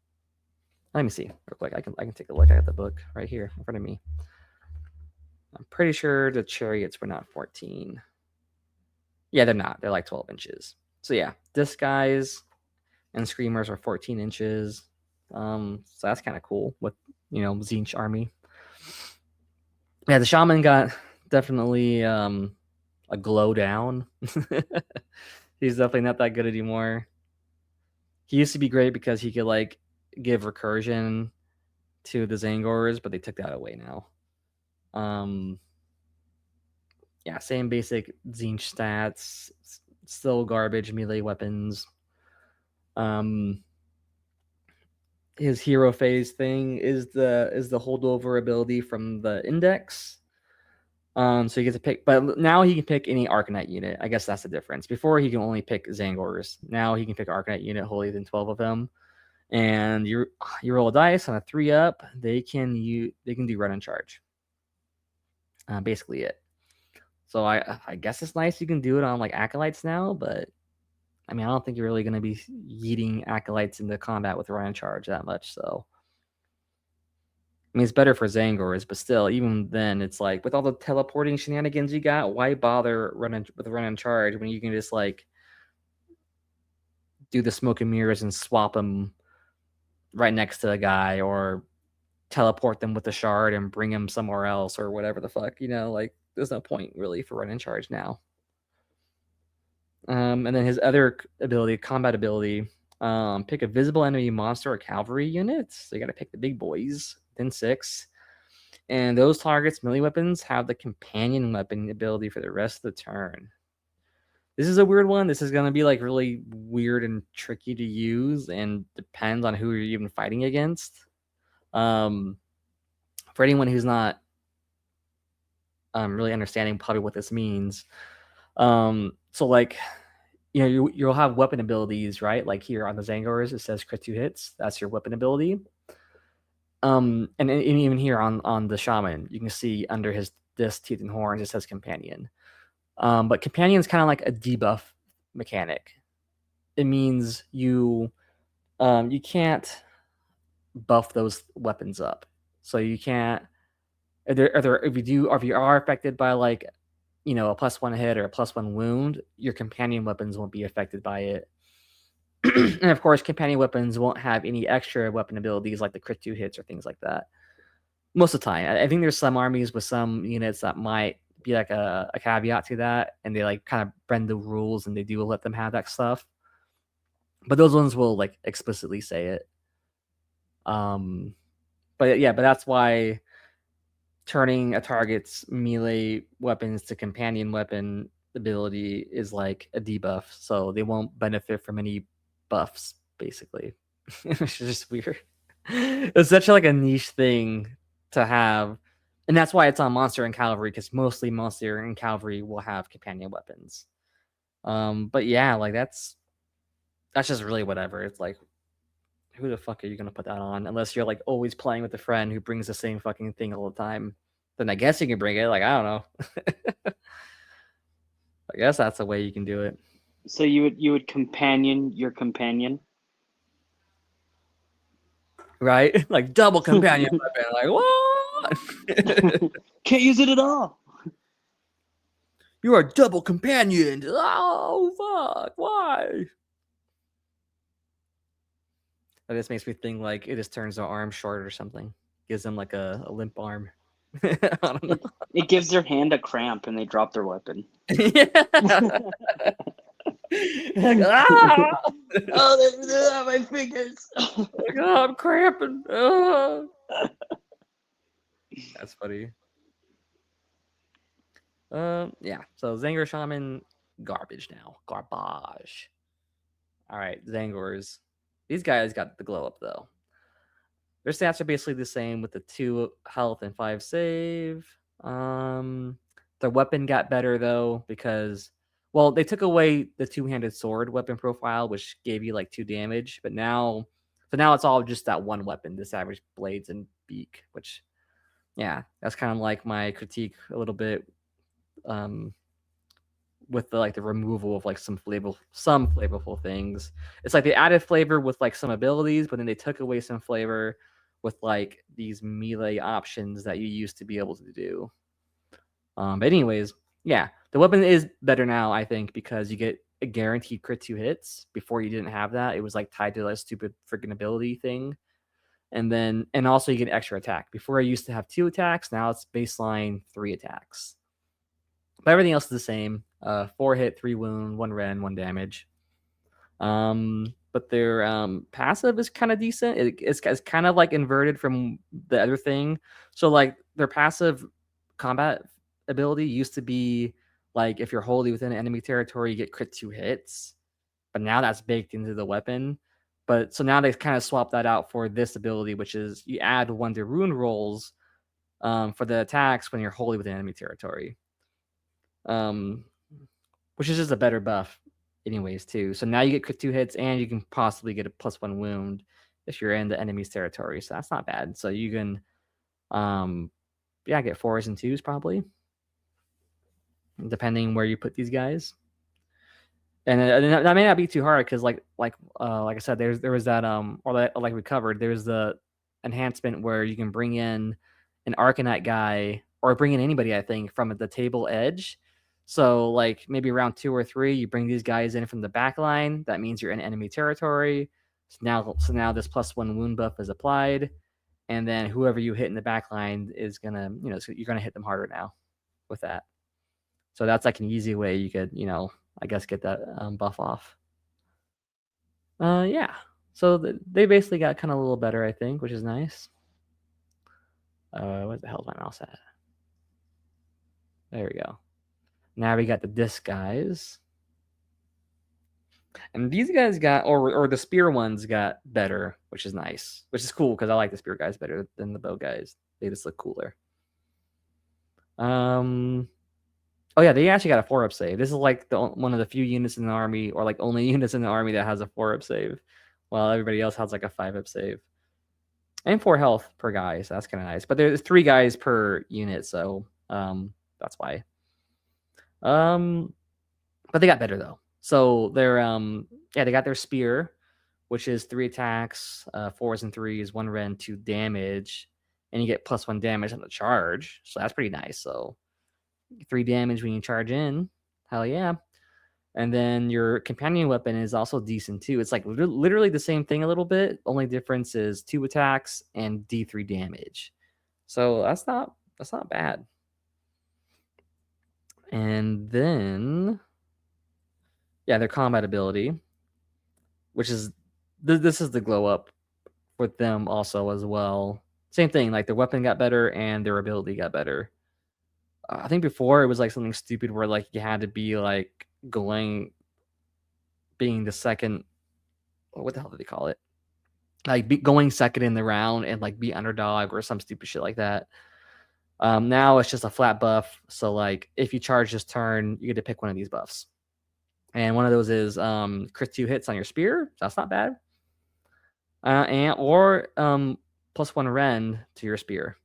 Let me see real quick. I can take a look. I got the book right here in front of me. I'm pretty sure the Chariots were not 14. Yeah, they're not. They're like 12 inches. So yeah, disc guys and Screamers are 14 inches. So that's kind of cool with Tzeentch army. Yeah, the Shaman got definitely a glow down. He's definitely not that good anymore. He used to be great because he could like give recursion to the Zangors, but they took that away now. Yeah, same basic Tzeentch stats, still garbage melee weapons. His hero phase thing is the holdover ability from the index. So he gets to pick, but now he can pick any Arcanite unit. I guess that's the difference. Before he can only pick Zangors. Now he can pick Arcanite unit, holier than 12 of them. And you roll a dice on a 3-up. They can do run and charge. Basically it. So I guess it's nice you can do it on like acolytes now, but I mean I don't think you're really going to be yeeting acolytes into combat with run and charge that much. So I mean, it's better for Zangors, but still, even then, it's like with all the teleporting shenanigans you got, why bother running with run and charge when you can just like do the smoke and mirrors and swap them right next to the guy, or teleport them with the shard and bring them somewhere else, or whatever the fuck, like there's no point really for run and charge now. And then his other ability, combat ability, pick a visible enemy monster or cavalry unit. So you got to pick the big boys. Then 6. And those targets, melee weapons, have the companion weapon ability for the rest of the turn. This is a weird one. This is going to be like really weird and tricky to use and depends on who you're even fighting against. For anyone who's not really understanding probably what this means. So like, you'll have weapon abilities, right? Like here on the Zangors, it says crit 2 hits. That's your weapon ability. And even here on the shaman, you can see under his disc, teeth, and horns, it says companion. But companion is kind of like a debuff mechanic. It means you can't buff those weapons up, so you can't. If you are affected by like, a +1 hit or a +1 wound, your companion weapons won't be affected by it. And of course, companion weapons won't have any extra weapon abilities like the crit 2 hits or things like that. Most of the time, I think there's some armies with some units that might be like a caveat to that, and they like kind of bend the rules and they do let them have that stuff. But those ones will like explicitly say it. But that's why turning a target's melee weapons to companion weapon ability is like a debuff, so they won't benefit from any buffs, basically. It's just weird. It's such like a niche thing to have, and that's why it's on monster and cavalry, because mostly monster and cavalry will have companion weapons. But yeah, like that's just really whatever. It's like, who the fuck are you gonna put that on? Unless you're like always playing with a friend who brings the same fucking thing all the time, then I guess you can bring it. Like, I don't know. I guess that's a way you can do it. So you would companion your companion, right? Like double companion weapon. Like, what? Can't use it at all. You are double companioned. Oh fuck! Why? This makes me think like it just turns their arm short or something. Gives them like a limp arm. I don't know. It gives their hand a cramp and they drop their weapon. Yeah. Like, ah! Oh, my fingers. Like, oh, I'm cramping. Oh. That's funny. Yeah. So Zangor Shaman, garbage now. Garbage. All right, Zangors. These guys got the glow up though. Their stats are basically the same with the 2 health and 5 save. Their weapon got better though because, well, they took away the 2-handed sword weapon profile, which gave you like 2 damage, but now it's all just that one weapon, the savage blades and beak, which, yeah, that's kind of like my critique a little bit. With the removal of like some flavorful things. It's like they added flavor with like some abilities, but then they took away some flavor with like these melee options that you used to be able to do. But anyways, yeah, the weapon is better now, I think, because you get a guaranteed crit 2 hits. Before you didn't have that. It was like tied to that stupid freaking ability thing. And also you get extra attack. Before I used to have 2 attacks, now it's baseline 3 attacks. But everything else is the same. 4 hit, 3 wound, 1 ren, 1 damage. But their passive is kind of decent. It's kind of like inverted from the other thing. So like their passive combat ability used to be like if you're wholly within enemy territory, you get crit 2 hits. But now that's baked into the weapon. But so now they've kind of swapped that out for this ability, which is you add 1 to rune rolls for the attacks when you're wholly within enemy territory. Which is just a better buff anyways too. So now you get crit 2 hits and you can possibly get a +1 wound if you're in the enemy's territory. So that's not bad. So you can get 4s and 2s probably, depending where you put these guys. And that may not be too hard because like I said, there was that like we covered, there's the enhancement where you can bring in an Arcanite guy or bring in anybody, I think, from the table edge. So like maybe round 2 or 3, you bring these guys in from the back line. That means you're in enemy territory. So now this +1 wound buff is applied, and then whoever you hit in the back line is gonna, so you're gonna hit them harder now with that. So that's like an easy way you could, I guess get that buff off. Yeah. So they basically got kind of a little better, I think, which is nice. What the hell is my mouse at? There we go. Now we got the disc guys. And these guys got, or the spear ones got better, which is nice. Which is cool, because I like the spear guys better than the bow guys. They just look cooler. Oh yeah, they actually got a 4-up save. This is like one of the few units in the army, or like only units in the army that has a 4-up save, while everybody else has like a 5-up save. and 4 health per guy, so that's kind of nice. But there's 3 guys per unit, so that's why. But they got better though. So they're they got their spear, which is 3 attacks, 4s and 3s, 1 rend, 2 damage, and you get +1 damage on the charge. So that's pretty nice. So 3 damage when you charge in, hell yeah. And then your companion weapon is also decent too. It's like literally the same thing a little bit. Only difference is 2 attacks and D3 damage. So that's not bad. And then their combat ability, which is this is the glow up with them also as well. Same thing, like their weapon got better and their ability got better. I think before it was like something stupid where like you had to be like being the second, what the hell did they call it? Like going second in the round and like be underdog or some stupid shit like that. Now it's just a flat buff. So like if you charge this turn, you get to pick one of these buffs. And one of those is crit 2 hits on your spear. So that's not bad. Or +1 rend to your spear,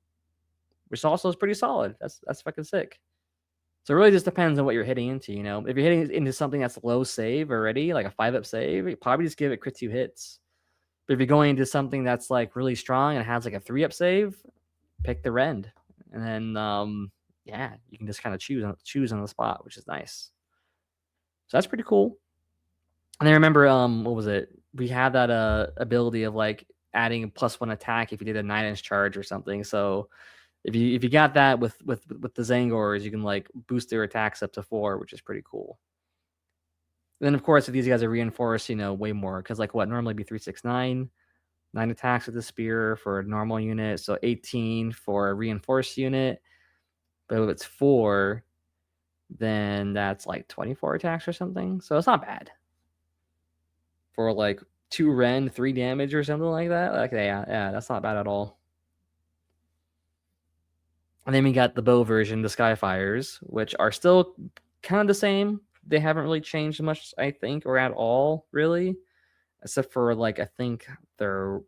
which also is pretty solid. That's fucking sick. So it really just depends on what you're hitting into, you know. If you're hitting into something that's low save already, like a 5-up save, you probably just give it crit 2 hits. But if you're going into something that's like really strong and has like a 3-up save, pick the rend. And then you can just kind of choose on the spot, which is nice. So that's pretty cool. And I remember what was it? We had that ability of like adding a +1 attack if you did a 9-inch charge or something. So if you got that with the Zangors, you can like boost their attacks up to 4, which is pretty cool. And then of course, if these guys are reinforced, you know, way more, because like what normally be 3, 6, 9 attacks with the spear for a normal unit, so 18 for a reinforced unit. But if it's 4, then that's like 24 attacks or something. So it's not bad for like 2 rend, 3 damage or something like that. Like yeah, that's not bad at all. And then we got the bow version, the Skyfires, which are still kind of the same. They haven't really changed much, I think, or at all, really, except for like I think their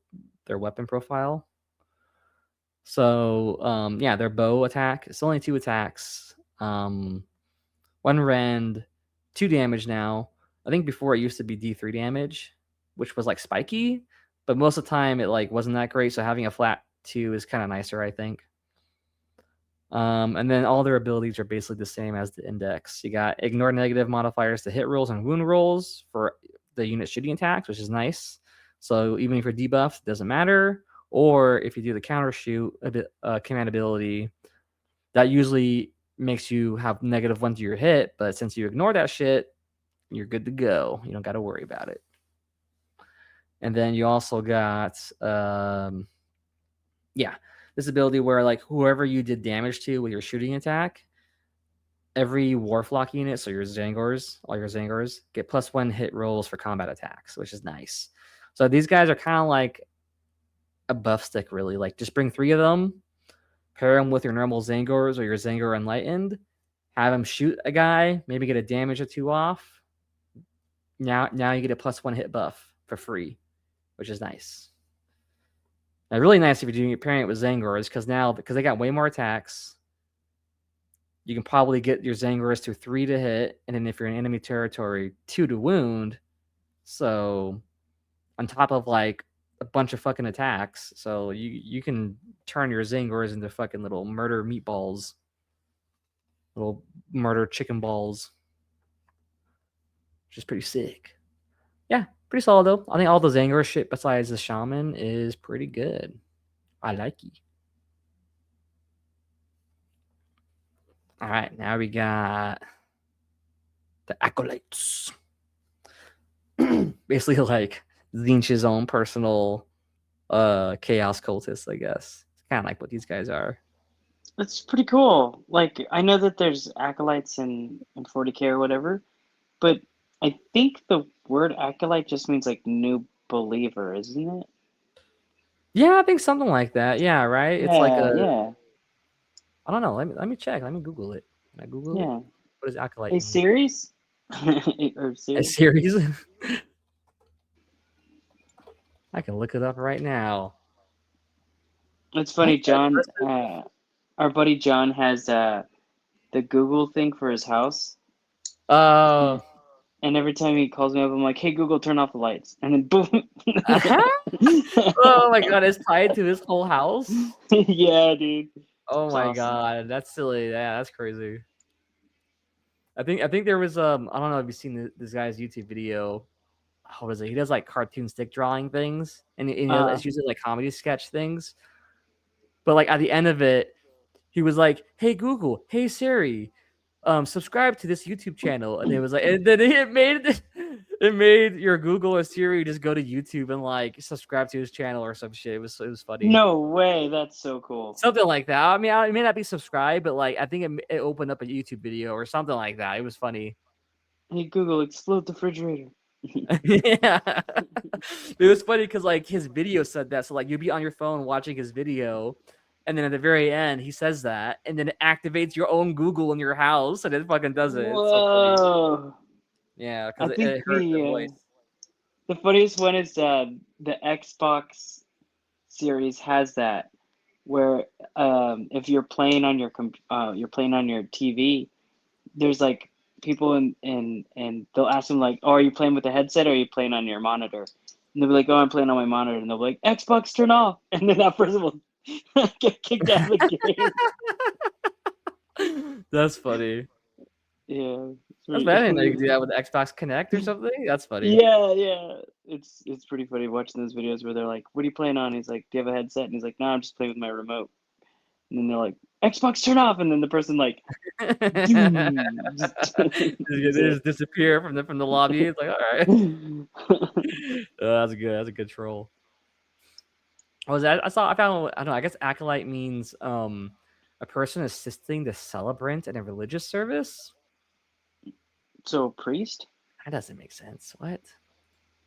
weapon profile. So their bow attack, it's only 2 attacks, 1 rend, 2 damage now. I think before it used to be D3 damage, which was like spiky, but most of the time it like wasn't that great. So having a flat 2 is kind of nicer, I think. And then all their abilities are basically the same as the index. You got ignore negative modifiers to hit rolls and wound rolls for the unit shooting attacks, which is nice. So even if you're debuffed, it doesn't matter. Or if you do the counter shoot command ability, that usually makes you have -1 to your hit. But since you ignore that shit, you're good to go. You don't got to worry about it. And then you also got this ability where like whoever you did damage to with your shooting attack, every Warflock unit, so your Zangors, all your Zangors, get +1 hit rolls for combat attacks, which is nice. So these guys are kind of like a buff stick, really. Like just bring 3 of them, pair them with your normal Zangors or your Zangor Enlightened, have them shoot a guy, maybe get a damage or 2 off. Now you get a +1 hit buff for free, which is nice. Now, really nice if you're doing it pairing it with Zangors, because they got way more attacks, you can probably get your Zangors to 3 to hit, and then if you're in enemy territory, 2 to wound. So on top of like a bunch of fucking attacks, so you can turn your Zangors into fucking little murder meatballs, little murder chicken balls, which is pretty sick. Yeah, pretty solid though. I think all the Zangor shit besides the Shaman is pretty good. I like it. All right, now we got the Acolytes. Basically like Tzeentch's own personal chaos cultists, I guess. It's kind of like what these guys are. That's pretty cool. Like, I know that there's acolytes in 40K or whatever, but I think the word acolyte just means like new believer, isn't it? Yeah, I think something like that. Yeah, right. It's like yeah. I don't know. Let me check. Let me Google it. Can I Google it? Yeah. What does acolyte A mean? series? Or A series? series? I can look it up right now. It's funny, What? That John. person? Our buddy John has the Google thing for his house, Oh. and every time he calls me up, I'm like, "Hey Google, turn off the lights," and then boom. Oh my god, it's tied to his whole house. Yeah, dude. Oh It's my awesome. god, that's silly. Yeah, that's crazy. I think there was I don't know if you've seen this guy's YouTube video. What was it? He does like cartoon stick drawing things, and it's usually like comedy sketch things. But like at the end of it, he was like, "Hey Google, hey Siri, subscribe to this YouTube channel," and it was like, and then it made your Google or Siri just go to YouTube and like subscribe to his channel or some shit. It was funny. No way, that's so cool. Something like that. I mean, it may not be subscribed, but like I think it opened up a YouTube video or something like that. It was funny. Hey Google, explode the refrigerator. Yeah, it was funny because like his video said that. So like you'd be on your phone watching his video, and then at the very end he says that, and then it activates your own Google in your house, and it fucking does it. It's so funny. Whoa. Yeah, I because think it heard the voice. the funniest one is the Xbox series has that where if you're playing on your you're playing on your TV, there's like people and they'll ask them like, "Oh, are you playing with the headset or are you playing on your monitor?" And they'll be like, "Oh, I'm playing on my monitor," and they'll be like, "Xbox, turn off," and then that person will get kicked out of the game. That's funny. Yeah, That's bad. I didn't know you could do that with the Xbox Connect or something. That's funny. yeah. It's pretty funny watching those videos where they're like, "What are you playing on?" He's like, "Do you have a headset?" And he's like, "No, I'm just playing with my remote." And then they're like, "Xbox, turn off!" And then the person like, They just disappear from the lobby. It's like, all right. That's good. That's a good troll. What was that? I found. I don't know. I guess acolyte means a person assisting the celebrant in a religious service. So priest? That doesn't make sense. What?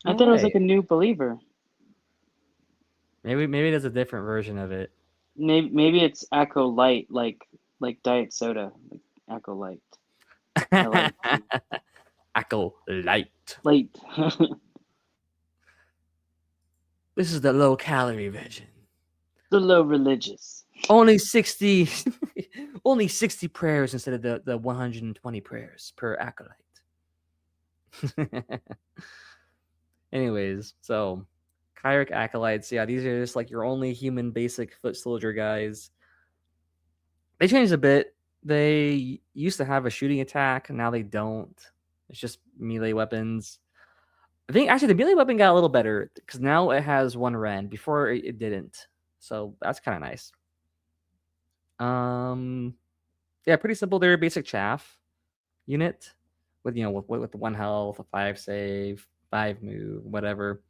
I No thought it was way. like a new believer. Maybe there's a different version of it. Maybe it's acolyte, like diet soda, like acolyte. I like Acolyte. light. This is the low calorie version. The low religious. Only 60 only 60 prayers instead of the 120 prayers per acolyte. Anyways, so Kyric acolytes, yeah, these are just like your only human basic foot soldier guys. They changed a bit. They used to have a shooting attack, now they don't. It's just melee weapons. I think actually the melee weapon got a little better because now it has one rend. Before it didn't. So that's kind of nice. Yeah, pretty simple. They're a basic chaff unit with with the 1 health, a 5 save, 5 move, whatever.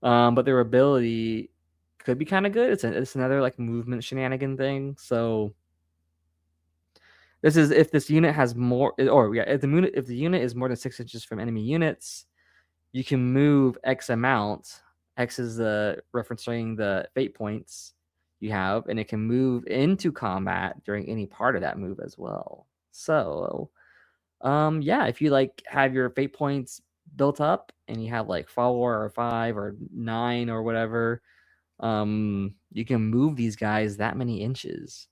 But their ability could be kind of good. It's another like movement shenanigan thing. So this is if this unit has more, or yeah, if the unit is more than 6 inches from enemy units, you can move X amount. X is referencing the fate points you have, and it can move into combat during any part of that move as well. So, yeah, if you like have your fate points built up and you have like 4 or 5 or 9 or whatever, you can move these guys that many inches.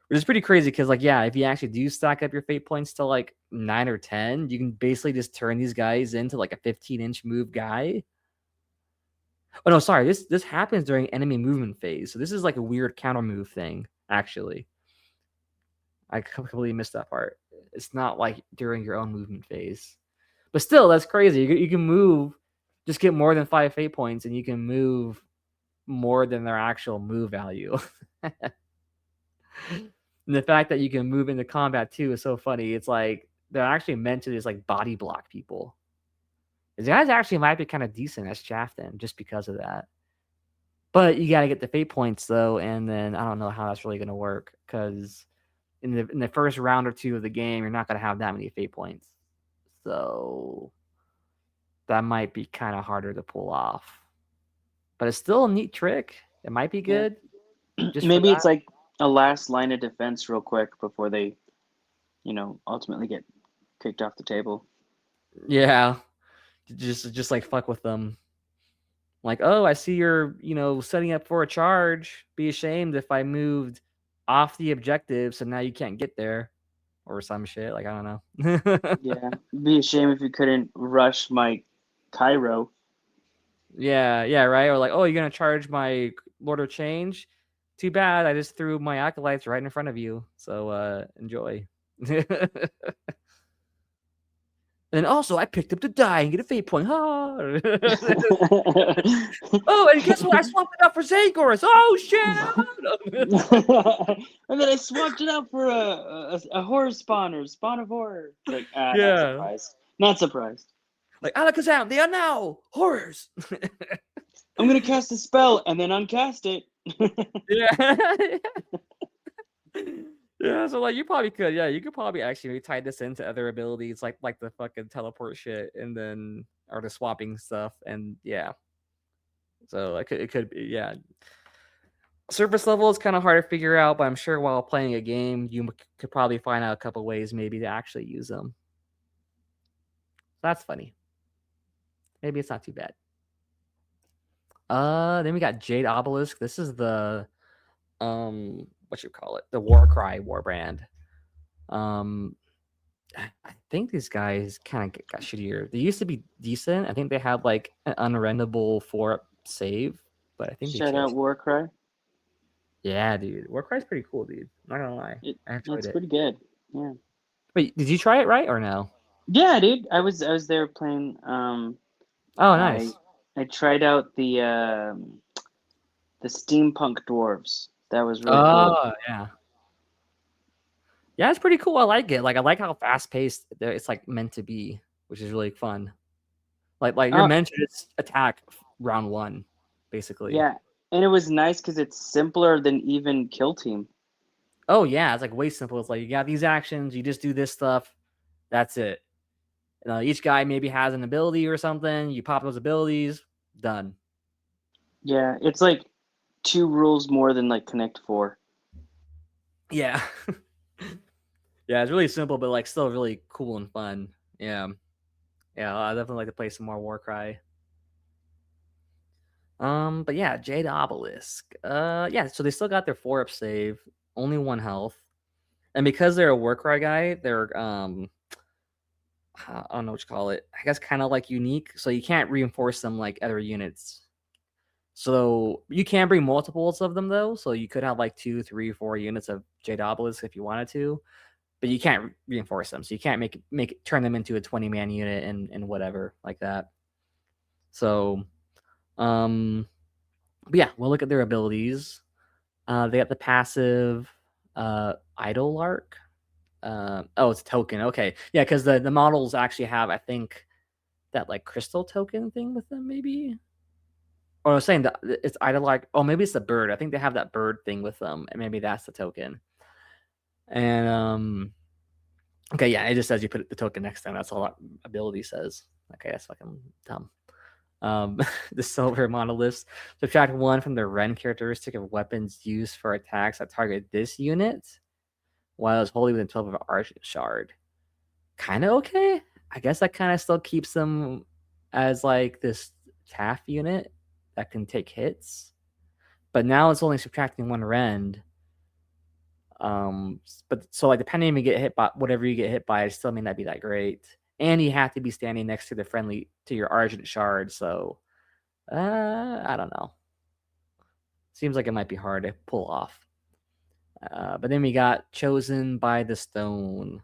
Which is pretty crazy because, like, yeah, if you actually do stack up your fate points to like 9 or 10, you can basically just turn these guys into like a 15-inch move guy. Oh no, sorry, this happens during enemy movement phase. So this is like a weird counter move thing, actually. I completely missed that part. It's not like during your own movement phase. But still, that's crazy. You can move, just get more than 5 fate points, and you can move more than their actual move value. And the fact that you can move into combat too is so funny. It's like they're actually meant to just like body block people. These guys actually might be kind of decent as chaff then, just because of that. But you got to get the fate points though, and then I don't know how that's really going to work because in the first round or two of the game, you're not going to have that many fate points. So that might be kind of harder to pull off. But it's still a neat trick. It might be good. Just maybe it's like a last line of defense real quick before they, ultimately get kicked off the table. Yeah. Just like fuck with them. Like, oh, I see you're, setting up for a charge. Be ashamed if I moved off the objective, so now you can't get there, or some shit. Like, I don't know. Yeah, be a shame if you couldn't rush my Cairo. Yeah, right. Or like, oh, you're gonna charge my Lord of Change? Too bad. I just threw my acolytes right in front of you. So enjoy. And also, I picked up the die and get a fate point. Ha! Oh, and guess what? I swapped it out for Zagorus. Oh shit! And then I swapped it out for a horror spawner, spawn of horror. Like, not Yeah. surprised. Not surprised. Like Alakazam, they are now horrors. I'm gonna cast a spell and then uncast it. Yeah. Yeah, so like you probably could, you could probably actually maybe tie this into other abilities like the fucking teleport shit and then or the swapping stuff and yeah. So it could be, yeah. Surface level is kind of hard to figure out, but I'm sure while playing a game you could probably find out a couple ways maybe to actually use them. That's funny. Maybe it's not too bad. Then we got Jade Obelisk. This is the what you call it, the Warcry warband. I think these guys kind of got shittier. They used to be decent. I think they had like an unrendable 4-up save, but I think Shout out Warcry. Yeah, dude, Warcry's pretty cool, dude. Not gonna lie, I enjoyed It's it. pretty good. Yeah. Wait, did you try it right or no? Yeah, dude. I was there playing. Oh, nice. I tried out the steampunk dwarves. That was really cool. Oh, yeah. Yeah, it's pretty cool. I like it. Like I like how fast paced it's like meant to be, which is really fun. Like you're meant to just attack round 1, basically. Yeah, and it was nice because it's simpler than even Kill Team. Oh yeah, it's like way simple. It's like you got these actions, you just do this stuff, that's it. Each guy maybe has an ability or something. You pop those abilities, done. Yeah, it's like 2 rules more than like Connect 4. Yeah. Yeah, it's really simple, but like still really cool and fun. Yeah. Yeah, I definitely like to play some more Warcry. But yeah, Jade Obelisk. Yeah, so they still got their 4-up save, only 1 health. And because they're a Warcry guy, they're I don't know what you call it. I guess kind of like unique, so you can't reinforce them like other units. So you can bring multiples of them though. So you could have like 2, 3, 4 units of Jade Obelisk if you wanted to, but you can't reinforce them. So you can't make it turn them into a 20-man unit and whatever like that. So, but yeah, we'll look at their abilities. They got the passive Idol-Lark. Oh, it's a token. Okay, yeah, because the models actually have, I think, that like crystal token thing with them, maybe. Or I was saying that it's Idol-Lark. Oh, maybe it's the bird. I think they have that bird thing with them, and maybe that's the token. And okay, yeah, it just says you put the token next to them. That's all that ability says. Okay, that's fucking dumb. The silver monoliths subtract 1 from the Ren characteristic of weapons used for attacks that target this unit, while it's wholly within 12 of an Argent Shard. Kind of okay. I guess that kind of still keeps them as like this Taff unit that can take hits, but now it's only subtracting 1 rend. But so like depending if you get hit by whatever you get hit by, it still may not be that great. And you have to be standing next to your Argent Shard, so I don't know. Seems like it might be hard to pull off. But then we got Chosen by the Stone.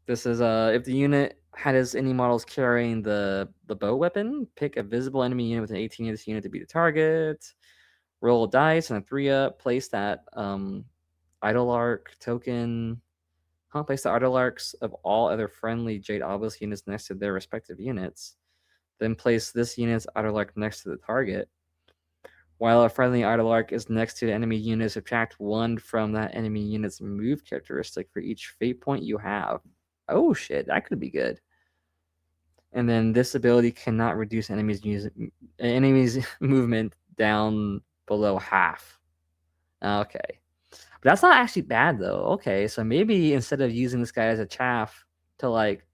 This is if the unit has any models carrying the bow weapon, pick a visible enemy unit with an 18 of this unit to be the target. Roll a dice and a 3-up. Place that Idol-Lark token. Place the Idol-Larks of all other friendly Jade Obelisk units next to their respective units. Then place this unit's Idol-Lark next to the target. While a friendly Idol-Lark is next to the enemy unit, subtract 1 from that enemy unit's move characteristic for each fate point you have. Oh shit, that could be good. And then this ability cannot reduce enemies' movement down below half. Okay. But that's not actually bad though. Okay, so maybe instead of using this guy as a chaff to like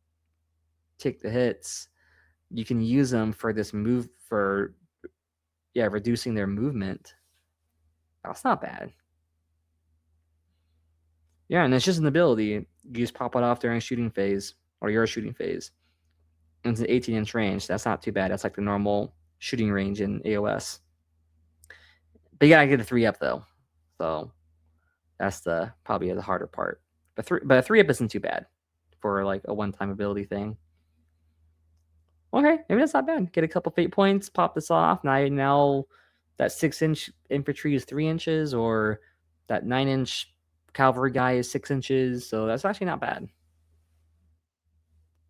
take the hits, you can use them for this move for reducing their movement. That's not bad. Yeah, and it's just an ability. You just pop it off during shooting phase or your shooting phase. And it's an 18-inch range. That's not too bad. That's like the normal shooting range in AOS. But you gotta get a 3-up though. So that's probably the harder part. But a 3-up isn't too bad for like a one-time ability thing. Okay, maybe that's not bad. Get a couple fate points, pop this off. Now that 6-inch infantry is 3 inches, or that 9-inch cavalry guy is 6 inches. So that's actually not bad.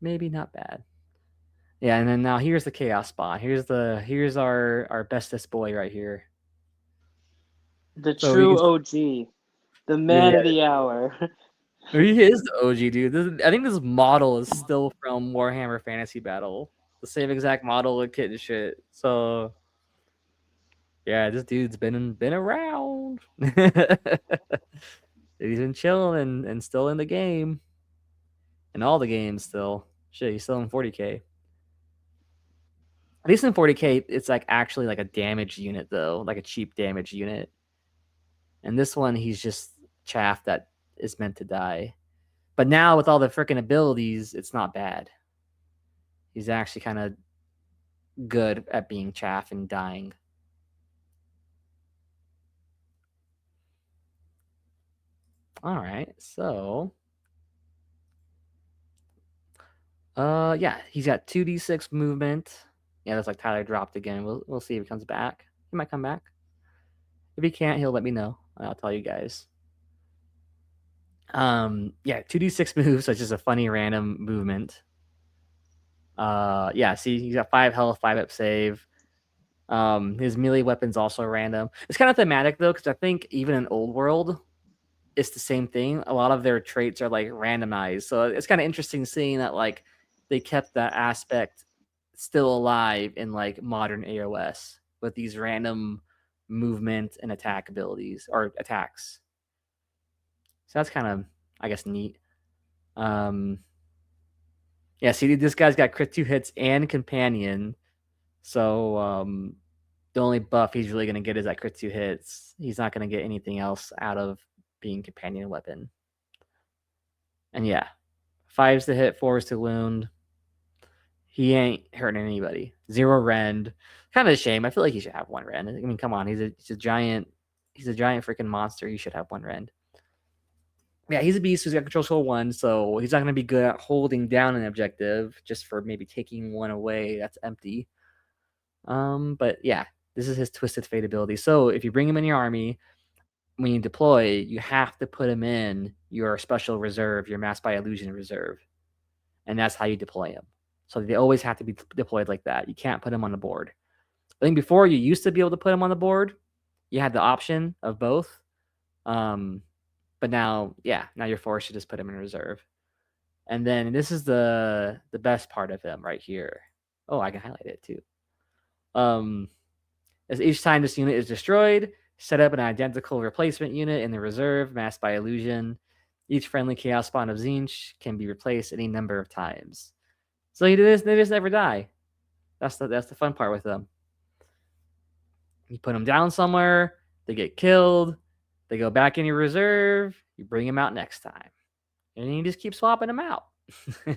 Maybe not bad. Yeah, and then now here's the chaos spot. Here's our bestest boy right here. The true OG, the man of the hour. He is the OG, dude. I think this model is still from Warhammer Fantasy Battle. The same exact model and kit and shit. So yeah, this dude's been around. He's been chilling and still in the game. In all the games still. Shit, he's still in 40k. At least in 40k, it's like actually like a damage unit though, like a cheap damage unit. And this one, he's just chaff that is meant to die. But now with all the freaking abilities, it's not bad. He's actually kind of good at being chaff and dying. All right, so yeah, he's got 2d6 movement. Yeah, that's like Tyler dropped again. We'll see if he comes back. He might come back. If he can't, he'll let me know. I'll tell you guys. Yeah, 2d6 moves, so it's just a funny random movement. Yeah, see, he's got 5 health, 5-up save. His melee weapon's also random. It's kind of thematic though, because I think even in Old World, it's the same thing. A lot of their traits are like randomized, so it's kind of interesting seeing that like they kept that aspect still alive in like modern AOS with these random movement and attack abilities or attacks. So that's kind of, I guess, neat. Yeah, see, this guy's got crit 2 hits and companion. So the only buff he's really going to get is that crit 2 hits. He's not going to get anything else out of being companion weapon. And yeah, 5's to hit, 4's to wound. He ain't hurting anybody. 0 rend. Kind of a shame. I feel like he should have 1 rend. I mean, come on, he's a giant freaking monster. He should have 1 rend. Yeah, he's a beast who's got control skill 1, so he's not going to be good at holding down an objective just for maybe taking 1 away. That's empty. But yeah, this is his Twisted Fate ability. So if you bring him in your army, when you deploy, you have to put him in your special reserve, your Mass by Illusion reserve. And that's how you deploy him. So they always have to be deployed like that. You can't put him on the board. I think before you used to be able to put him on the board. You had the option of both. But now you're forced to just put him in reserve. And then this is the best part of him right here. Oh, I can highlight it too. As each time this unit is destroyed, set up an identical replacement unit in the reserve, masked by illusion. Each friendly chaos spawn of Tzeentch can be replaced any number of times. So they just never die. That's the fun part with them. You put them down somewhere, they get killed, they go back in your reserve, you bring them out next time. And you just keep swapping them out. So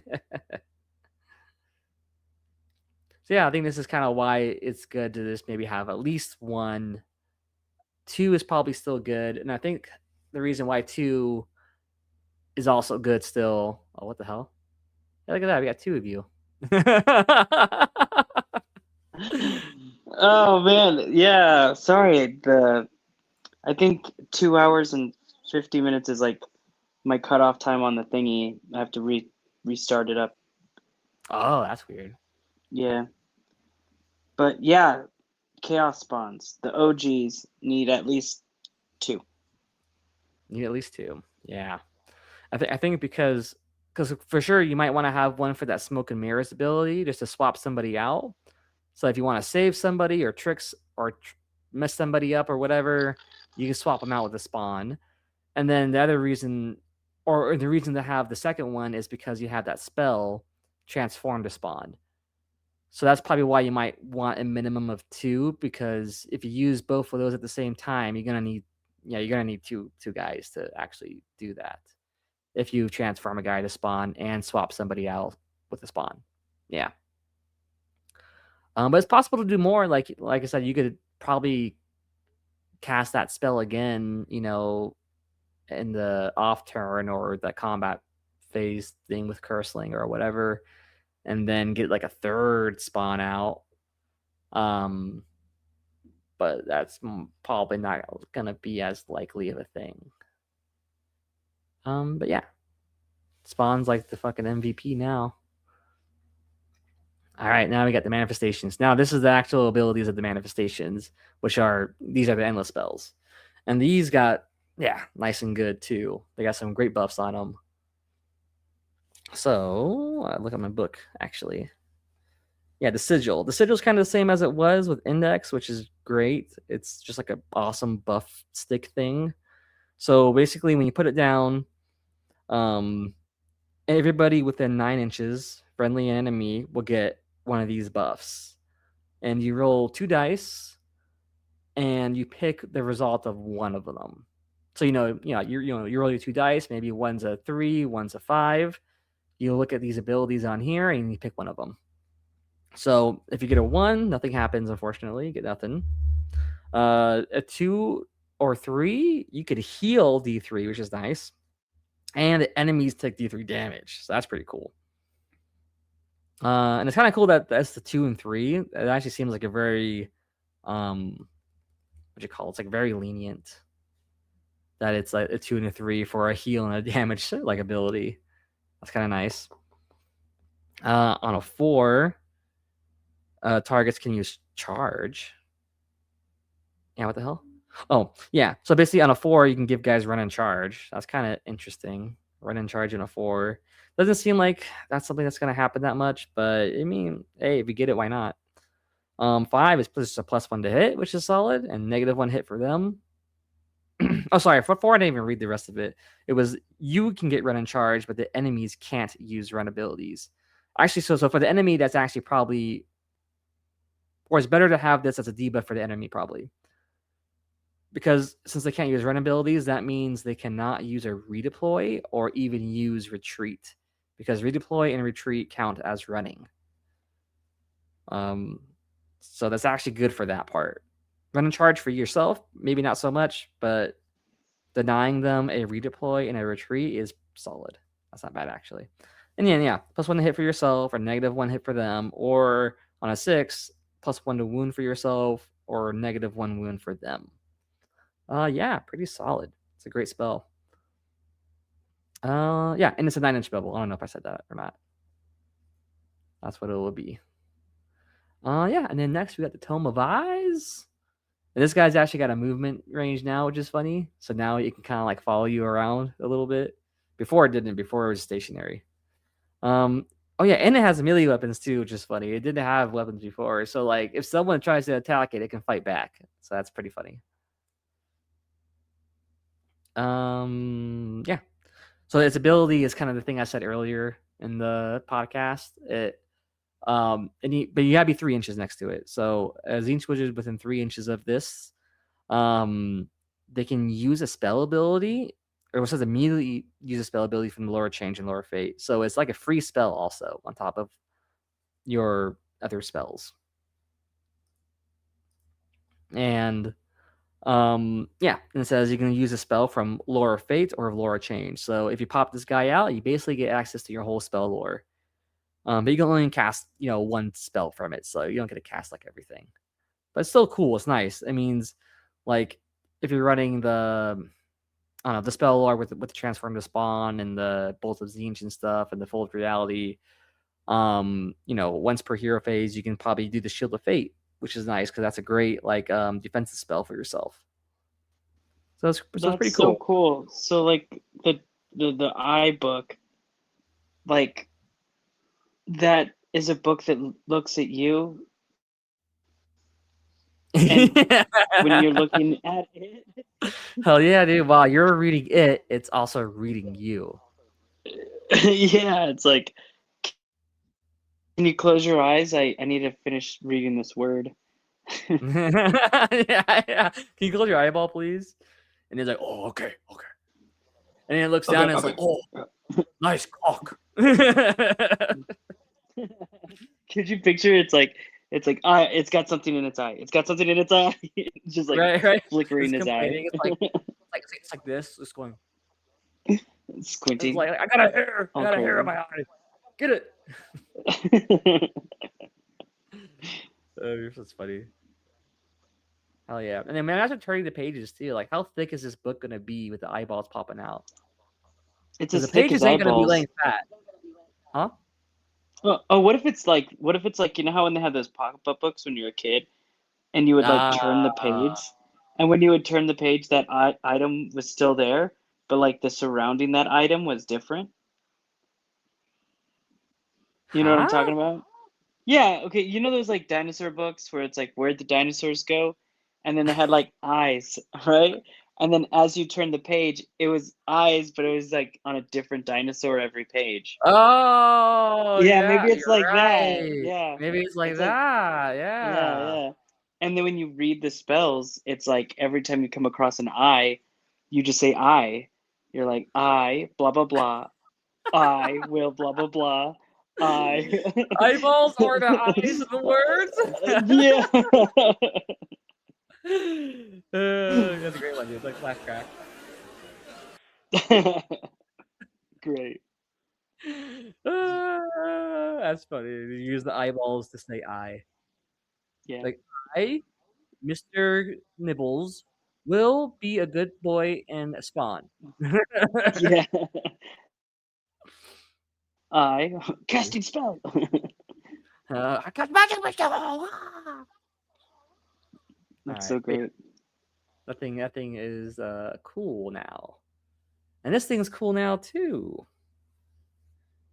yeah, I think this is kind of why it's good to just maybe have at least 1. 2 is probably still good. And I think the reason why 2 is also good still. Oh, what the hell? Yeah, look at that. We got 2 of you. Oh man, yeah. Sorry. I think 2 hours and 50 minutes is like my cutoff time on the thingy. I have to restart it up. Oh, that's weird. Yeah. But yeah, chaos spawns. The OGs need at least 2. Need at least 2. Yeah. I think because for sure you might want to have 1 for that smoke and mirrors ability just to swap somebody out. So if you want to save somebody or tricks or mess somebody up or whatever, you can swap them out with a spawn. And then the other reason, or the reason to have the second one is because you have that spell transform to spawn. So that's probably why you might want a minimum of 2, because if you use both of those at the same time, you're gonna need two guys to actually do that. If you transform a guy to spawn and swap somebody out with a spawn, yeah. But it's possible to do more. Like I said, you could probably cast that spell again, in the off turn or the combat phase thing with Curseling or whatever, and then get like a third spawn out. But that's probably not gonna be as likely of a thing. But yeah, Spawn's like the fucking MVP now. All right, now we got the manifestations. Now this is the actual abilities of the manifestations, these are the endless spells, and these got nice and good too. They got some great buffs on them. So look at my book actually. Yeah, the sigil. The sigil is kind of the same as it was with index, which is great. It's just like an awesome buff stick thing. So basically, when you put it down, everybody within 9 inches, friendly and enemy, will get one of these buffs. And you roll 2 dice, and you pick the result of one of them. So you roll your 2 dice. Maybe one's a 3, one's a 5. You look at these abilities on here, and you pick one of them. So if you get a 1, nothing happens. Unfortunately, you get nothing. A 2 or 3, you could heal D3, which is nice. And the enemies take D3 damage, so that's pretty cool. And it's kind of cool that that's the 2 and 3. It actually seems like a very, it's like very lenient. That it's like a 2 and a 3 for a heal and a damage like ability. That's kind of nice. On a 4, targets can use charge. Yeah, what the hell? Oh, yeah. So basically on a 4, you can give guys run and charge. That's kind of interesting. Run and charge on a 4. Doesn't seem like that's something that's going to happen that much, but I mean, hey, if you get it, why not? 5 is just a +1 to hit, which is solid, and -1 hit for them. Oh, sorry. For 4, I didn't even read the rest of it. It was you can get run and charge, but the enemies can't use run abilities. Actually, so for the enemy, that's actually probably, or it's better to have this as a debuff for the enemy probably. Because since they can't use run abilities, that means they cannot use a redeploy or even use retreat. Because redeploy and retreat count as running. So that's actually good for that part. Run and charge for yourself, maybe not so much, but denying them a redeploy and a retreat is solid. That's not bad actually. And yeah, +1 to hit for yourself, or -1 hit for them, or on a 6, +1 to wound for yourself, or -1 wound for them. Yeah, pretty solid. It's a great spell. Yeah, and it's a 9-inch bevel. I don't know if I said that or not. That's what it will be. Yeah, and then next we got the Tome of Eyes. And this guy's actually got a movement range now, which is funny. So now it can kind of like follow you around a little bit. Before it didn't. Before it was stationary. Oh yeah, and it has melee weapons too, which is funny. It didn't have weapons before, so like if someone tries to attack it, it can fight back. So that's pretty funny. Yeah. So its ability is kind of the thing I said earlier in the podcast. But you gotta be 3 inches next to it. So as Tzeentch wizards within 3 inches of this, they can use a spell ability, or it says immediately use a spell ability from the lower change and lower fate. So it's like a free spell also on top of your other spells. And yeah, and it says you can use a spell from lore of fate or of lore of change. So if you pop this guy out, you basically get access to your whole spell lore. But you can only cast, 1 spell from it, so you don't get to cast like everything. But it's still cool. It's nice. It means, like, if you're running the spell lore with the transform to spawn and the Bolt of Tzeentch and stuff and the Fold of Reality, once per hero phase, you can probably do the Shield of Fate, which is nice because that's a great defensive spell for yourself. So that's pretty cool. So cool. So like the eye book, like that is a book that looks at you. And when you're looking at it. Hell yeah, dude. While you're reading it, it's also reading you. Yeah, it's like, can Can you close your eyes? I need to finish reading this word. Yeah. Can you close your eyeball, please? And he's like, oh, okay. And then it looks down and it's like, oh, nice cock. Could you picture it's like it's got something in its eye. It's got something in its eye. It's just like right. flickering It's his eye. It's like this. It's going. Squinting. It's like I got a hair. I got a hair in my eye. Get it. That's funny. Hell yeah. And then man, after turning the pages too, like how thick is this book gonna be with the eyeballs popping out? It's Because as the thick pages as ain't gonna be eyeballs. laying fat. Huh? Oh, what if it's like you know how when they have those pocketbook books when you're a kid and you would like turn the page, and when you would turn the page that item was still there, but like the surrounding that item was different. You know what I'm talking about? Yeah, okay, you know those like dinosaur books where it's like where'd the dinosaurs go? And then they had like eyes, right? And then as you turn the page, it was eyes, but it was like on a different dinosaur every page. Oh Yeah, yeah, maybe it's you're like that. right. Yeah. Maybe it's like It's like that. yeah, Yeah. yeah. And then when you read the spells, it's like every time you come across an I, you just say I. You're like, I, blah, blah, blah. I will, blah, blah, blah. I. Eyeballs are the eyes of the words. Yeah. That's a great one, dude. It's like flash crack. Great. That's funny. You use the eyeballs to say I. Yeah. Like I, Mr. Nibbles, will be a good boy and spawn. Yeah. I casting spell. I got magic missile. That's All so right. great. That thing is cool now. And this thing's cool now too.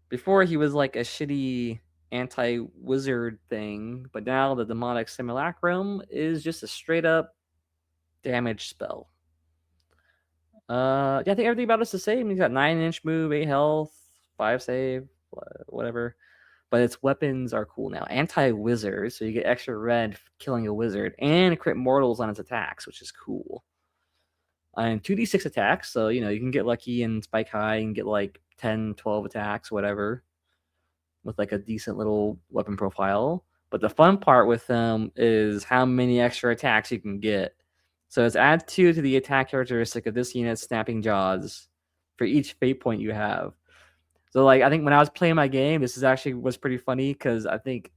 Before he was like a shitty anti-wizard thing, but now the demonic simulacrum is just a straight up damage spell. Yeah, I think everything about it's the same. He's got 9-inch move, 8 health, 5 save, whatever. But its weapons are cool now. Anti-wizard, so you get extra red for killing a wizard, and crit mortals on its attacks, which is cool. And 2d6 attacks, so you know you can get lucky and spike high and get like 10, 12 attacks, whatever, with like a decent little weapon profile. But the fun part with them is how many extra attacks you can get. So it's add 2 to the attack characteristic of this unit's snapping jaws for each fate point you have. So like I think when I was playing my game, this was pretty funny because I think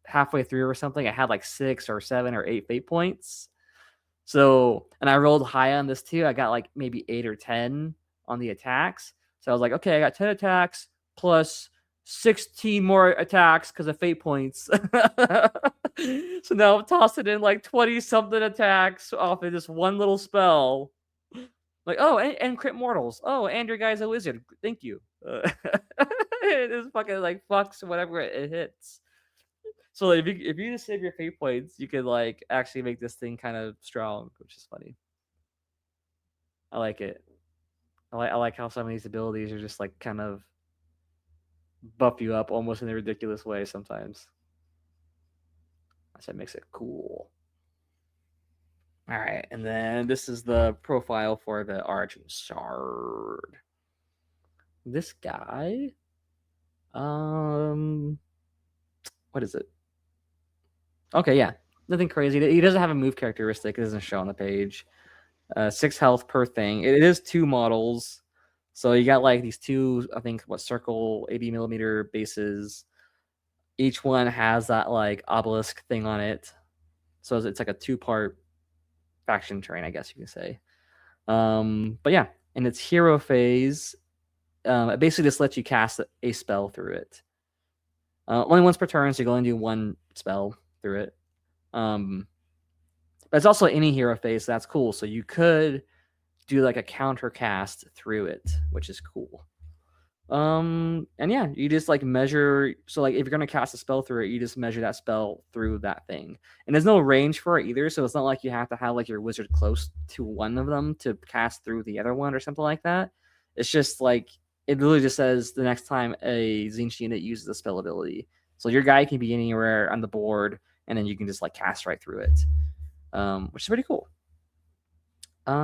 halfway through or something, I had like 6 or 7 or 8 fate points. So, and I rolled high on this too. I got like maybe 8 or 10 on the attacks. So I was like, okay, I got 10 attacks plus 16 more attacks because of fate points. So now I'm tossing in like 20 something attacks off of this one little spell. Like, oh, and crit mortals. Oh, and your guy's a wizard. Thank you. It is fucking like fucks whatever it hits. So if you just save your fate points, you could like actually make this thing kind of strong, which is funny. I like it. I like how some of these abilities are just like kind of buff you up almost in a ridiculous way sometimes. That makes it cool. All right, and then this is the profile for the Argent Shard. This guy, what is it? Okay, yeah, nothing crazy. He doesn't have a move characteristic. It doesn't show on the page. 6 health per thing. It is 2 models, so you got like these 2, I think, circle 80mm bases. Each one has that like obelisk thing on it, so it's like a 2-part faction terrain, I guess you can say. But yeah, in its hero phase, it basically just lets you cast a spell through it. Only once per turn, so you can only do 1 spell through it. But it's also any hero phase, so that's cool. So you could do like a counter cast through it, which is cool. And yeah, you just like measure. So like if you're gonna cast a spell through it, you just measure that spell through that thing. And there's no range for it either, so it's not like you have to have like your wizard close to one of them to cast through the other one or something like that. It's just like it literally just says the next time a Tzeentch unit uses a spell ability, So your guy can be anywhere on the board, and then you can just like cast right through it, which is pretty cool. Yeah,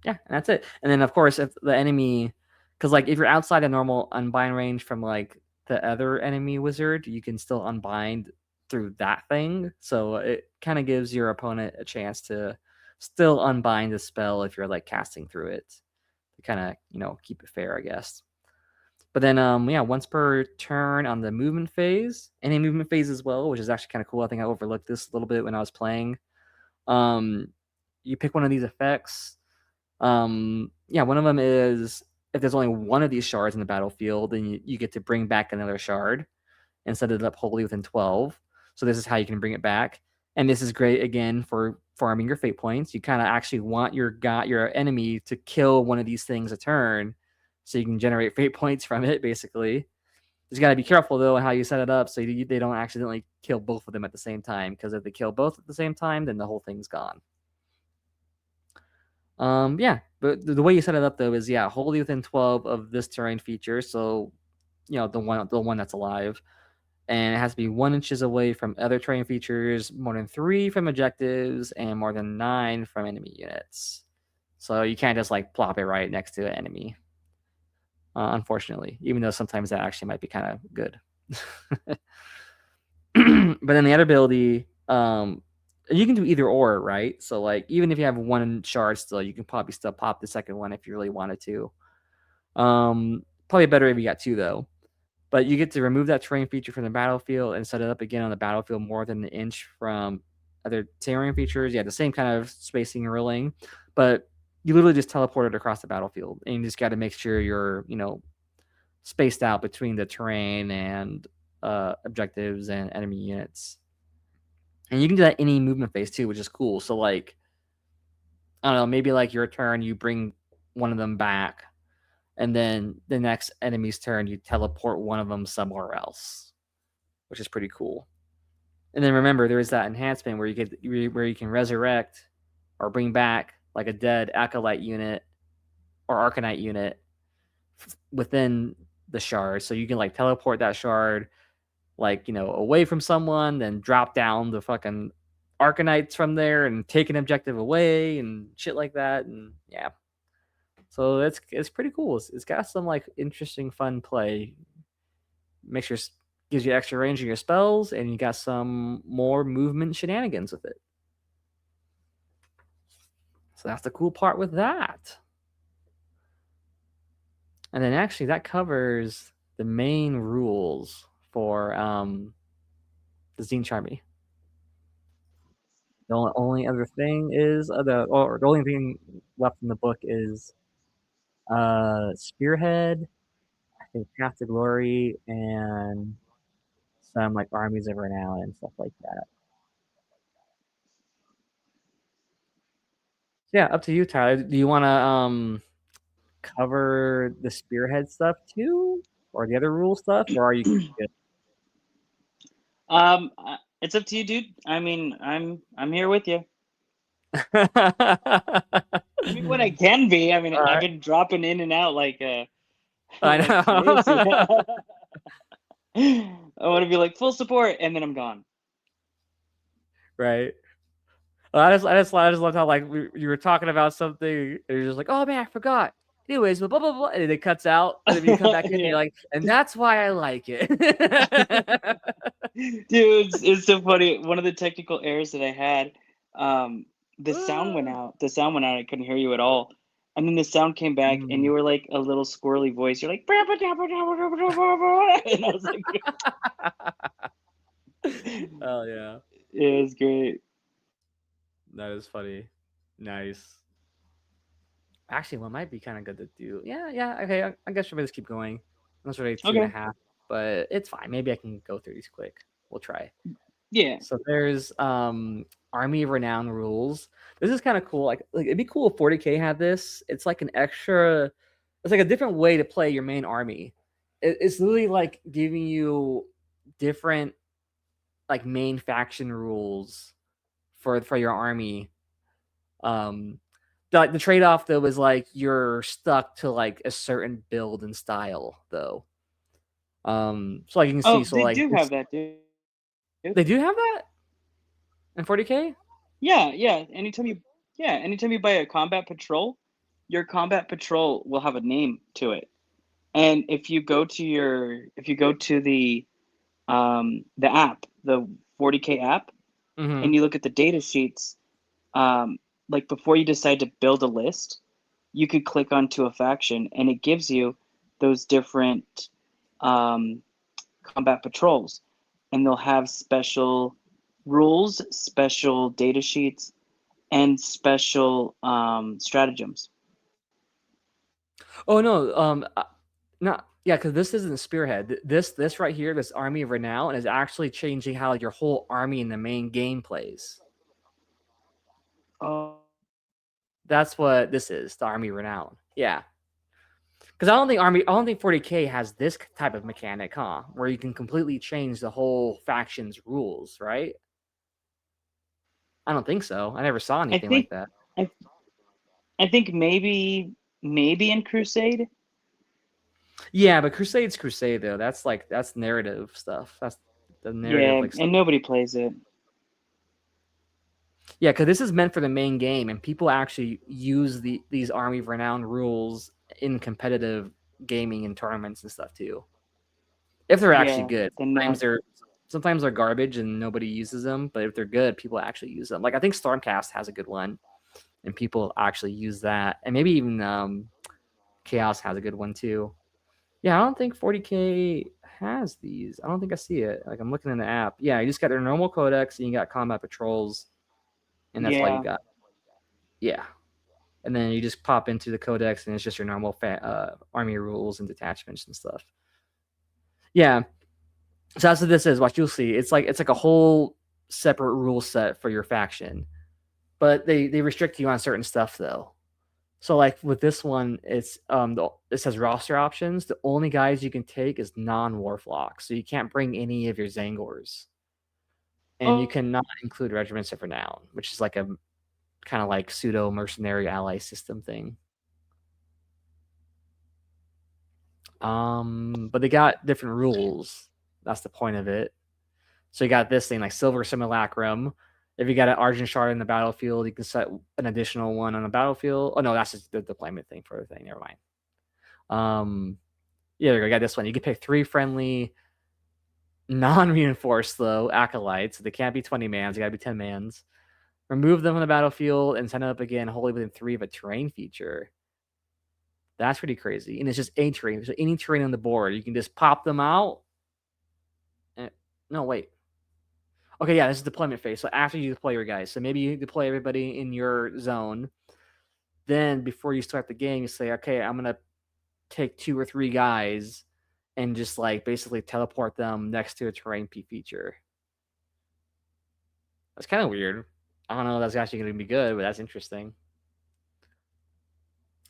and that's it. And then of course, if the enemy, because like if you're outside the normal unbind range from like the other enemy wizard, you can still unbind through that thing. So it kind of gives your opponent a chance to still unbind the spell if you're like casting through it, to kind of keep it fair, I guess. But then yeah, once per turn on the movement phase, any movement phase as well, which is actually kind of cool. I think I overlooked this a little bit when I was playing. You pick one of these effects. Yeah, one of them is if there's only one of these shards in the battlefield, then you get to bring back another shard and set it up wholly within 12. So this is how you can bring it back. And this is great again for farming your fate points. You kind of actually want your enemy to kill one of these things a turn, so you can generate fate points from it. Basically, you got to be careful though on how you set it up so they don't accidentally kill both of them at the same time. Because if they kill both at the same time, then the whole thing's gone. Yeah, but the way you set it up though is wholly within 12 of this terrain feature. So, the one that's alive, and it has to be 1 inches away from other terrain features, more than 3 from objectives, and more than 9 from enemy units. So you can't just like plop it right next to an enemy. Unfortunately, even though sometimes that actually might be kind of good. But then the other ability, you can do either or, right? So like even if you have 1 shard still, you can probably still pop the second one if you really wanted to. Probably better if you got 2 though. But you get to remove that terrain feature from the battlefield and set it up again on the battlefield more than an inch from other terrain features. Yeah, the same kind of spacing and ruling, but you literally just teleport it across the battlefield, and you just got to make sure you're spaced out between the terrain and objectives and enemy units. And you can do that any movement phase too, which is cool. So like, I don't know, maybe like your turn, you bring one of them back, and then the next enemy's turn, you teleport one of them somewhere else, which is pretty cool. And then remember, there is that enhancement where you can resurrect or bring back like a dead acolyte unit or arcanite unit within the shard. So you can like teleport that shard like away from someone, then drop down the fucking arcanites from there and take an objective away and shit like that. And yeah, so it's pretty cool. It's got some like interesting fun play. Gives you extra range in your spells, and you got some more movement shenanigans with it. So that's the cool part with that. And then actually that covers the main rules for the Tzeentch army. The only other thing is the only thing left in the book is Spearhead, I think Path to Glory, and some like armies of Renown and stuff like that. Yeah, up to you, Tyler. Do you want to cover the Spearhead stuff too, or the other rule stuff, or are you good? It's up to you, dude. I mean, I'm here with you. I I mean, when I can be. I mean, All right. I've been dropping in and out like I know. crazy. I want to be like full support, and then I'm gone. Right. Well, I just love how like you were talking about something, and you're just like, oh man, I forgot. Anyways, blah blah blah, and then it cuts out, and then you come back in, and you're like, and that's why I like it. Dude, it's so funny. One of the technical errors that I had, the sound went out. The sound went out. I couldn't hear you at all. And then the sound came back, and you were like a little squirrely voice. You're like, and I was like, oh yeah, it was great. that is funny. Nice. Actually, what might be kind of good to do? Yeah. Okay, I guess we'll just keep going. That's already 2.5, but it's fine. Maybe I can go through these quick. We'll try. Yeah. So there's Army of Renown rules. This is kind of cool. Like it'd be cool if 40K had this. It's like an extra. It's like a different way to play your main army. It's literally like giving you different like main faction rules for your army. The trade-off though is like you're stuck to like a certain build and style though. So like you can see, Oh, so they like do have that, dude. they do have that in 40K. Yeah, yeah. Anytime you buy a combat patrol, your combat patrol will have a name to it. And if you go to the app, the 40K app, Mm-hmm. and you look at the data sheets, like before you decide to build a list, you could click onto a faction and it gives you those different um, combat patrols, and they'll have special rules, special data sheets, and special stratagems. Oh no, not yeah, because this isn't Spearhead. This right here, this Army of Renown, is actually changing how your whole army in the main game plays. Oh, That's what this is, the Army of Renown. Yeah, because I don't think 40K has this type of mechanic, huh? Where you can completely change the whole faction's rules, right? I don't think so. I never saw I anything like think that. I, I think maybe in Crusade. Yeah, but Crusade's Crusade though. That's narrative stuff. That's the narrative Yeah, like stuff. and nobody plays it. Yeah, because this is meant for the main game, and people actually use these Army of Renown rules in competitive gaming and tournaments and stuff too. If they're actually Yeah, good, then not. sometimes they're garbage and nobody uses them. But if they're good, people actually use them. Like I think Stormcast has a good one, and people actually use that, and maybe even Chaos has a good one too. Yeah, I don't think 40K has these. I don't think I see it. Like I'm looking in the app. Yeah, you just got their normal codex, and you got combat patrols, and that's all you Yeah, got. Yeah. And then you just pop into the codex and it's just your normal army rules and detachments and stuff. Yeah, so that's what this is. What you'll see, it's like a whole separate rule set for your faction, but they restrict you on certain stuff though. So like with this one, it says roster options. The only guys you can take is non-warflocks, so you can't bring any of your Zangors, and you oh, cannot include regiments of renown, which is like a kind of like pseudo mercenary ally system thing. But they got different rules. That's the point of it. So you got this thing like Silver Simulacrum. If you got an Argent Shard in the battlefield, you can set an additional one on the battlefield. Oh no, that's just the deployment thing for the thing. Never mind. Yeah, I got this one. You can pick 3 friendly, non-reinforced though acolytes. They can't be 20 mans. They gotta be 10 mans. Remove them from the battlefield and send it up again, wholly within 3 of a terrain feature. That's pretty crazy. And it's just any terrain. So any terrain on the board, you can just pop them out. And, no, wait. Okay, yeah, this is deployment phase. So after you deploy your guys, so maybe you deploy everybody in your zone. Then before you start the game, you say, okay, I'm gonna take 2 or 3 guys and just like basically teleport them next to a terrain feature. That's kind of weird. I don't know if that's actually gonna be good, but that's interesting.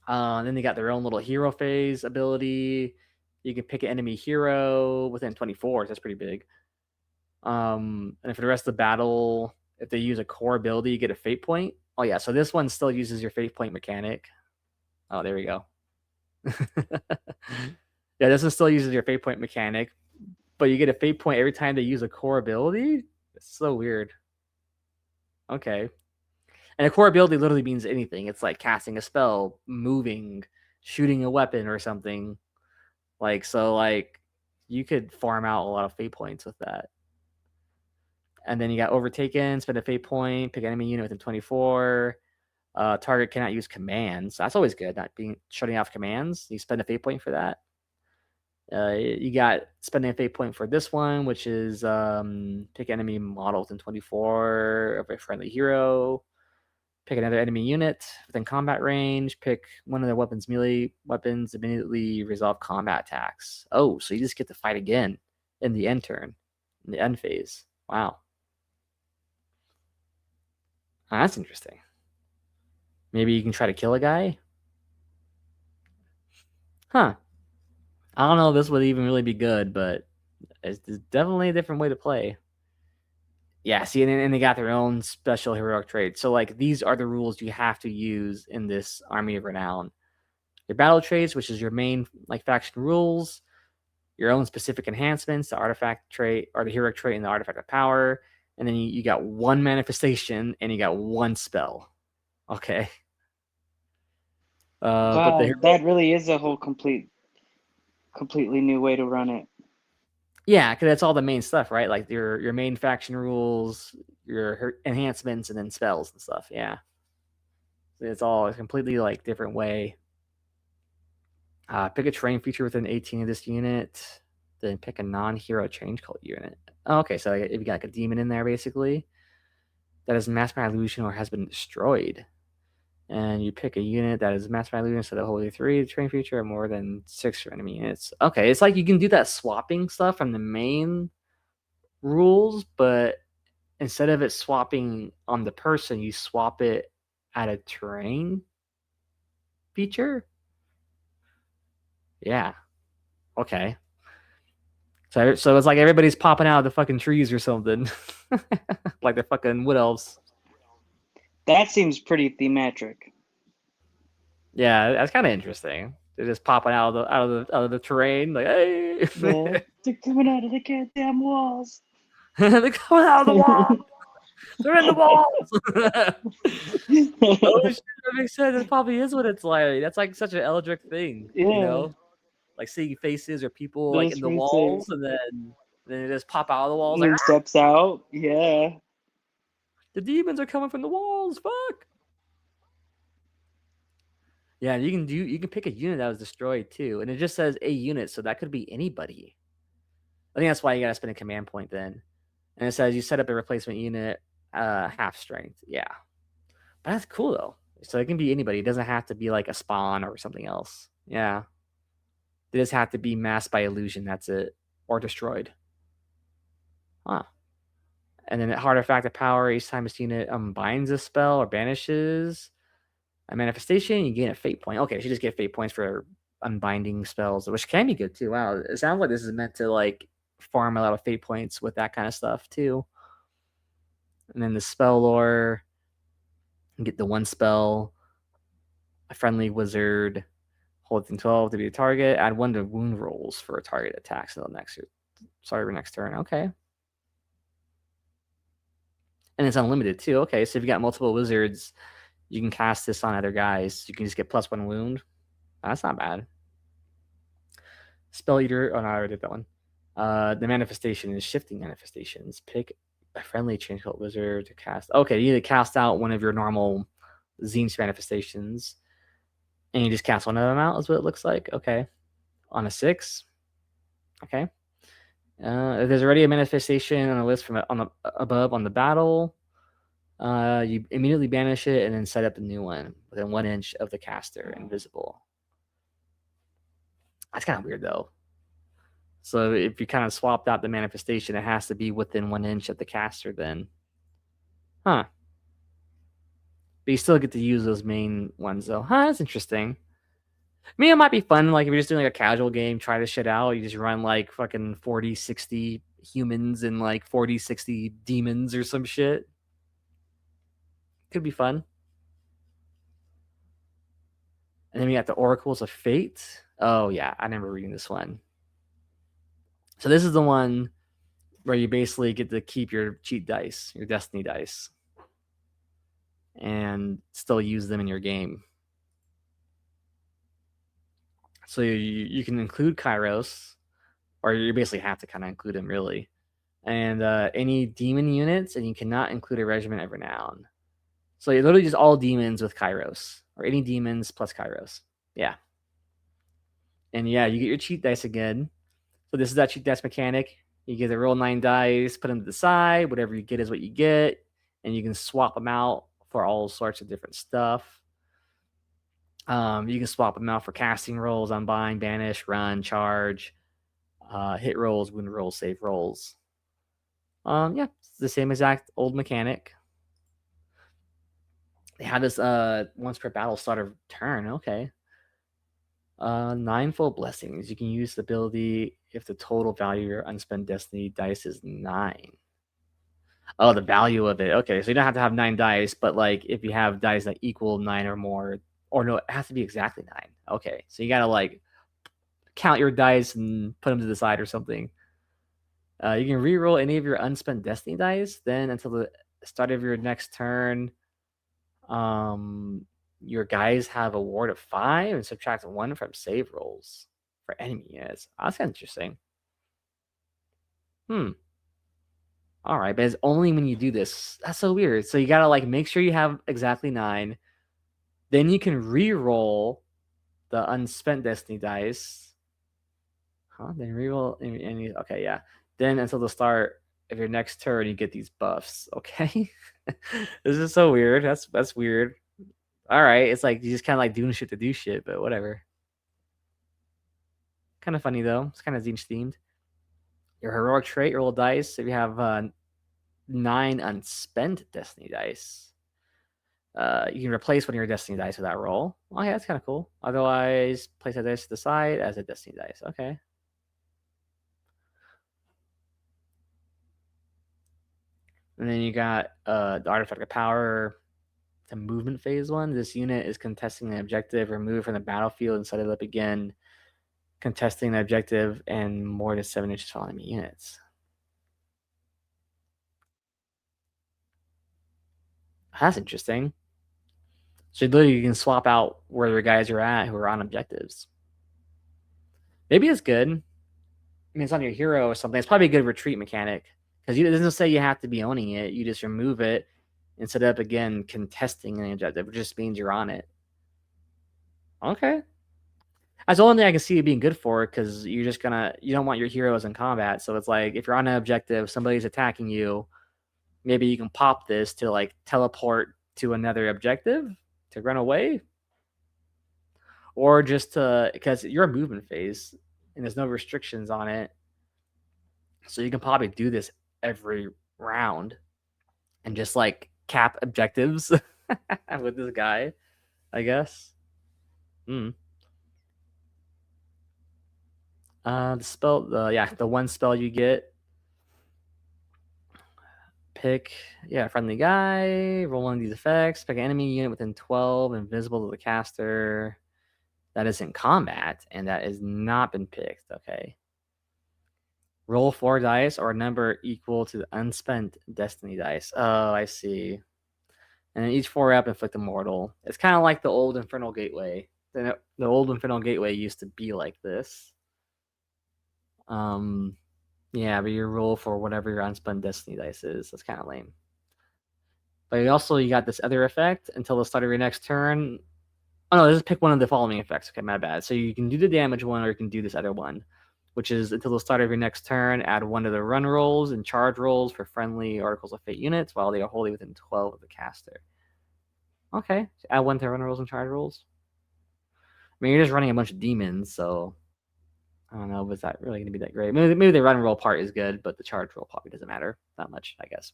Then they got their own little hero phase ability. You can pick an enemy hero within 24. So that's pretty big. And for the rest of the battle, if they use a core ability, you get a fate point. Oh yeah, so this one still uses your fate point mechanic. Oh, there we go. Yeah, this one still uses your fate point mechanic, but you get a fate point every time they use a core ability. It's so weird. Okay. And a core ability literally means anything. It's like casting a spell, moving, shooting a weapon or something. Like so like you could farm out a lot of fate points with that. And then you got Overtaken, spend a fate point, pick enemy unit within 24. Target cannot use commands. That's always good, not being shutting off commands. You spend a fate point for that. You got spending a fate point for this one, which is pick enemy model within 24 of a friendly hero. Pick another enemy unit within combat range. Pick one of their weapons, melee weapons, immediately resolve combat attacks. Oh, so you just get to fight again in the end turn, in the end phase. Wow. Oh, that's interesting. Maybe you can try to kill a guy? Huh. I don't know if this would even really be good, but it's definitely a different way to play. Yeah, see, and they got their own special heroic traits. So, like, these are the rules you have to use in this Army of Renown. Your battle traits, which is your main, like, faction rules. your own specific enhancements, the artifact trait or the hero trait and the artifact of power. And then you got one manifestation and you got one spell. Okay. But Wow, that really is a whole completely new way to run it. yeah, because that's all the main stuff, right? Like your main faction rules, your enhancements, and then spells and stuff. Yeah, it's all a completely like different way. Pick a terrain feature within 18 of this unit, then pick a non-hero change cult unit. Oh, okay, so if you got like a demon in there, basically, that is masked by illusion or has been destroyed, and you pick a unit that is masked by illusion, so the holy 3 terrain feature or more than 6 for enemy units. Okay, it's like you can do that swapping stuff from the main rules, but instead of it swapping on the person, you swap it at a terrain feature. Yeah. Okay. So it's like everybody's popping out of the fucking trees or something, like they're fucking wood elves. That seems pretty thematic. Yeah, that's kind of interesting. They're just popping out of the terrain, like hey. Yeah, they're coming out of the goddamn walls. They're coming out of the wall. They're in the walls. Oh shit, that makes sense. That probably is what it's like. That's like such an Eldritch thing, Yeah. you know, like seeing faces or people like in the walls, and then they just pop out of the walls. And Like, steps out. Yeah. the demons are coming from the walls. Fuck. Yeah, you can pick a unit that was destroyed too, and it just says a unit, so that could be anybody. I think that's why you gotta spend a command point then. And it says you set up a replacement unit, half strength. Yeah, but that's cool though. So it can be anybody. It doesn't have to be like a spawn or something else. Yeah, it just have to be masked by illusion. That's it, or destroyed. Huh. And then artifact of power. Each time this unit unbinds a spell or banishes a manifestation, you gain a fate point. Okay, so you just get fate points for unbinding spells, which can be good too. Wow, it sounds like this is meant to like farm a lot of fate points with that kind of stuff too. And then the spell lore, you get the one spell, a friendly wizard, holding 12 to be a target, add 1 to wound rolls for a target attacks until next turn. Okay. And it's unlimited too. Okay, so if you got multiple wizards, you can cast this on other guys. You can just get +1 wound. That's not bad. Spell Eater. Oh no, I already did that one. The manifestation is shifting manifestations. Pick a friendly change cult wizard to cast. Okay, you need to cast out one of your normal Tzeentch manifestations, and you just cast one of them out. Is what it looks like. Okay, on a 6. Okay. If there's already a manifestation on the list from above on the battle, you immediately banish it and then set up a new one within 1 inch of the caster, invisible. That's kind of weird though. So if you kind of swapped out the manifestation, it has to be within 1 inch of the caster then. Huh. But you still get to use those main ones though. Huh, that's interesting. I mean, it might be fun, like if you're just doing like a casual game, try this shit out. You just run like fucking 40, 60 humans and like 40, 60 demons or some shit. Could be fun. And then we got the Oracles of Fate. Oh yeah, I remember reading this one. So this is the one where you basically get to keep your cheat dice, your destiny dice, and still use them in your game. So you can include Kairos, or you basically have to kind of include them really, and any demon units, and you cannot include a regiment of Renown. So you're literally just all demons with Kairos, or any demons plus Kairos. Yeah. And yeah, you get your cheat dice again. So this is that cheat dice mechanic. You get to roll 9 dice, put them to the side. Whatever you get is what you get. And you can swap them out for all sorts of different stuff. You can swap them out for casting rolls, unbind, banish, run, charge, hit rolls, wound rolls, save rolls. Yeah, it's the same exact old mechanic. They have this once per battle start of turn. Okay. 9 full blessings. You can use the ability if the total value of your unspent destiny dice is 9. Oh, the value of it. Okay, so you don't have to have 9 dice, but like if you have dice that equal 9 or more, or no, it has to be exactly 9. Okay, so you gotta like count your dice and put them to the side or something. You can reroll any of your unspent destiny dice. Then until the start of your next turn, your guys have a ward of 5 and subtract 1 from save rolls for enemy units. Oh, that's interesting. All right, but it's only when you do this. That's so weird. So you gotta like make sure you have exactly 9. Then you can re-roll the unspent destiny dice. Then re-roll any. Okay, yeah. Then until the start of your next turn, you get these buffs. Okay, this is so weird. That's weird. All right, it's like you just kind of like doing shit to do shit, but whatever. Kind of funny though. It's kind of Tzeentch themed. Your heroic trait, roll dice. If you have 9 unspent destiny dice, you can replace one of your destiny dice with that roll. Oh yeah, that's kind of cool. Otherwise, place that dice to the side as a destiny dice. Okay. And then you got the artifact of power. The movement phase 1. This unit is contesting an objective. Remove from the battlefield and set it up again. Contesting the objective and more than 7 inches from enemy units. That's interesting. So literally you can swap out where your guys are at who are on objectives. Maybe it's good. I mean, it's on your hero or something. It's probably a good retreat mechanic because it doesn't say you have to be owning it. You just remove it and set up again contesting an objective, which just means you're on it. Okay. That's the only thing I can see it being good for, because you don't want your heroes in combat. So it's like if you're on an objective, somebody's attacking you, maybe you can pop this to like teleport to another objective to run away. Or just to, because you're a movement phase and there's no restrictions on it. So you can probably do this every round and just like cap objectives with this guy, I guess. The spell, the one spell you get. Pick, friendly guy, roll one of these effects, pick an enemy unit within 12, invisible to the caster. That is in combat, and that has not been picked. Okay. Roll 4 dice or a number equal to the unspent destiny dice. Oh, I see. And then each 4 up, inflict a mortal. It's kind of like the old Infernal Gateway. The old Infernal Gateway used to be like this. Yeah, but you roll for whatever your unspent destiny dice is. That's kind of lame. But you got this other effect until the start of your next turn. Oh no, just pick one of the following effects. Okay, my bad. So you can do the damage one, or you can do this other one, which is until the start of your next turn, add 1 to the run rolls and charge rolls for friendly Articles of Fate units while they are wholly within 12 of the caster. Okay, so add 1 to run rolls and charge rolls. I mean, you're just running a bunch of demons, so I don't know, was that really going to be that great? Maybe the run roll part is good, but the charge roll probably doesn't matter that much, I guess.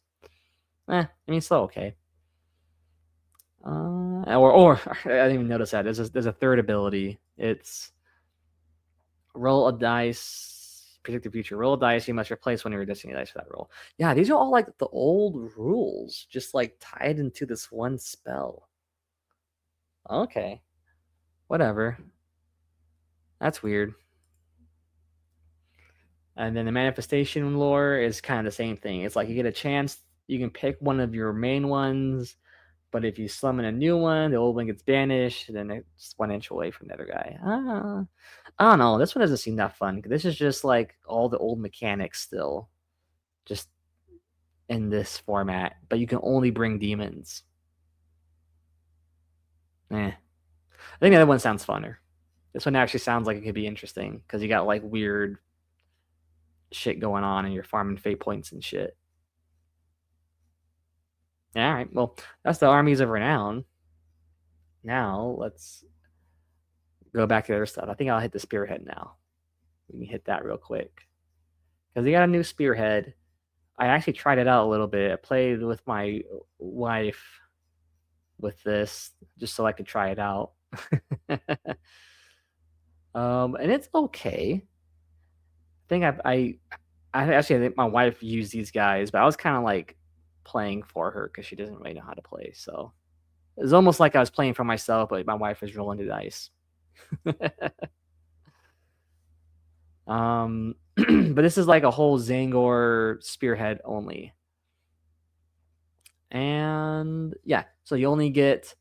I mean, it's still okay. Or I didn't even notice that. There's a third ability. It's roll a dice, predict the future. Roll a dice. You must replace one of your destiny dice for that roll. Yeah, these are all like the old rules, just like tied into this one spell. Okay, whatever. That's weird. And then the manifestation lore is kind of the same thing. It's like you get a chance, you can pick one of your main ones, but if you summon a new one, the old one gets banished, then it's 1 inch away from the other guy. I don't know. This one doesn't seem that fun. This is just like all the old mechanics still, just in this format, but you can only bring demons. I think the other one sounds funner. This one actually sounds like it could be interesting because you got like weird shit going on and you're farming fate points and shit. All right, well, that's the armies of Renown. Now let's go back to the other stuff. I think I'll hit the Spearhead now. We can hit that real quick because they got a new Spearhead. I actually tried it out a little bit. I played with my wife with this just so I could try it out. And it's okay. I think my wife used these guys, but I was kind of like playing for her because she doesn't really know how to play. So it was almost like I was playing for myself, but my wife was rolling the dice. But this is like a whole Zangor Spearhead only. And yeah, so you get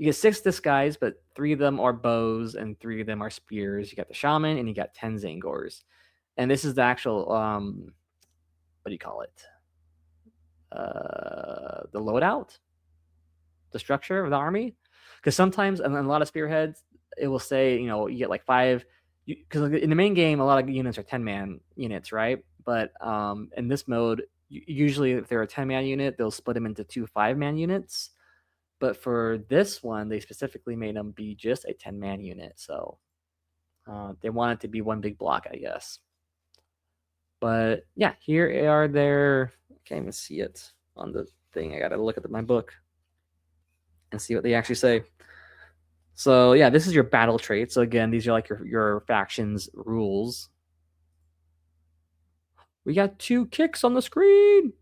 6 disguise, but 3 of them are bows and 3 of them are spears. You got the shaman and you got 10 Zangors. And this is the actual what do you call it? The loadout, the structure of the army. Because sometimes, and a lot of spearheads, it will say, you get like 5. Because in the main game, a lot of units are 10-man units, right? But in this mode, usually if they're a 10-man unit, they'll split them into 2 5-man units. But for this one, they specifically made them be just a 10-man unit. So they want it to be one big block, I guess. But yeah, here are their. I can't even see it on the thing. I gotta look at my book and see what they actually say. So yeah, this is your battle trait. So again, these are like your faction's rules. We got 2 kicks on the screen.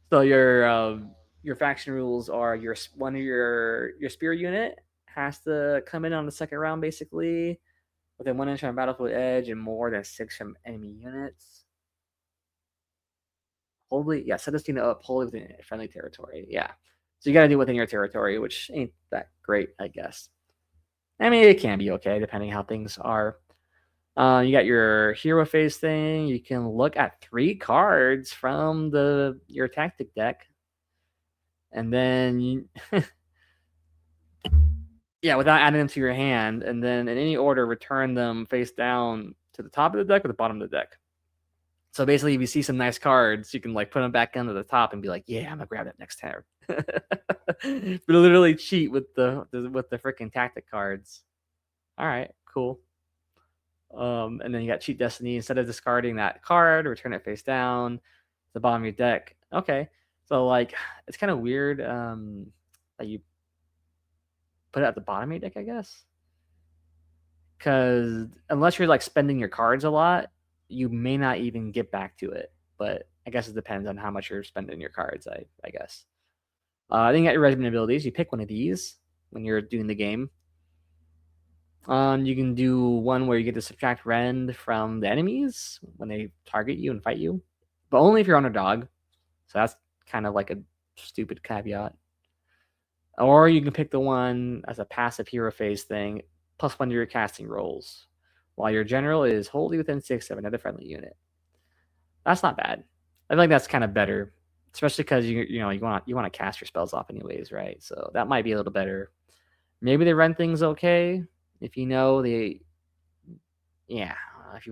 So your faction rules are one of your spear unit has to come in on the second round basically within 1 inch on battlefield edge and more than 6 from enemy units. Set this unit up wholly within friendly territory. Yeah. So you got to do it within your territory, which ain't that great, I guess. I mean, it can be okay depending how things are. You got your hero phase thing. You can look at 3 cards from your tactic deck, and then without adding them to your hand, and then in any order, return them face down to the top of the deck or the bottom of the deck. So basically, if you see some nice cards, you can like put them back under the top and be like, "Yeah, I'm gonna grab that next turn." But literally cheat with the freaking tactic cards. All right, cool. And then you got cheat destiny. Instead of discarding that card, return it face down to the bottom of your deck. Okay, so like it's kind of weird that you put it at the bottom of your deck, I guess, because unless you're like spending your cards a lot, you may not even get back to it. But I guess it depends on how much you're spending your cards. I guess. Then you got your regiment abilities. You pick one of these when you're doing the game. You can do one where you get to subtract rend from the enemies when they target you and fight you, but only if you're underdog. So that's kind of like a stupid caveat. Or you can pick the one as a passive hero phase thing, +1 to your casting rolls, while your general is wholly within 6 of another friendly unit. That's not bad. I feel like that's kind of better, especially because you want to cast your spells off anyways, right? So that might be a little better. Maybe the rend thing's okay if if you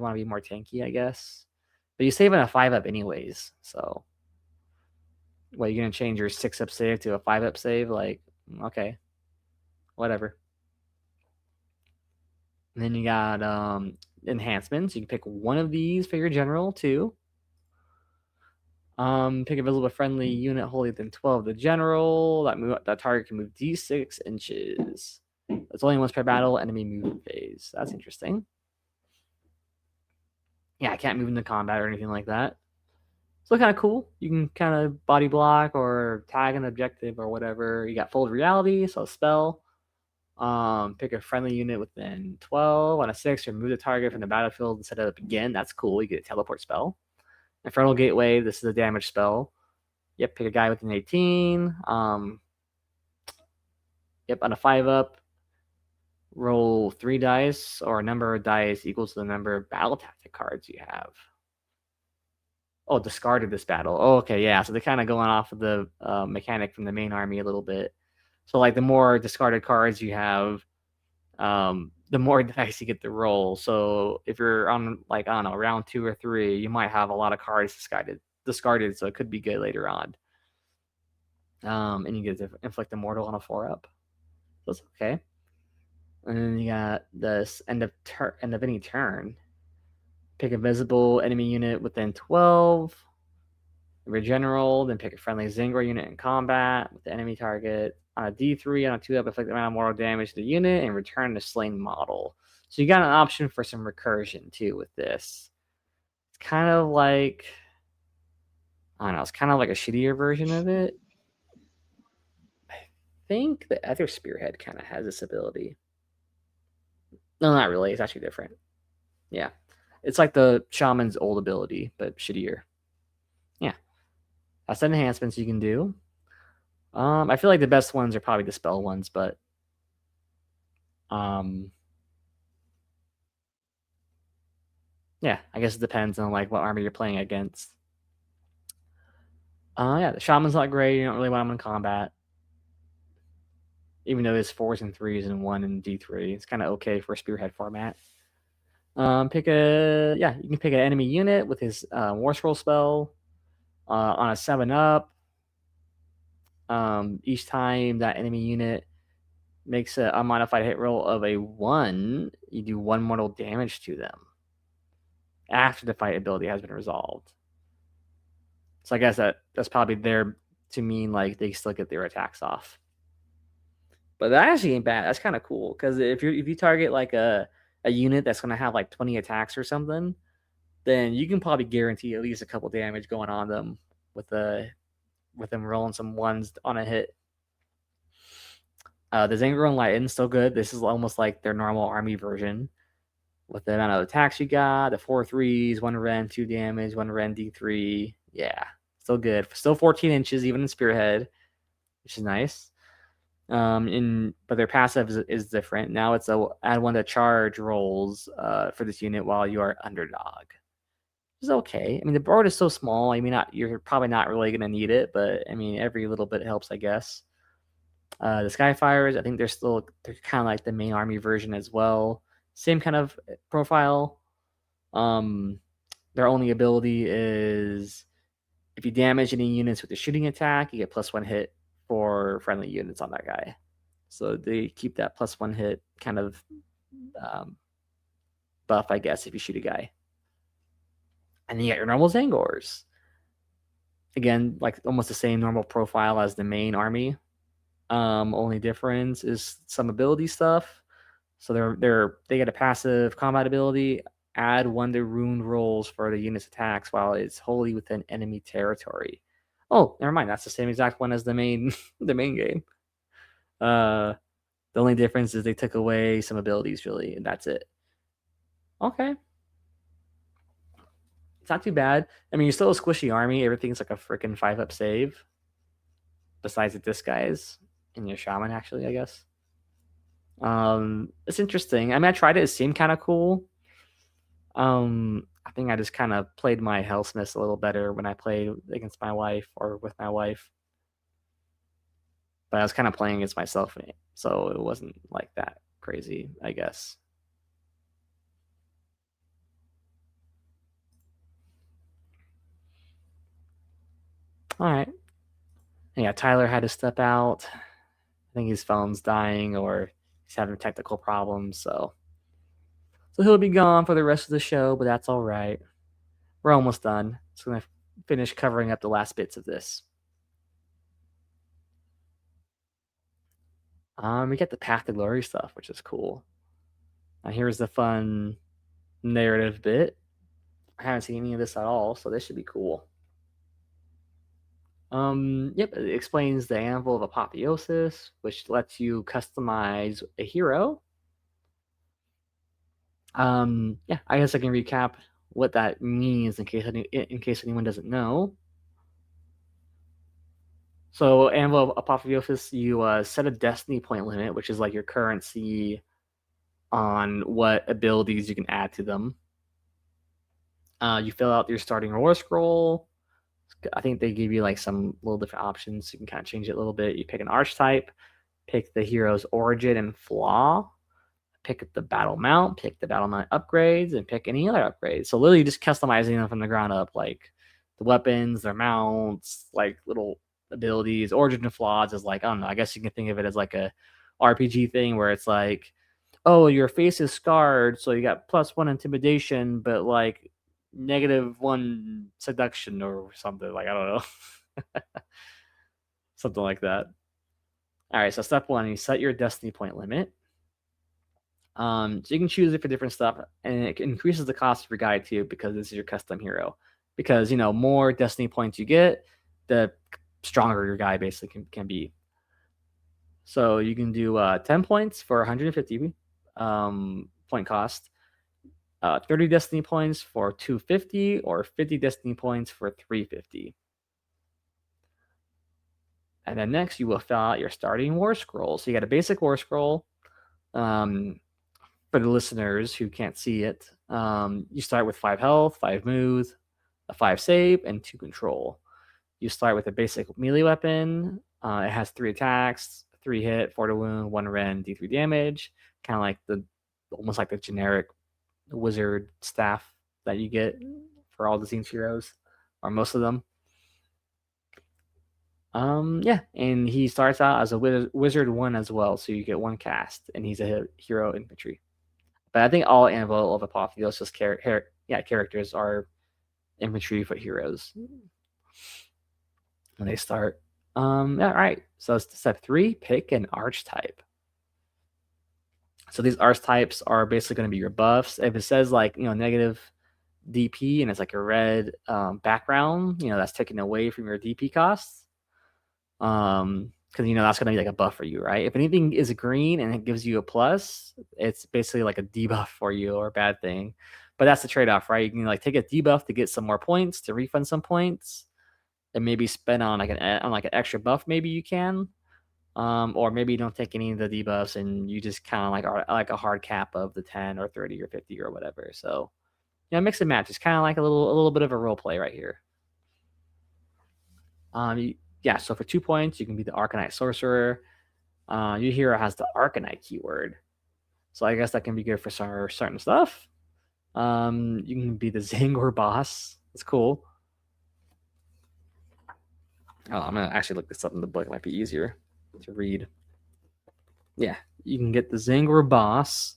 want to be more tanky, I guess. But you save in a 5-up anyways, so you're gonna change your 6-up save to a 5-up save? Like, okay, whatever. And then you got enhancements. You can pick one of these for your general too. Pick a visible friendly unit wholly within 12 of the general. That target can move d6 inches. It's only once per battle, enemy move phase. That's interesting. Yeah, I can't move into combat or anything like that. So kind of cool. You can kind of body block or tag an objective or whatever. You got Fold Reality, so a spell. Pick a friendly unit within 12 on a 6, remove the target from the battlefield and set it up again. That's cool. You get a teleport spell. Infernal Gateway, this is a damage spell. Yep, pick a guy within 18. On a 5-up, roll 3 dice or a number of dice equal to the number of battle tactic cards you have. Oh, discarded this battle. Oh, okay, yeah. So they're kind of going off of the mechanic from the main army a little bit. So like the more discarded cards you have, the more dice you get to roll. So if you're on like, I don't know, round 2 or 3, you might have a lot of cards discarded, so it could be good later on. And you get to inflict a mortal on a 4-up. So it's okay. And then you got this end of any turn. Pick a visible enemy unit within 12. Your general, then pick a friendly Zangor unit in combat with the enemy target. On a D3, on a 2-up, inflict amount of mortal damage to the unit and return the slain model. So you got an option for some recursion too with this. It's kind of like, I don't know, it's kind of like a shittier version of it. I think the other Spearhead kind of has this ability. No, not really. It's actually different. Yeah. It's like the shaman's old ability, but shittier. Yeah. That's the enhancements you can do. I feel like the best ones are probably the spell ones, but yeah, I guess it depends on like what army you're playing against. Yeah, the shaman's not great. You don't really want him in combat, even though it's 4s and 3s and 1 and D3. It's kind of okay for a spearhead format. You can pick an enemy unit with his Warscroll spell on a 7-up. Each time that enemy unit makes a unmodified hit roll of a 1, you do 1 mortal damage to them after the fight ability has been resolved. So I guess that's probably there to mean like they still get their attacks off. But that actually ain't bad. That's kind of cool because if you target like a unit that's gonna have like 20 attacks or something, then you can probably guarantee at least a couple damage going on them with them rolling some 1s on a hit. The Zangro and Lighten's still good. This is almost like their normal army version. With the amount of attacks you got, the 4 3s, 1 Ren, 2 damage, 1 Ren, D3. Yeah, still good. Still 14 inches, even in Spearhead, which is nice. But their passive is different. Now it's add 1 to charge rolls for this unit while you are underdog. It's okay. I mean, the board is so small. I mean, you're probably not really going to need it, but I mean, every little bit helps, I guess. The Skyfires, I think they're kind of like the main army version as well. Same kind of profile. Their only ability is if you damage any units with a shooting attack, you get +1 hit for friendly units on that guy. So they keep that +1 hit kind of buff, I guess, if you shoot a guy. And then you got your normal Zangors. Again, like almost the same normal profile as the main army. Only difference is some ability stuff. So they get a passive combat ability. Add 1 to rune rolls for the unit's attacks while it's wholly within enemy territory. Oh, never mind. That's the same exact one as the main the main game. The only difference is they took away some abilities, really, and that's it. Okay. It's not too bad. I mean, you're still a squishy army. Everything's like a freaking 5-up save. Besides the disc guys and your shaman, actually, I guess. It's interesting. I mean, I tried it. It seemed kind of cool. I think I just kind of played my Hellsmiths a little better when I played against my wife or with my wife. But I was kind of playing against myself, so it wasn't like that crazy, I guess. All right. Yeah, Tyler had to step out. I think his phone's dying or he's having technical problems, so he'll be gone for the rest of the show, but that's all right. We're almost done. Just gonna finish covering up the last bits of this. We get the Path to Glory stuff, which is cool. Now here's the fun narrative bit. I haven't seen any of this at all, so this should be cool. Yep, it explains the Anvil of Apotheosis, which lets you customize a hero. Yeah, I guess I can recap what that means in case anyone doesn't know. So Anvil of Apotheosis, you set a destiny point limit, which is like your currency on what abilities you can add to them. You fill out your starting Warscroll. I think they give you like some little different options. You can kind of change it a little bit. You pick an archetype, pick the hero's origin and flaw, pick the battle mount, pick the battle mount upgrades, and pick any other upgrades. So literally just customizing them from the ground up, like the weapons, their mounts, like little abilities. Origin and flaws is like, I don't know, I guess you can think of it as like a RPG thing where it's like, oh, your face is scarred, so you got +1 intimidation, but like -1 seduction or something. Like, I don't know. Something like that. All right, so step 1, you set your destiny point limit. So you can choose it for different stuff, and it increases the cost of your guide too because this is your custom hero. Because more destiny points you get, the stronger your guy basically can be. So you can do 10 points for 150 point cost. 30 destiny points for 250 or 50 destiny points for 350. And then next you will fill out your starting war scroll. So you got a basic war scroll. For the listeners who can't see it, you start with 5 health, 5 move, a 5 save, and 2 control. You start with a basic melee weapon. It has 3 attacks, 3 hit, 4 to wound, 1 rend, d3 damage. Kind of like almost like the generic wizard staff that you get for all the Tzeentch heroes, or most of them. Yeah, and he starts out as a wizard 1 as well, so you get 1 cast, and he's a hero infantry. But I think all Anvil of Apotheosis characters are infantry foot heroes when they start. All right. So step 3, pick an archetype. So these archetypes are basically going to be your buffs. If it says like negative DP and it's like a red background, that's taken away from your DP costs. Because that's going to be like a buff for you, right? If anything is green and it gives you a plus, it's basically like a debuff for you or a bad thing. But that's the trade-off, right? You can like take a debuff to get some more points, to refund some points, and maybe spend on like an extra buff. Maybe you can, or maybe you don't take any of the debuffs and you just kind of are like a hard cap of the 10 or 30 or 50 or whatever. So mix and match. It's kind of like a little bit of a role play right here. Yeah, so for 2 points, you can be the Arcanite Sorcerer. Your hero has the Arcanite keyword. So I guess that can be good for certain stuff. You can be the Zangor boss. It's cool. Oh, I'm going to actually look this up in the book. It might be easier to read. Yeah, you can get the Zangor boss.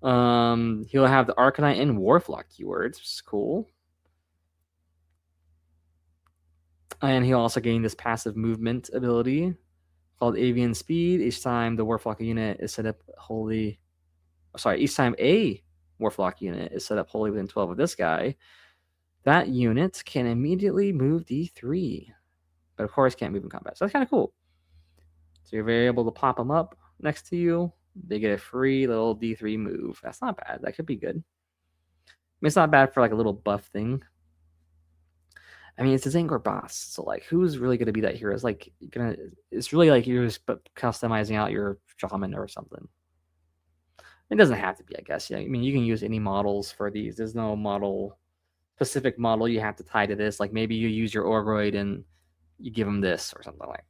He'll have the Arcanite and Warflock keywords, which is cool. And he'll also gain this passive movement ability called Avian Speed. Each time the Warflock unit is set up wholly... each time a Warflock unit is set up wholly within 12 of this guy, that unit can immediately move D3. But of course can't move in combat. So that's kind of cool. So you're very able to pop them up next to you. They get a free little D3 move. That's not bad. That could be good. I mean, it's not bad for like a little buff thing. I mean, it's a Zangor boss, so like, who's really going to be that hero? It's like it's really like you're just customizing out your shaman or something. It doesn't have to be, I guess. Yeah, I mean, you can use any models for these. There's no specific model you have to tie to this. Like maybe you use your Orgroid and you give them this or something like.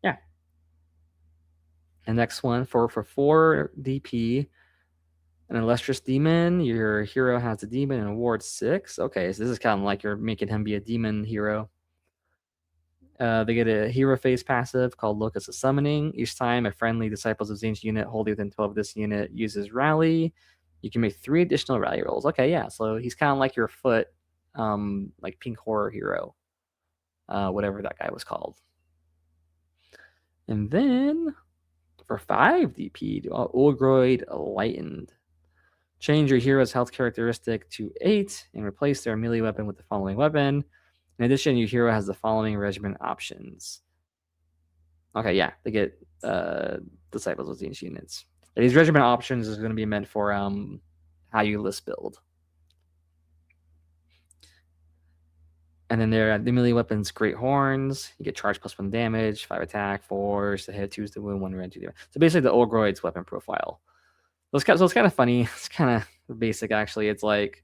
Yeah. The next one for 4 DP. An illustrious demon. Your hero has a demon and award 6. Okay, so this is kind of like you're making him be a demon hero. They get a hero phase passive called Locus of Summoning. Each time a friendly Disciples of Tzeentch unit holding within 12 of this unit uses Rally, you can make 3 additional Rally rolls. Okay, yeah, so he's kind of like your foot, like Pink Horror hero, whatever that guy was called. And then for 5 DP, Orgroid Lightened. Change your hero's health characteristic to 8 and replace their melee weapon with the following weapon. In addition, your hero has the following regiment options. Okay, yeah, they get Disciples of Tzeentch units. And these regiment options is going to be meant for how you list build. And then there are the melee weapons, Great Horns. You get charge +1 damage, 5 attack, 4 to hit, 2 to wound, 1 rend, 2 damage. So basically the Orgroid's weapon profile. So it's kind of funny. It's kind of basic, actually. It's like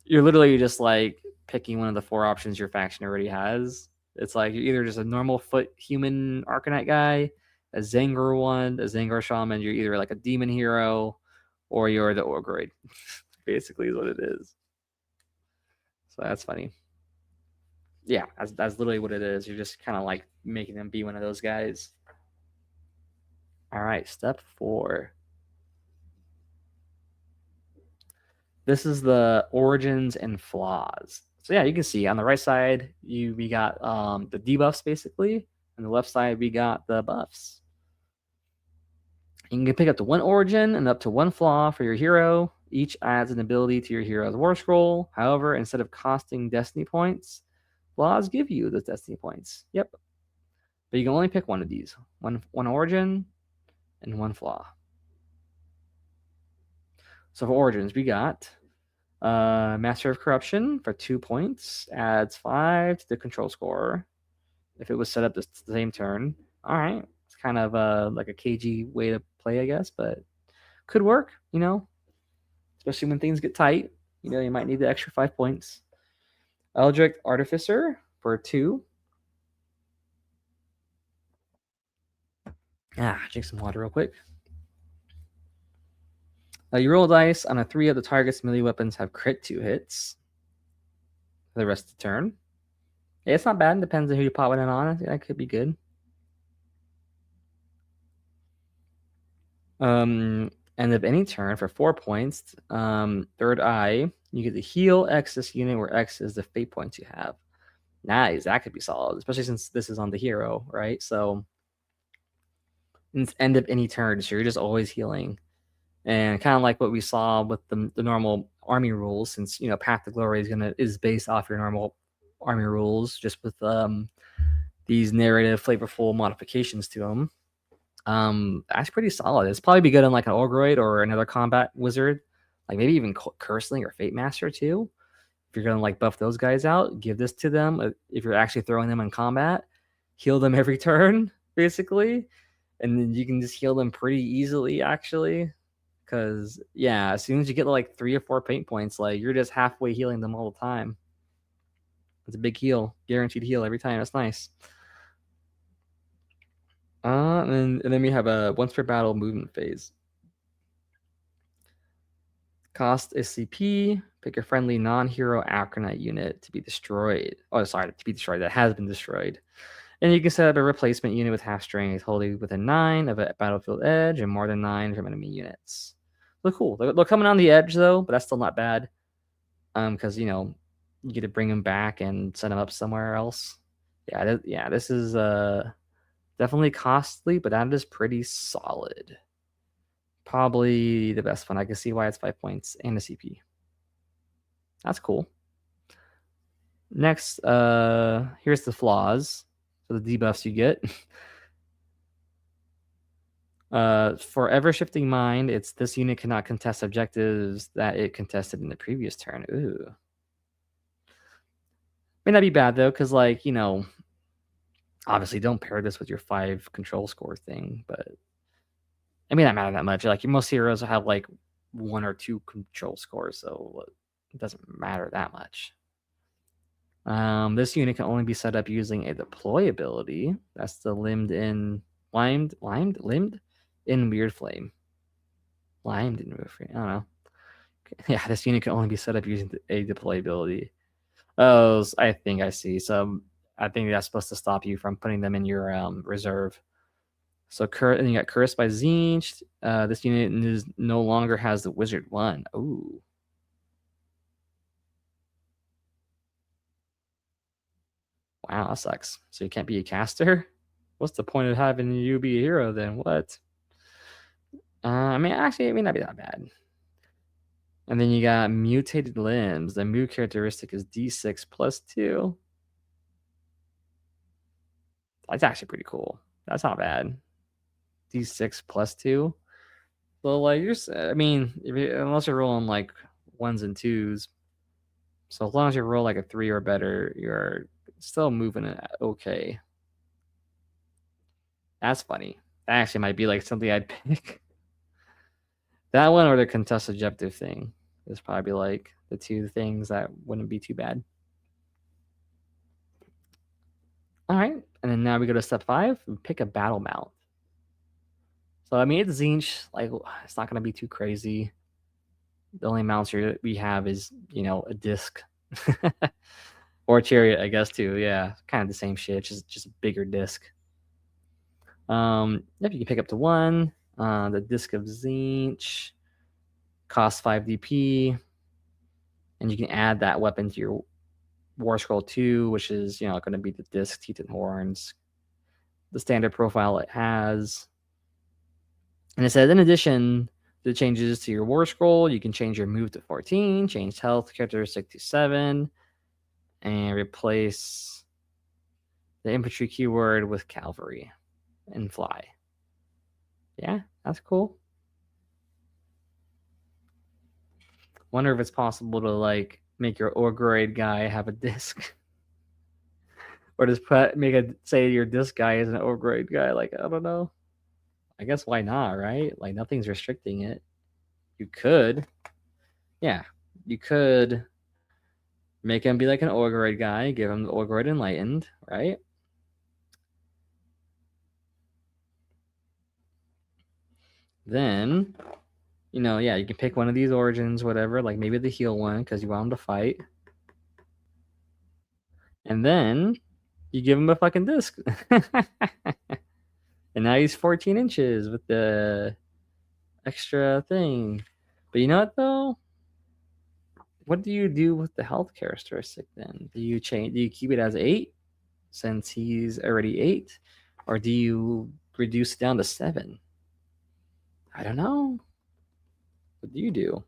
you're literally just like picking one of the 4 options your faction already has. It's like you're either just a normal foot human Arcanite guy, a Zangor one, a Zangor shaman. You're either like a demon hero or you're the Orgroid. Basically is what it is. So that's funny. Yeah, that's literally what it is. You're just kind of like making them be one of those guys. All right, step 4. This is the origins and flaws. So yeah, you can see on the right side, we got the debuffs basically. On the left side, we got the buffs. You can pick up to 1 origin and up to 1 flaw for your hero. Each adds an ability to your hero's war scroll. However, instead of costing destiny points, flaws give you the destiny points. Yep. But you can only pick one of these. One origin and 1 flaw. So for origins, we got Master of Corruption for 2 points, adds 5 to the control score if it was set up the same turn. All right, it's kind of like a cagey way to play, I guess, but could work, especially when things get tight. You might need the extra 5 points. Eldritch Artificer for 2. Drink some water real quick. You roll dice. On a 3 of the target's melee weapons have crit 2 hits for the rest of the turn. Yeah, it's not bad. Depends on who you pop it on. That could be good. End of any turn for 4 points. Third eye, you get to heal X this unit, where X is the fate points you have. Nice, that could be solid, especially since this is on the hero, right? So it's end of any turn, so you're just always healing. And kind of like what we saw with the normal army rules, since Path to Glory is based off your normal army rules, just with these narrative, flavorful modifications to them. That's pretty solid. It's probably be good on like an Orgroid or another combat wizard, like maybe even Curseling or Fate Master too. If you're gonna like buff those guys out, give this to them. If you're actually throwing them in combat, heal them every turn basically, and then you can just heal them pretty easily actually. Because as soon as you get like 3 or 4 paint points, like you're just halfway healing them all the time. It's a big heal, guaranteed heal every time. That's nice. And then we have a once per battle movement phase. Cost is CP. Pick a friendly non-hero Acronite unit to be destroyed. Oh, sorry, to be destroyed. That has been destroyed. And you can set up a replacement unit with half strength, wholly within 9 of a battlefield edge, and more than 9 from enemy units. They're cool. They're coming on the edge though, but that's still not bad. Because you get to bring them back and set them up somewhere else. This is definitely costly, but that is pretty solid. Probably the best one. I can see why it's 5 points and a CP. That's cool. Next, here's the flaws. So the debuffs you get. For Ever Shifting Mind, it's this unit cannot contest objectives that it contested in the previous turn. Ooh. May not be bad though, because obviously don't pair this with your 5 control score thing, but it may not matter that much. Like most heroes have like 1 or 2 control scores, so it doesn't matter that much. This unit can only be set up using a deploy ability. That's the limbed in Weird Flame. Limed in Weird Flame. I don't know. Yeah, this unit can only be set up using a deploy ability. Oh, I think I see. So I think that's supposed to stop you from putting them in your reserve. So and you got Cursed by Tzeentch. This unit no longer has the Wizard 1. Ooh. Wow, that sucks. So you can't be a caster? What's the point of having you be a hero then? What? Actually, it may not be that bad. And then you got Mutated Limbs. The move characteristic is D6 plus 2. That's actually pretty cool. That's not bad. D6 plus 2. So like unless you're rolling like 1s and 2s. So as long as you roll like a 3 or better, you're still moving it okay. That's funny. That actually might be like something I'd pick. That one or the contest objective thing is probably like the 2 things that wouldn't be too bad. All right, and then now we go to step 5. We pick a battle mount. So it's Tzeentch. Like it's not gonna be too crazy. The only mounts we have is a disc or a chariot, I guess too. Yeah, kind of the same shit, just a bigger disc. If you can pick up to 1, the Disc of Tzeentch costs 5 DP, and you can add that weapon to your Warscroll 2, which is going to be the disc, teeth, and horns, the standard profile it has. And it says, in addition to the changes to your Warscroll, you can change your move to 14, change health characteristic to 7, and replace the infantry keyword with cavalry and fly. Yeah, That's cool. Wonder if it's possible to like make your Orgroid guy have a disc. Or just say your disc guy is an Orgroid guy. Like, I don't know. I guess why not, right? Like nothing's restricting it. You could. Yeah. You could make him be like an Orgroid guy, give him the Orgroid Enlightened, right? Then, you know, yeah, you can pick one of these origins, whatever, like maybe the heal one because you want him to fight. And then you give him a fucking disc. And now he's 14 inches with the extra thing. But you know what though? What do you do with the health characteristic then? Do you keep it as 8 since he's already 8? Or do you reduce it down to 7? I don't know. What do you do?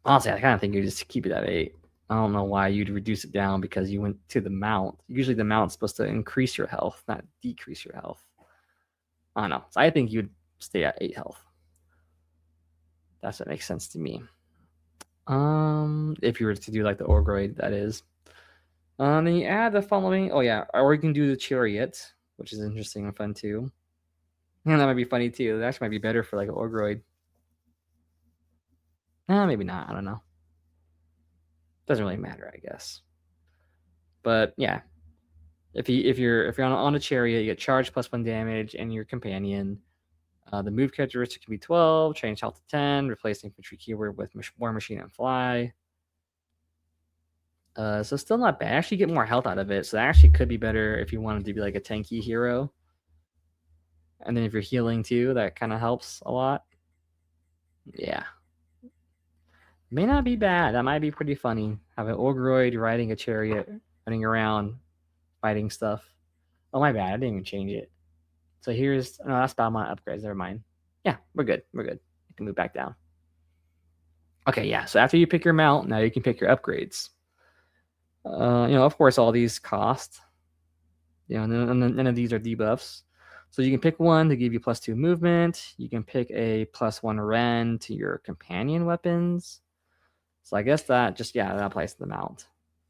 Honestly, I kind of think you just keep it at 8. I don't know why you'd reduce it down because you went to the mount. Usually the mount's supposed to increase your health, not decrease your health. I don't know. So I think you'd stay at 8 health. That's what makes sense to me. If you were to do like the Orgroid, that is. Then you add the following. Oh yeah, or you can do the Chariot, which is interesting and fun too. And that might be funny too. That actually might be better for like an Orgroid. Maybe not. I don't know. Doesn't really matter, I guess. But yeah, if you're on a Chariot, you get charge +1 damage, and your companion. The move characteristic can be 12, change health to 10, replace infantry keyword with War Machine and Fly. So still not bad. Actually get more health out of it. So that actually could be better if you wanted to be like a tanky hero. And then if you're healing too, that kind of helps a lot. Yeah. May not be bad. That might be pretty funny. Have an Orgroid riding a chariot, running around, fighting stuff. Oh, my bad. I didn't even change it. So here's, no, that's Balmont upgrades. Never mind. Yeah, we're good. We're good. You can move back down. Okay, yeah. So after you pick your mount, now you can pick your upgrades. Of course, all these cost. None of these are debuffs. So you can pick one to give you +2 movement. You can pick a +1 rend to your companion weapons. So I guess that applies to the mount.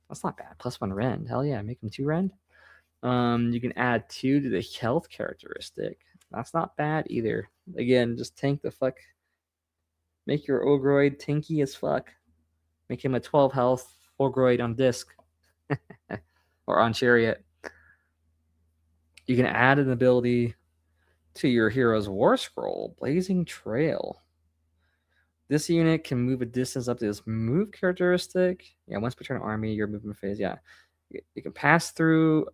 That's not bad. +1 rend. Hell yeah, make them 2 rend. You can add 2 to the health characteristic. That's not bad either. Again, just tank the fuck. Make your Orgroid tanky as fuck. Make him a 12 health Orgroid on disc. Or on chariot. You can add an ability to your hero's Warscroll, Blazing Trail. This unit can move a distance up to this move characteristic. Yeah, once per turn army, your movement phase. Yeah. You can pass through.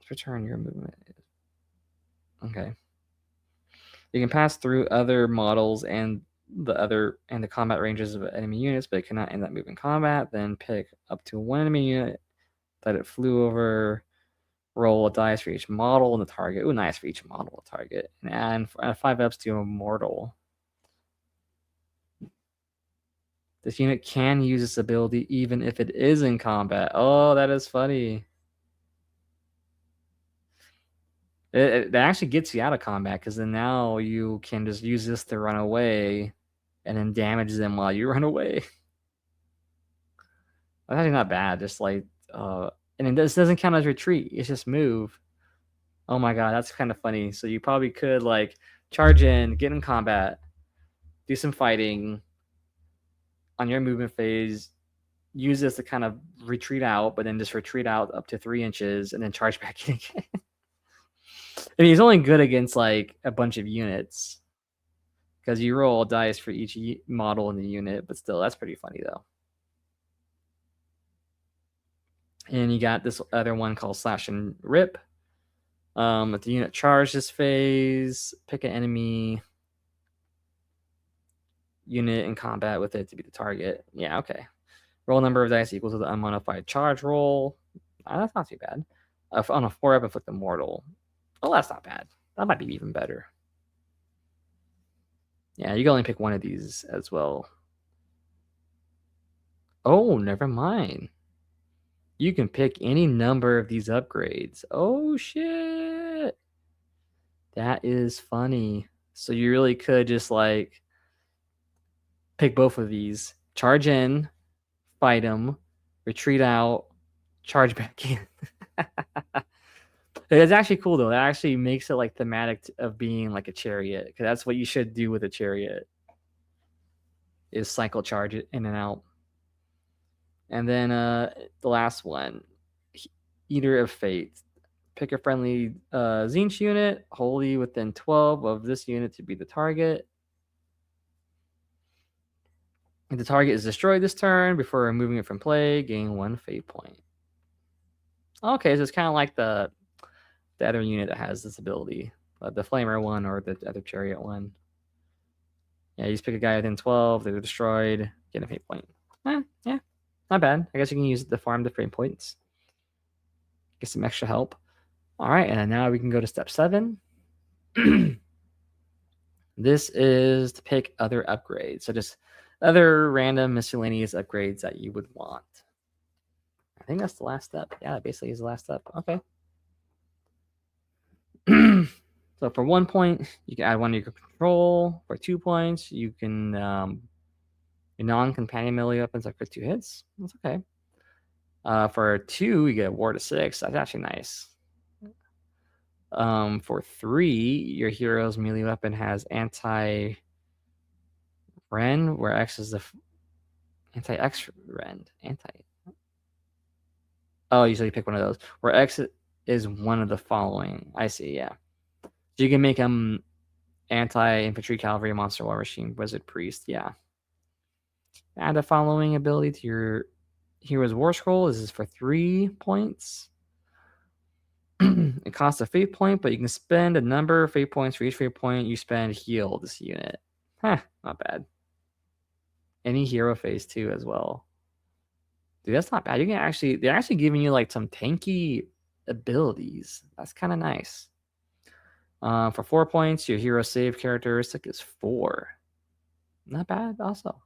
Per turn, your movement. Okay. You can pass through other models and the combat ranges of enemy units, but it cannot end that move in combat. Then pick up to 1 enemy unit that it flew over. Roll a dice for each model in the target. Ooh, nice for each model in the target. And add 5 ups to Immortal. This unit can use this ability even if it is in combat. Oh, that is funny. That actually gets you out of combat because then now you can just use this to run away and then damage them while you run away. That's actually not bad. Just like, and this doesn't count as retreat. It's just move. Oh my god, that's kind of funny. So you probably could like charge in, get in combat, do some fighting on your movement phase, use this to kind of retreat out, but then just retreat out up to 3 inches and then charge back in again. I mean, he's only good against like a bunch of units because you roll dice for each model in the unit, but still, that's pretty funny though. And you got this other one called Slash and Rip. If the unit charges this phase, pick an enemy unit in combat with it to be the target. Yeah, okay. Roll number of dice equal to the unmodified charge roll. That's not too bad. On a 4-up, inflict Immortal. Oh, that's not bad. That might be even better. Yeah, you can only pick one of these as well. Oh, never mind. You can pick any number of these upgrades. Oh, shit. That is funny. So you really could just like pick both of these, charge in, fight them, retreat out, charge back in. It's actually cool though. That actually makes it like thematic of being like a chariot, because that's what you should do with a chariot. Is cycle charge it in and out. And then the last one, Eater of Fate. Pick a friendly Tzeentch unit, wholly within 12 of this unit to be the target. If the target is destroyed this turn before removing it from play, gain 1 fate point. Okay, so it's kind of like the other unit that has this ability, the Flamer one or the other Chariot one. Yeah, you just pick a guy within 12, they're destroyed, get a fate point. Yeah, not bad. I guess you can use it to farm the fate points. Get some extra help. All right, and now we can go to step 7. This is to pick other upgrades. So just other random miscellaneous upgrades that you would want. I think that's the last step. Yeah, that basically is the last step. Okay. So for 1 point, you can add one to your control. For 2 points, you can your non-companion melee weapons like for 2 hits. That's okay. For 2, you get a ward of 6. That's actually nice. For 3, your hero's melee weapon has anti-Ren, where X is the anti-X Ren. Oh, usually pick one of those. Where X is one of the following. I see, yeah. So you can make them anti-infantry, cavalry, monster, war machine, wizard, priest, yeah. Add the following ability to your hero's Warscroll. This is for 3 points. It costs a fate point, but you can spend a number of fate points for each fate point you spend heal this unit. Not bad. Any hero phase 2 as well. Dude, that's not bad. You can actually, they're actually giving you like some tanky abilities. That's kind of nice. For 4 points, your hero save characteristic is 4. Not bad also.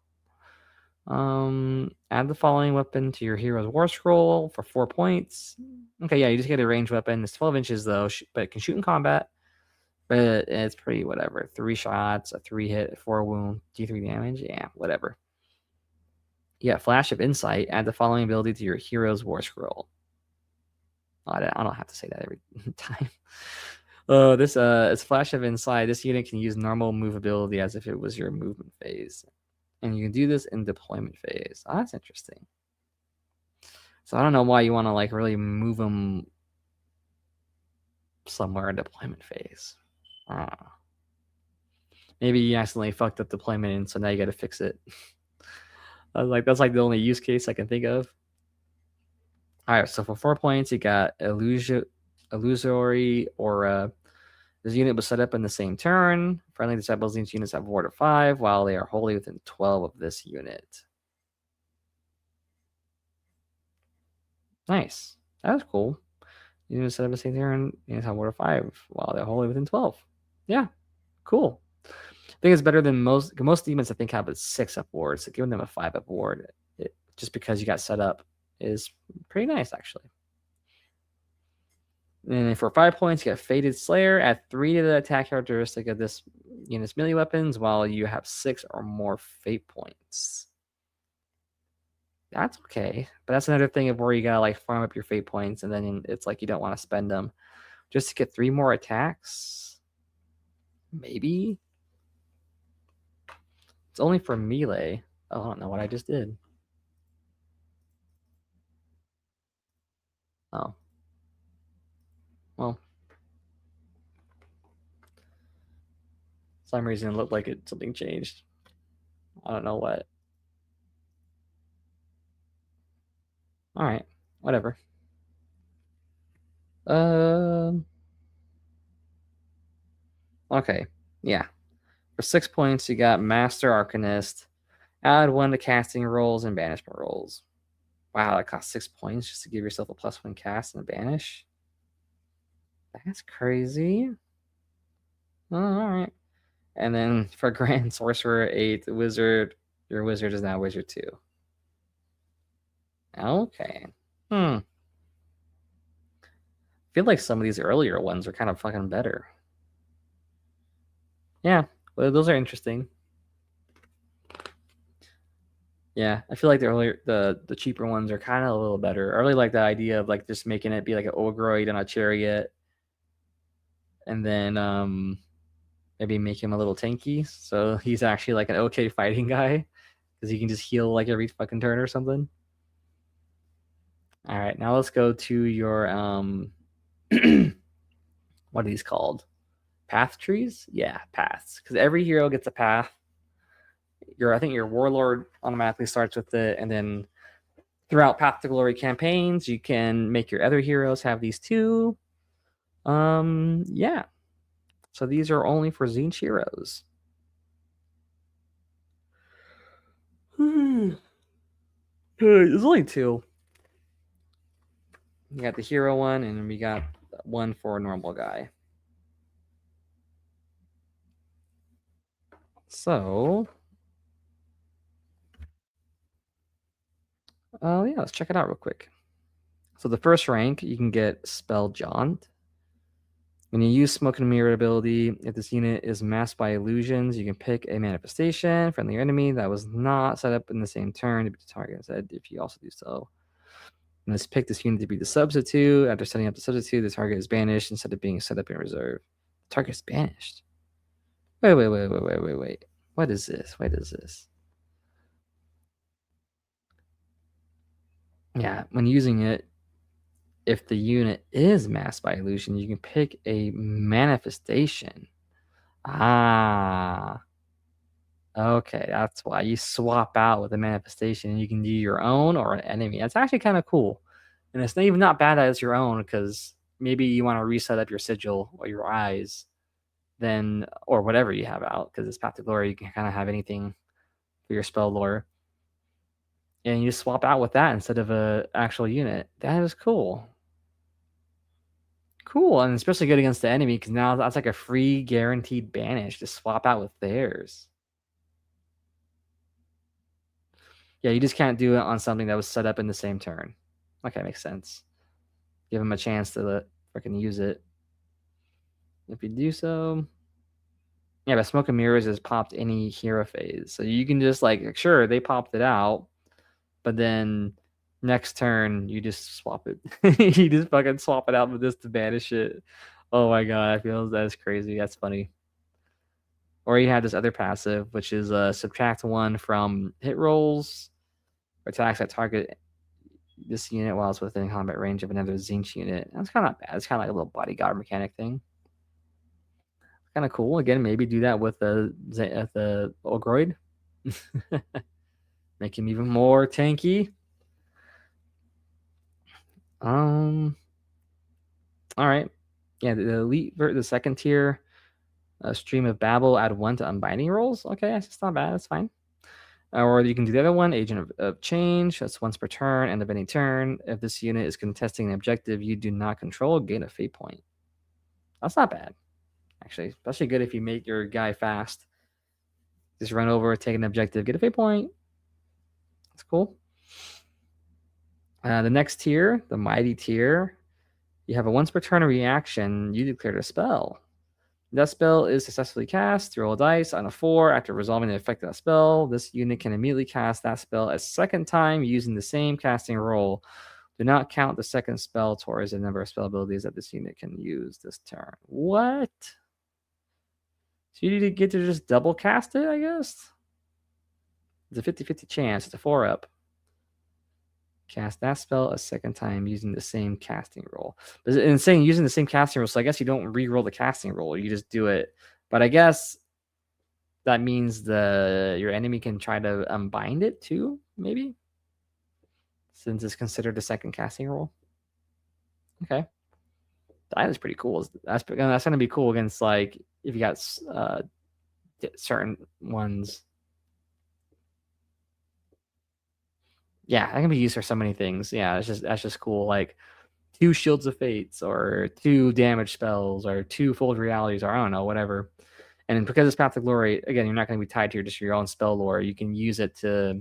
Add the following weapon to your hero's war scroll for 4 points. Okay, yeah, you just get a ranged weapon. It's 12 inches though, but it can shoot in combat. But it's pretty whatever. 3 shots, a 3 hit, 4 wound, D3 damage. Yeah, whatever. Yeah, Flash of Insight. Add the following ability to your hero's war scroll. Oh, I don't have to say that every time. This it's Flash of Insight. This unit can use normal move ability as if it was your movement phase. And you can do this in deployment phase. Oh, that's interesting. So I don't know why you want to like really move them somewhere in deployment phase. Maybe you accidentally fucked up deployment, and so now you got to fix it. That's like the only use case I can think of. All right, so for 4 points, you got illusory aura. This unit was set up in the same turn. Friendly Disciples of Tzeentch units have ward of 5, while they are wholly within 12 of this unit. Nice. That was cool. Units set up in the same turn, units have ward of 5, while they're wholly within 12. Yeah, cool. I think it's better than most demons. I think have a 6 up ward, so giving them a 5 up ward, just because you got set up, is pretty nice actually. And for 5 points, you get Fated Slayer. Add 3 to the attack characteristic of this unit's melee weapons while you have 6 or more fate points. That's okay. But that's another thing of where you gotta like farm up your fate points, and then it's like you don't want to spend them just to get 3 more attacks. Maybe. It's only for melee. Oh, I don't know what I just did. Oh. Well. For some reason it looked like something changed. I don't know what. Alright. Whatever. Okay. Yeah. For 6 points, you got Master Arcanist. Add 1 to casting rolls and banishment rolls. Wow, that costs 6 points just to give yourself a +1 cast and a banish. That's crazy. Oh, all right. And then for Grand Sorcerer 8, Wizard, your Wizard is now Wizard 2. Okay. I feel like some of these earlier ones are kind of fucking better. Yeah, well, those are interesting. Yeah, I feel like the cheaper ones are kind of a little better. I really like the idea of like just making it be like an ogroid on a chariot, and then maybe make him a little tanky, so he's actually like an okay fighting guy because he can just heal like every fucking turn or something. All right, now let's go to your what are these called? Path trees? Yeah, paths. Because every hero gets a path. I think your warlord automatically starts with it, and then throughout Path to Glory campaigns, you can make your other heroes have these too. Yeah. So these are only for Tzeentch heroes. There's only two. We got the hero one, and we got one for a normal guy. So, yeah, let's check it out real quick. So the first rank, you can get Spell Jaunt. When you use Smoke and Mirror ability, if this unit is masked by illusions, you can pick a manifestation, friendly or enemy, that was not set up in the same turn to be the target instead if you also do so. And let's pick this unit to be the substitute. After setting up the substitute, the target is banished instead of being set up in reserve. The target is banished. Wait. What is this? What is this? Yeah, when using it, if the unit is masked by illusion, you can pick a manifestation. Ah, okay, that's why you swap out with a manifestation. You can do your own or an enemy. That's actually kind of cool, and it's not even not bad that it's your own because maybe you want to reset up your sigil or your eyes, then or whatever you have out because it's Path to Glory. You can kind of have anything for your spell lore, and you just swap out with that instead of a actual unit. That is cool. Cool, and especially good against the enemy because now that's like a free guaranteed banish to swap out with theirs. Yeah, you just can't do it on something that was set up in the same turn. Okay, makes sense. Give them a chance to freaking use it. If you do so, yeah, but Smoke and Mirrors has popped any hero phase, so you can just like sure they popped it out, but then next turn you just swap it. You just fucking swap it out with this to banish it. Oh my god, I feel that's crazy. That's funny. Or you have this other passive, which is subtract 1 from hit rolls, attacks that target this unit while it's within combat range of another Tzeentch unit. That's kind of not bad. It's kind of like a little bodyguard mechanic thing. Kind of cool. Again, maybe do that with the Ogroid. Make him even more tanky. All right. Yeah, the elite, the second tier, Stream of Babel, add 1 to unbinding rolls. Okay, that's not bad. That's fine. Or you can do the other one, Agent of Change. That's once per turn, end of any turn. If this unit is contesting an objective you do not control, gain a fate point. That's not bad, actually. Especially good if you make your guy fast. Just run over, take an objective, get a fate point. That's cool. The next tier, the Mighty tier, you have a once per turn reaction. You declared a spell. That spell is successfully cast. Roll a dice on a 4 after resolving the effect of that spell. This unit can immediately cast that spell a second time using the same casting roll. Do not count the second spell towards the number of spell abilities that this unit can use this turn. What? So you get to just double cast it, I guess? It's a 50-50 chance. It's a 4-up. Cast that spell a second time using the same casting roll. But it's saying using the same casting roll, so I guess you don't re-roll the casting roll. You just do it. But I guess that means your enemy can try to unbind it too, maybe? Since it's considered a second casting roll. Okay. That is pretty cool. That's going to be cool against, like, if you got certain ones. Yeah, that can be used for so many things. Yeah, that's just cool. Like 2 Shields of Fates or 2 damage spells or 2 Fold Realities or I don't know, whatever. And because it's Path to Glory, again, you're not going to be tied to just your own spell lore. You can use it to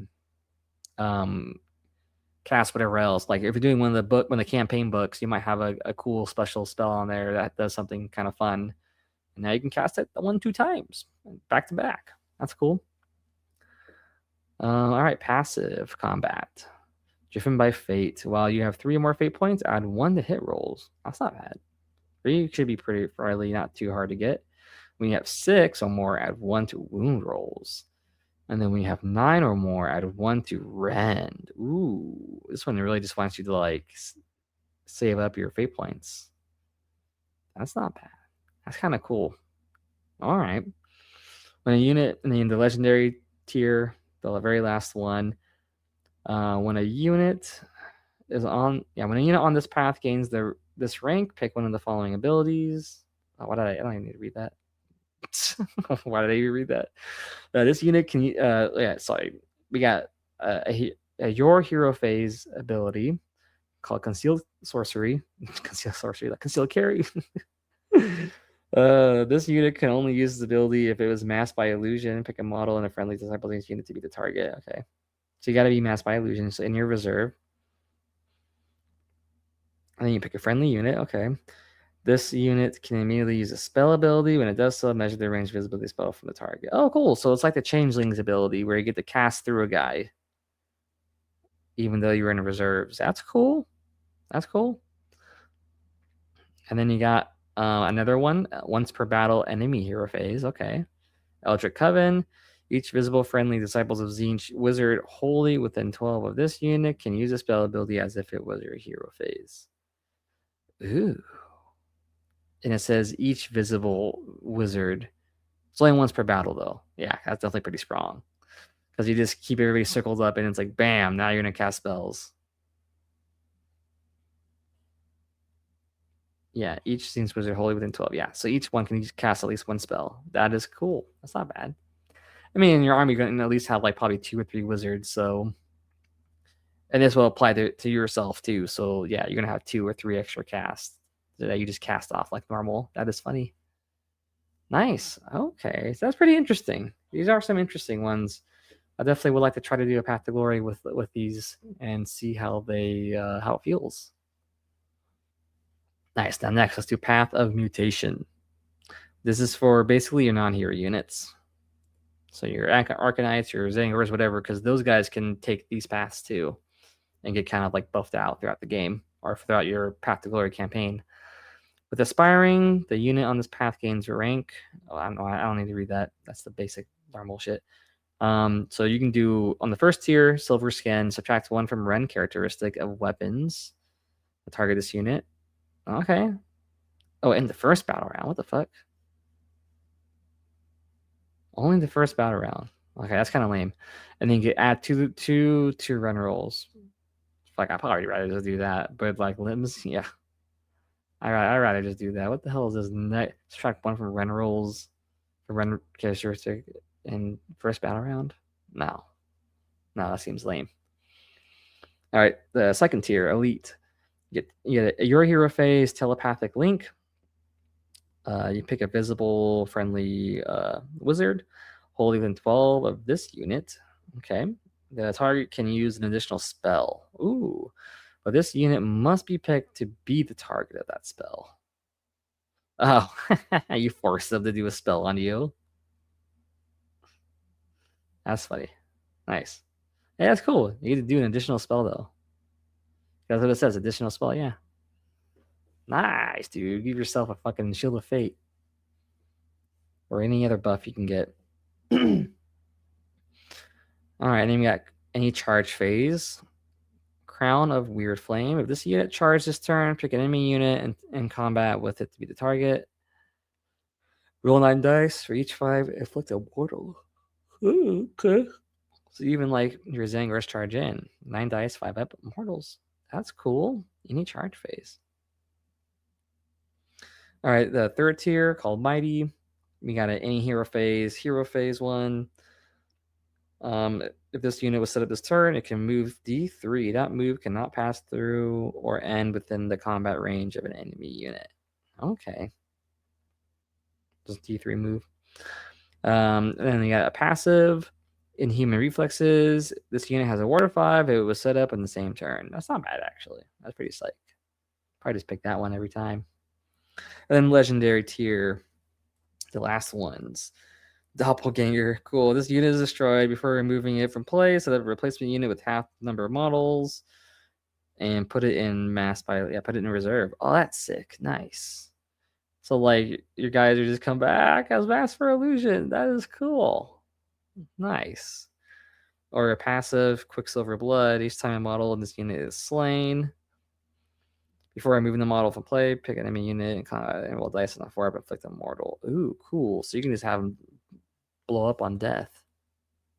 cast whatever else. Like if you're doing one of the campaign books, you might have a cool special spell on there that does something kind of fun. And now you can cast it 2 times back to back. That's cool. All right, passive combat. Driven by fate. While you have 3 or more fate points, add 1 to hit rolls. That's not bad. 3 should be probably not too hard to get. When you have 6 or more, add 1 to wound rolls. And then when you have 9 or more, add 1 to rend. Ooh, this one really just wants you to like save up your fate points. That's not bad. That's kind of cool. All right. When a unit in the legendary tier, the very last one, when a unit on this path gains this rank, pick one of the following abilities. I don't even need to read that. Why did I even read that? This unit can we got a your hero phase ability called concealed sorcery. Like concealed carry. This unit can only use this ability if it was masked by illusion. Pick a model and a friendly Disciples of Tzeentch unit to be the target. Okay, so you got to be masked by illusion. So in your reserve, and then you pick a friendly unit. Okay, this unit can immediately use a spell ability. When it does so, measure the range visibility spell from the target. Oh, cool! So it's like the Changeling's ability where you get to cast through a guy, even though you're in reserves. That's cool. That's cool. And then you got another one, once per battle enemy hero phase. Okay. Eldritch Coven. Each visible friendly Disciples of Tzeentch wizard wholly within 12 of this unit can use a spell ability as if it was your hero phase. Ooh. And it says each visible wizard. It's only once per battle, though. Yeah, that's definitely pretty strong. Because you just keep everybody circled up, and it's like, bam, now you're going to cast spells. Yeah, each Tzeentch wizard wholly within 12. Yeah, so each one can cast at least 1 spell. That is cool. That's not bad. I mean, in your army, you're going to at least have like probably 2 or 3 wizards. So, and this will apply to yourself too. So yeah, you're going to have 2 or 3 extra casts that you just cast off like normal. That is funny. Nice. Okay, so that's pretty interesting. These are some interesting ones. I definitely would like to try to do a Path to Glory with these and see how it feels. Nice. Now next, let's do Path of Mutation. This is for basically your non-hero units. So your Arcanites, your Zangors, whatever, because those guys can take these paths too and get kind of like buffed out throughout the game or throughout your Path to Glory campaign. With Aspiring, the unit on this path gains rank. Oh, I don't need to read that. That's the basic normal shit. So you can do on the first tier, Silver Skin, subtract 1 from Rend characteristic of weapons to target this unit. Okay. Oh, in the first battle round. What the fuck? Only the first battle round. Okay, that's kind of lame. And then you get add 2 to run rolls. Like, I'd probably rather just do that. But like limbs, yeah. I'd rather just do that. What the hell is this? Subtract 1 from run rolls for run characteristic in first battle round? No, that seems lame. All right, the second tier, Elite. You get your hero phase, telepathic link. You pick a visible friendly wizard, wholly within 12 of this unit. Okay. The target can use an additional spell. Ooh. But this unit must be picked to be the target of that spell. Oh, you force them to do a spell on you. That's funny. Nice. Hey, that's cool. You get to do an additional spell, though. That's what it says, additional spell, yeah. Nice, dude. Give yourself a fucking Shield of Fate. Or any other buff you can get. Alright, and then we got any charge phase. Crown of Weird Flame. If this unit charges this turn, pick an enemy unit in combat with it to be the target. Roll 9 dice for each 5. Inflict a mortal. Ooh, okay. So even like your Zangors charge in. 9 dice, 5 up mortals. That's cool. Any charge phase. Alright, the third tier called Mighty. We got any hero phase 1. If this unit was set up this turn, it can move D3. That move cannot pass through or end within the combat range of an enemy unit. Okay. Just D3 move. And then you got a passive, Inhuman Reflexes. This unit has a ward of 5. It was set up in the same turn. That's not bad, actually. That's pretty psych. Probably just pick that one every time. And then legendary tier. The last ones. Doppelganger. Cool. This unit is destroyed before removing it from play, so that replacement unit with half the number of models and put it in put it in reserve. Oh, that's sick. Nice. So like your guys are just come back as mass for illusion. That is cool. Nice. Or a passive Quicksilver Blood. Each time a model in this unit is slain. Before removing the model from play, pick an enemy unit and roll dice on the 4 but inflict a mortal. Ooh, cool. So you can just have them blow up on death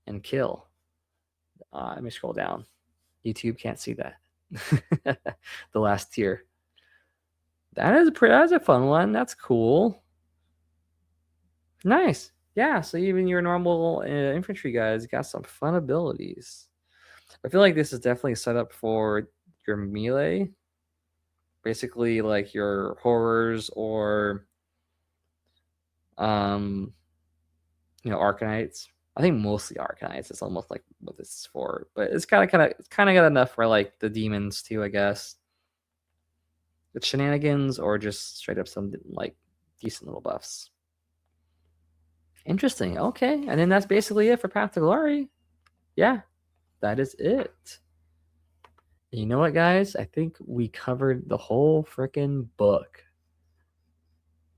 and kill. Let me scroll down. YouTube can't see that. The last tier. That's a fun one. That's cool. Nice. Yeah, so even your normal infantry guys got some fun abilities. I feel like this is definitely set up for your melee. Basically, like your horrors or Arcanites. I think mostly Arcanites. It's almost like what this is for, but it's kind of got enough for like the demons too, I guess. With shenanigans or just straight up some like decent little buffs. Interesting. Okay, and then that's basically it for Path to Glory. Yeah, that is it. You know what, guys? I think we covered the whole freaking book.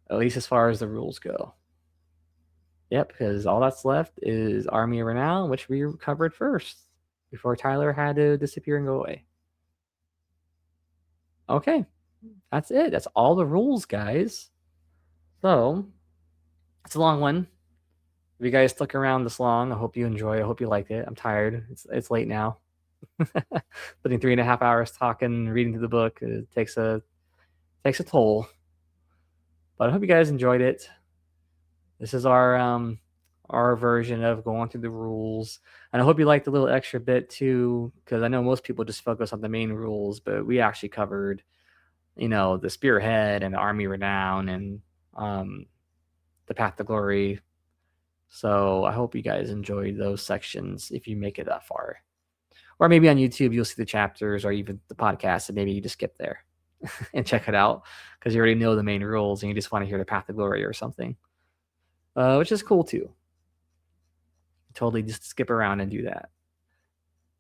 At least as far as the rules go. Yep, because all that's left is Army of Renown, which we covered first before Tyler had to disappear and go away. Okay, that's it. That's all the rules, guys. So, it's a long one. If you guys stuck around this long, I hope you enjoy. I hope you liked it. I'm tired. It's late now. Spending 3.5 hours talking, reading through the book, it takes a toll. But I hope you guys enjoyed it. This is our version of going through the rules, and I hope you liked the little extra bit too, because I know most people just focus on the main rules, but we actually covered, the Spearhead and the Army Renown and the Path to Glory. So I hope you guys enjoyed those sections if you make it that far. Or maybe on YouTube, you'll see the chapters or even the podcast, and maybe you just skip there and check it out because you already know the main rules and you just want to hear the Path to Glory or something, which is cool too. Totally just skip around and do that.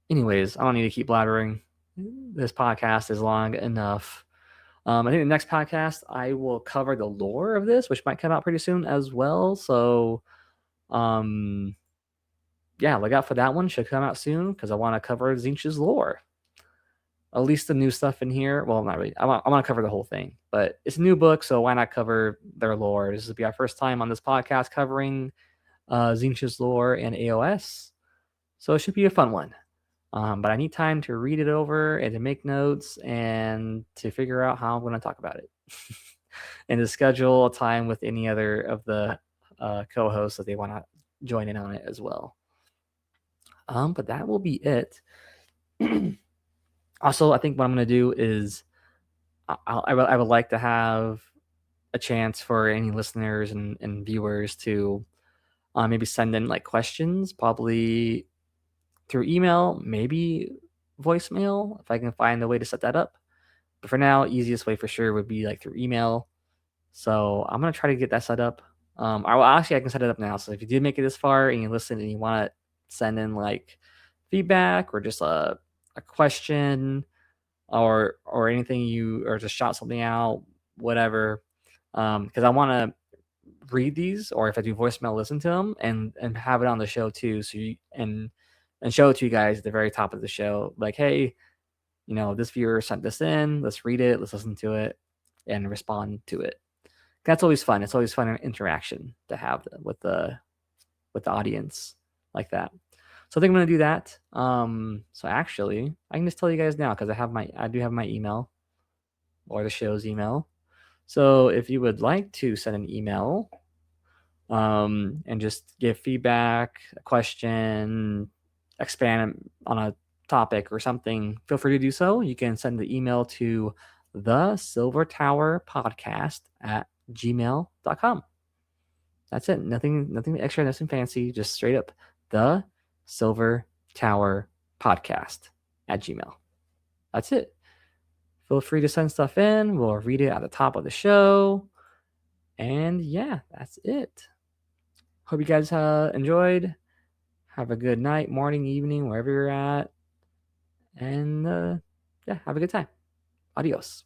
Anyways, I don't need to keep blabbering. This podcast is long enough. I think the next podcast, I will cover the lore of this, which might come out pretty soon as well. So, yeah, look out for that one. Should come out soon because I want to cover Tzeentch's lore. At least the new stuff in here. Well, not really. I want to cover the whole thing, but it's a new book, so why not cover their lore? This will be our first time on this podcast covering Tzeentch's lore and AOS, so it should be a fun one. But I need time to read it over and to make notes and to figure out how I'm going to talk about it, and to schedule a time with any other of the co-hosts that they want to join in on it as well. But that will be it. Also, I think what I'm going to do is I would like to have a chance for any listeners and viewers to maybe send in like questions, probably through email, maybe voicemail, if I can find a way to set that up. But for now, easiest way for sure would be like through email. So I'm going to try to get that set up. I can set it up now. So if you did make it this far and you listen and you want to send in like feedback or just a question or anything or just shout something out, whatever, because I want to read these, or if I do voicemail, listen to them and have it on the show too, so you and show it to you guys at the very top of the show, like, hey, this viewer sent this in, let's read it, let's listen to it and respond to it. That's always fun. It's always fun interaction to have with the audience like that. So I think I'm going to do that. So actually, I can just tell you guys now because I do have my email or the show's email. So if you would like to send an email and just give feedback, a question, expand on a topic or something, feel free to do so. You can send the email to thesilvertowerpodcast@gmail.com. That's it. Nothing extra, nothing fancy. Just straight up the Silver Tower Podcast @gmail. That's it. Feel free to send stuff in. We'll read it at the top of the show. And yeah, that's it. Hope you guys enjoyed. Have a good night, morning, evening, wherever you're at. And yeah, have a good time. Adios.